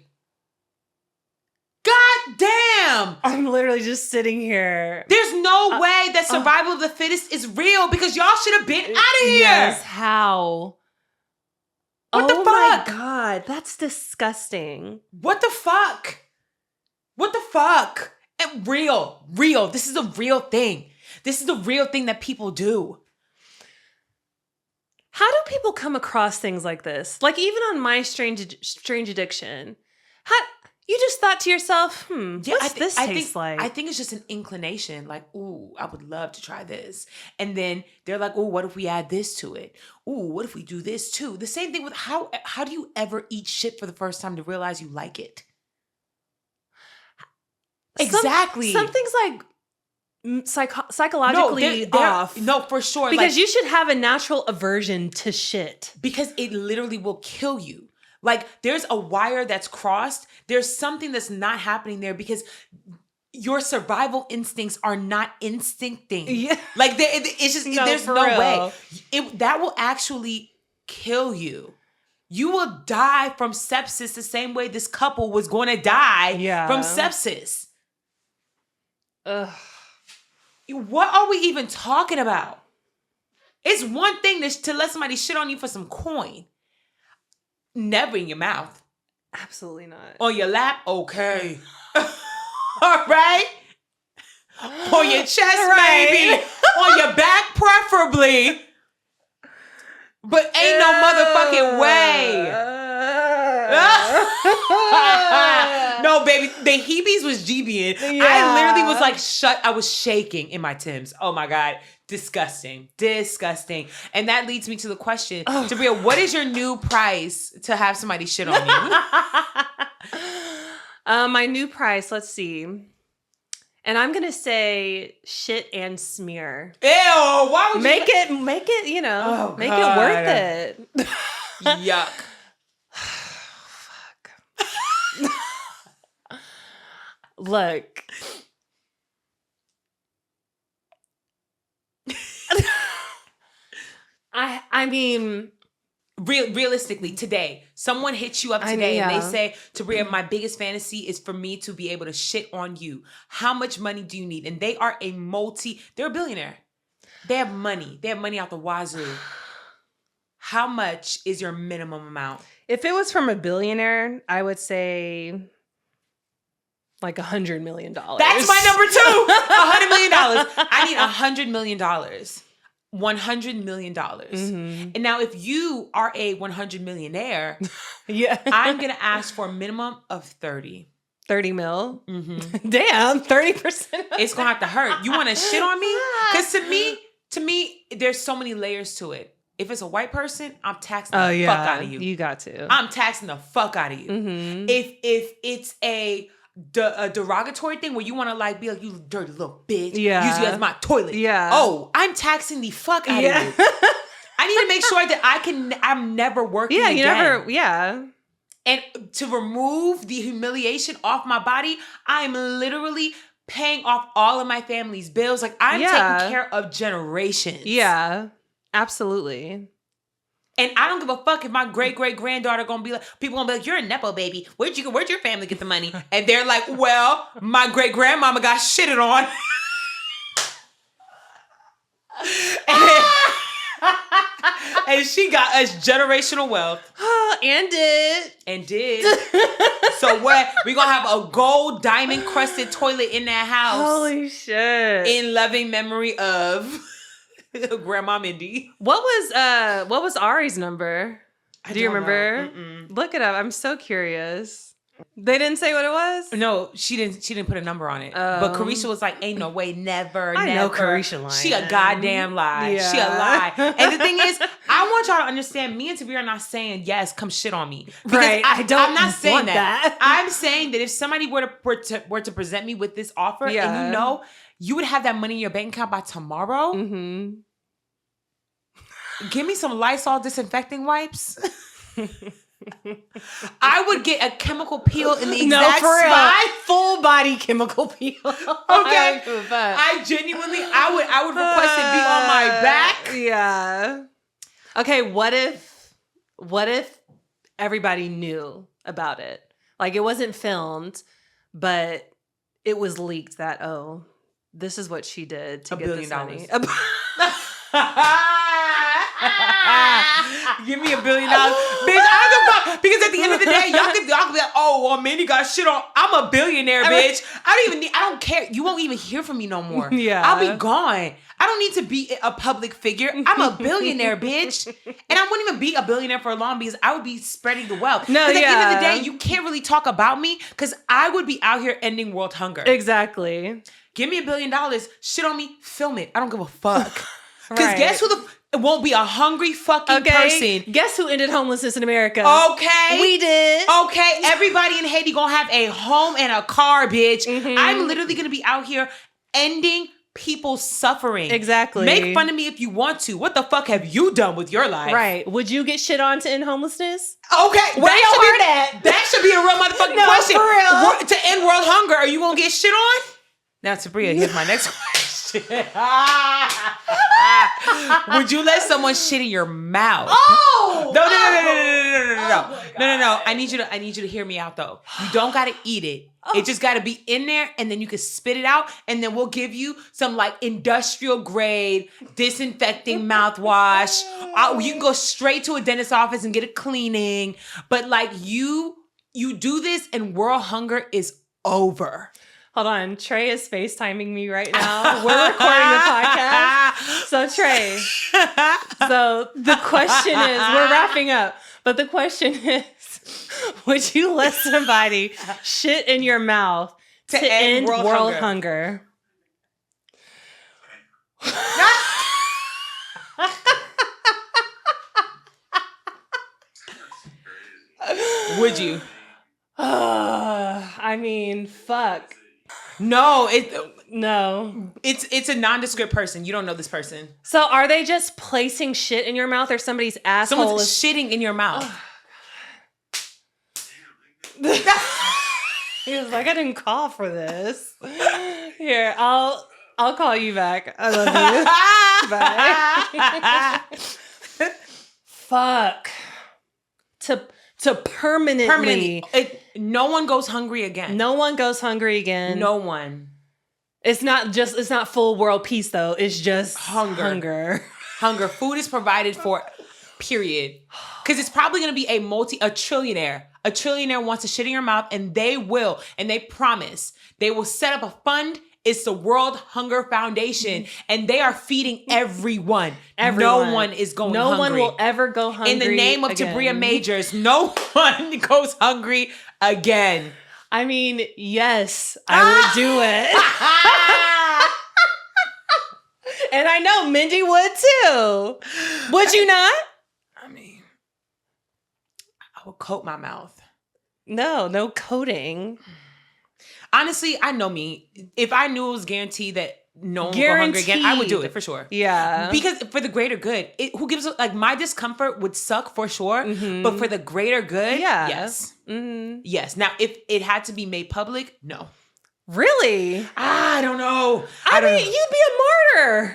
God damn. I'm literally just sitting here. There's no way that survival of the fittest is real because y'all should have been out of here. Yes, how? What the fuck? Oh my God, that's disgusting. What the fuck? What the fuck? And real. This is a real thing. This is a real thing that people do. How do people come across things like this? Like even on my strange addiction, you just thought to yourself, what's this taste like? I think it's just an inclination. Like, ooh, I would love to try this. And then they're like, ooh, what if we add this to it? Ooh, what if we do this too? The same thing with how do you ever eat shit for the first time to realize you like it? Exactly. Something's like psychologically off. No, for sure. Because you should have a natural aversion to shit. Because it literally will kill you. Like there's a wire that's crossed. There's something that's not happening there because your survival instincts are not instincting. Yeah. Like it's just, there's no way. That will actually kill you. You will die from sepsis the same way this couple was going to die from sepsis. Ugh. What are we even talking about? It's one thing to let somebody shit on you for some coin. Never in your mouth. Absolutely not. On your lap? Okay. All right? On your chest, maybe. On your back, preferably. But ain't no motherfucking way. No, baby. The Hebees was GBing. Yeah. I literally was like I was shaking in my Timbs. Oh my God. Disgusting. And that leads me to the question, Tabria, what is your new price to have somebody shit on you? My new price, let's see. And I'm gonna say shit and smear. Ew, why would make it, make it worth it. Yuck. Fuck. Look. I mean, realistically, today, someone hits you up today and they say, Tabria, my biggest fantasy is for me to be able to shit on you. How much money do you need? And they are they're a billionaire. They have money. They have money out the wazoo. How much is your minimum amount? If it was from a billionaire, I would say like $100 million. That's my number 2. $100 million. I need $100 million. $100 million. Mm-hmm. And now if you are a 100 millionaire, I'm going to ask for a minimum of 30. 30 mil? Mm-hmm. Damn, 30%. It's going to have to hurt. You want to shit on me? Because to me, there's so many layers to it. If it's a white person, I'm taxing the fuck out of you. You got to. I'm taxing the fuck out of you. Mm-hmm. If it's a derogatory thing where you want to be like, you dirty little bitch. Yeah. Use you as my toilet. Yeah. Oh, I'm taxing the fuck out of you. I need to make sure that I'm never working again. And to remove the humiliation off my body, I'm literally paying off all of my family's bills. Like I'm taking care of generations. Yeah, absolutely. And I don't give a fuck if my great-great-granddaughter gonna be like, people gonna be like, you're a Nepo baby. Where'd your family get the money? And they're like, well, my great-grandmama got shitted on. And she got us generational wealth. And did. So what? We gonna have a gold diamond crusted toilet in that house. Holy shit. In loving memory of Grandma Mindy. What was Ari's number? Do you remember? Look it up. I'm so curious. They didn't say what it was? No, she didn't put a number on it. But Carisha was like, ain't no way, never. I know Carisha lying. She a goddamn lie. Yeah. She a lie. And the thing is, I want y'all to understand, me and Tabria are not saying, yes, come shit on me. Because right. I'm not saying want that. I'm saying that if somebody were to present me with this offer, and you know, you would have that money in your bank account by tomorrow. Mm-hmm. Give me some Lysol disinfecting wipes. I would get a chemical peel in the exact spot. Full body chemical peel. Okay. I genuinely, I would request it be on my back. Yeah. Okay, what if everybody knew about it? Like it wasn't filmed, but it was leaked that, oh, this is what she did to get this money. Give me $1 billion. Bitch, I don't give a fuck. Because at the end of the day, y'all can be like, oh, well, Mindy got shit on. I'm a billionaire, bitch. I don't care. You won't even hear from me no more. Yeah. I'll be gone. I don't need to be a public figure. I'm a billionaire, bitch. And I wouldn't even be a billionaire for long because I would be spreading the wealth. No, at the end of the day, you can't really talk about me because I would be out here ending world hunger. Exactly. Give me $1 billion, shit on me, film it. I don't give a fuck. Because guess who it won't be a hungry fucking person. Guess who ended homelessness in America? Okay. We did. Okay. Everybody in Haiti gonna have a home and a car, bitch. Mm-hmm. I'm literally gonna be out here ending people's suffering. Exactly. Make fun of me if you want to. What the fuck have you done with your life? Right. Would you get shit on to end homelessness? Okay. Where your heart at? That should be a real motherfucking question. For real. To end world hunger, are you gonna get shit on? Now, Tabria, here's my next question. Would you let someone shit in your mouth? Oh! No. I need you to hear me out though. You don't gotta eat it. It just gotta be in there, and then you can spit it out, and then we'll give you some like industrial grade disinfecting mouthwash. You can go straight to a dentist's office and get a cleaning. But like you do this, and world hunger is over. Hold on. Trey is FaceTiming me right now. We're recording the podcast. So, Trey. So, the question is, we're wrapping up. But the question is, would you let somebody shit in your mouth to end world hunger? Would you? I mean, fuck. No, it's a nondescript person. You don't know this person. So are they just placing shit in your mouth, or somebody's asshole? Someone's shitting in your mouth. He was like, I didn't call for this. Here, I'll call you back. I love you. Bye. Fuck. To permanently. No one goes hungry again. No one goes hungry again. No one. It's not full world peace though. It's just hunger. Food is provided for, period. Because it's probably going to be a trillionaire. A trillionaire wants to shit in your mouth, and they promise, they will set up a fund. It's the World Hunger Foundation, and they are feeding everyone. No one is going hungry. No one will ever go hungry in the name of again. Tabria Majors, no one goes hungry again. I mean, yes, I would do it. And I know Mindy would too. Would you not? I mean, I would coat my mouth. No coating. Honestly, I know me. If I knew it was guaranteed that no one would go hungry again, I would do it for sure. Yeah. Because for the greater good, who gives like my discomfort would suck for sure, but for the greater good, yes. Mm-hmm. Yes. Now, if it had to be made public, no. Really? I don't know. I mean, you'd be a martyr.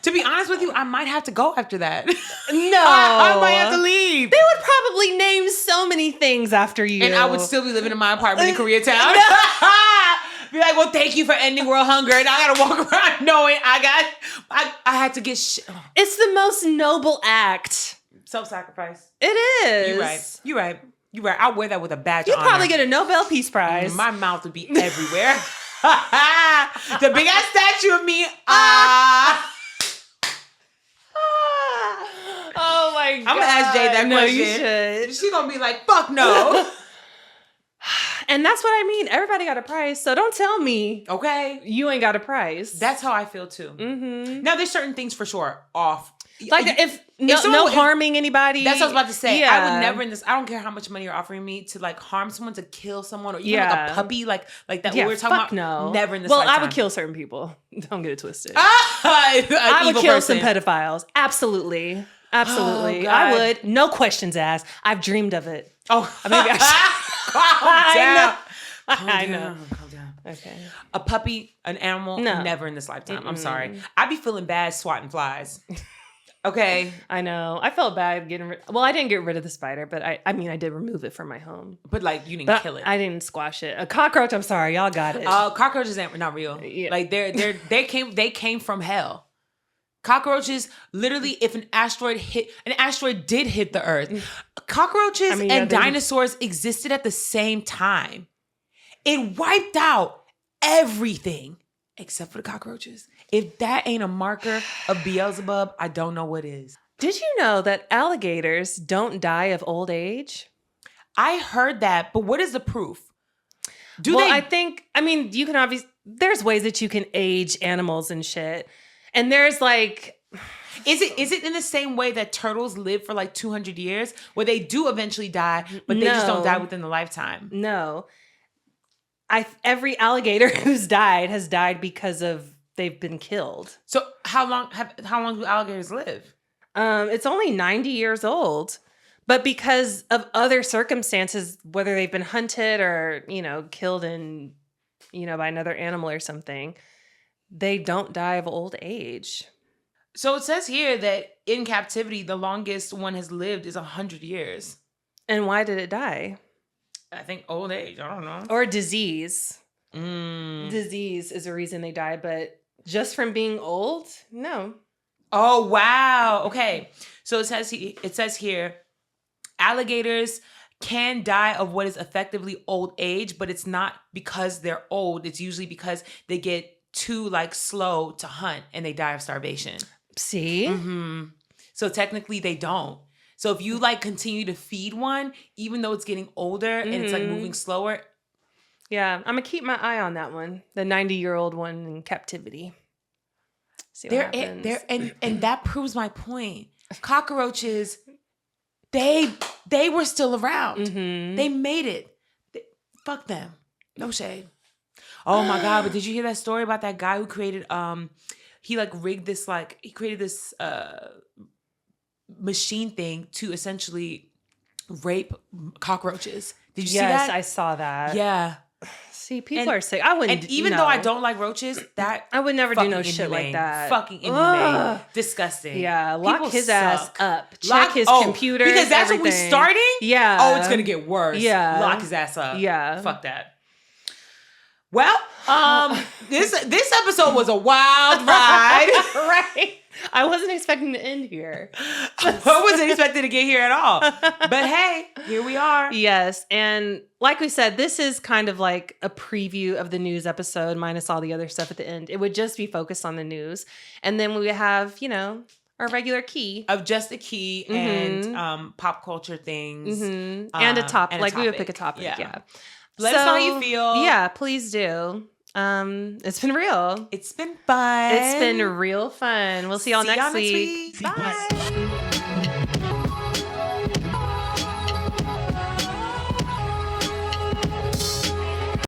To be honest with you, I might have to go after that. No. I might have to leave. They would probably name so many things after you. And I would still be living in my apartment in Koreatown. Be like, well, thank you for ending world hunger. And I gotta walk around knowing I had to get shit. It's the most noble act. Self-sacrifice. It is. You're right. I'll wear that with a badge. You'd probably get a Nobel Peace Prize. My mouth would be everywhere. The big ass statue of me. Oh my God. I'm gonna ask Jay that question. You should. She's gonna be like, fuck no. And that's what I mean. Everybody got a price, so don't tell me. Okay. You ain't got a price. That's how I feel too. Mm-hmm. Now there's certain things for sure off. Like if no harming anybody. That's what I was about to say. Yeah. I would never I don't care how much money you're offering me to like harm someone, to kill someone, or even like a puppy, like that. Yeah, we were talking about. No. Never in this. Well, lifetime. I would kill certain people. Don't get it twisted. I would kill some pedophiles. Absolutely. Oh, I would. No questions asked. I've dreamed of it. Oh, maybe I should. Calm down. I know. Calm down. Okay. A puppy, an animal, No. never in this lifetime. I'm sorry. I'd be feeling bad swatting flies. Okay. I know. I felt bad getting rid. Well, I didn't get rid of the spider, but I mean, I did remove it from my home. But like, you didn't kill it. I didn't squash it. A cockroach. I'm sorry, y'all got it. Cockroaches ain't not real. Yeah. Like they came from hell. Cockroaches, literally, if an asteroid did hit the Earth, cockroaches and dinosaurs existed at the same time. It wiped out everything except for the cockroaches. If that ain't a marker of Beelzebub, I don't know what is. Did you know that alligators don't die of old age? I heard that, but what is the proof? I mean, you can obviously, there's ways that you can age animals and shit. And there's like... Is it in the same way that turtles live for like 200 years where they do eventually die, but they just don't die within the lifetime? No. Every alligator who's died has died because of they've been killed. So how long do alligators live? It's only 90 years old. But because of other circumstances, whether they've been hunted or, killed by another animal or something, they don't die of old age. So it says here that in captivity, the longest one has lived is 100 years. And why did it die? I think old age. I don't know. Or disease. Disease is a reason they die, but just from being old? No. Oh, wow. Okay. So it says here, alligators can die of what is effectively old age, but it's not because they're old. It's usually because they get too slow to hunt and they die of starvation. See? Mm-hmm. So technically they don't. So if you continue to feed one, even though it's getting older and it's moving slower. Yeah, I'm gonna keep my eye on that one. The 90-year-old one in captivity. See what happens. And that proves my point. Cockroaches, they were still around. Mm-hmm. They made it. Fuck them. No shade. Oh my God, but did you hear that story about that guy who created he rigged this he created this machine thing to essentially rape cockroaches. Did you see that? Yes, I saw that. Yeah. See, people are sick. I wouldn't. And even though I don't like roaches, I would never do no shit like that. Fucking inhumane. Disgusting. Yeah, lock people his ass up. Check his computer. Because that's what we starting? Yeah. Oh, it's gonna get worse. Yeah. Lock his ass up. Yeah. Fuck that. Well, this episode was a wild ride. Right. I wasn't expecting to end here. I wasn't expecting to get here at all. But hey, here we are. Yes. And like we said, this is kind of like a preview of the news episode minus all the other stuff at the end. It would just be focused on the news. And then we would have, our regular key. Of just a key and pop culture things. Mm-hmm. And a topic. We would pick a topic. Yeah. Let us know how you feel. Yeah, please do. It's been real. It's been fun. It's been real fun. We'll see y'all next week. Bye.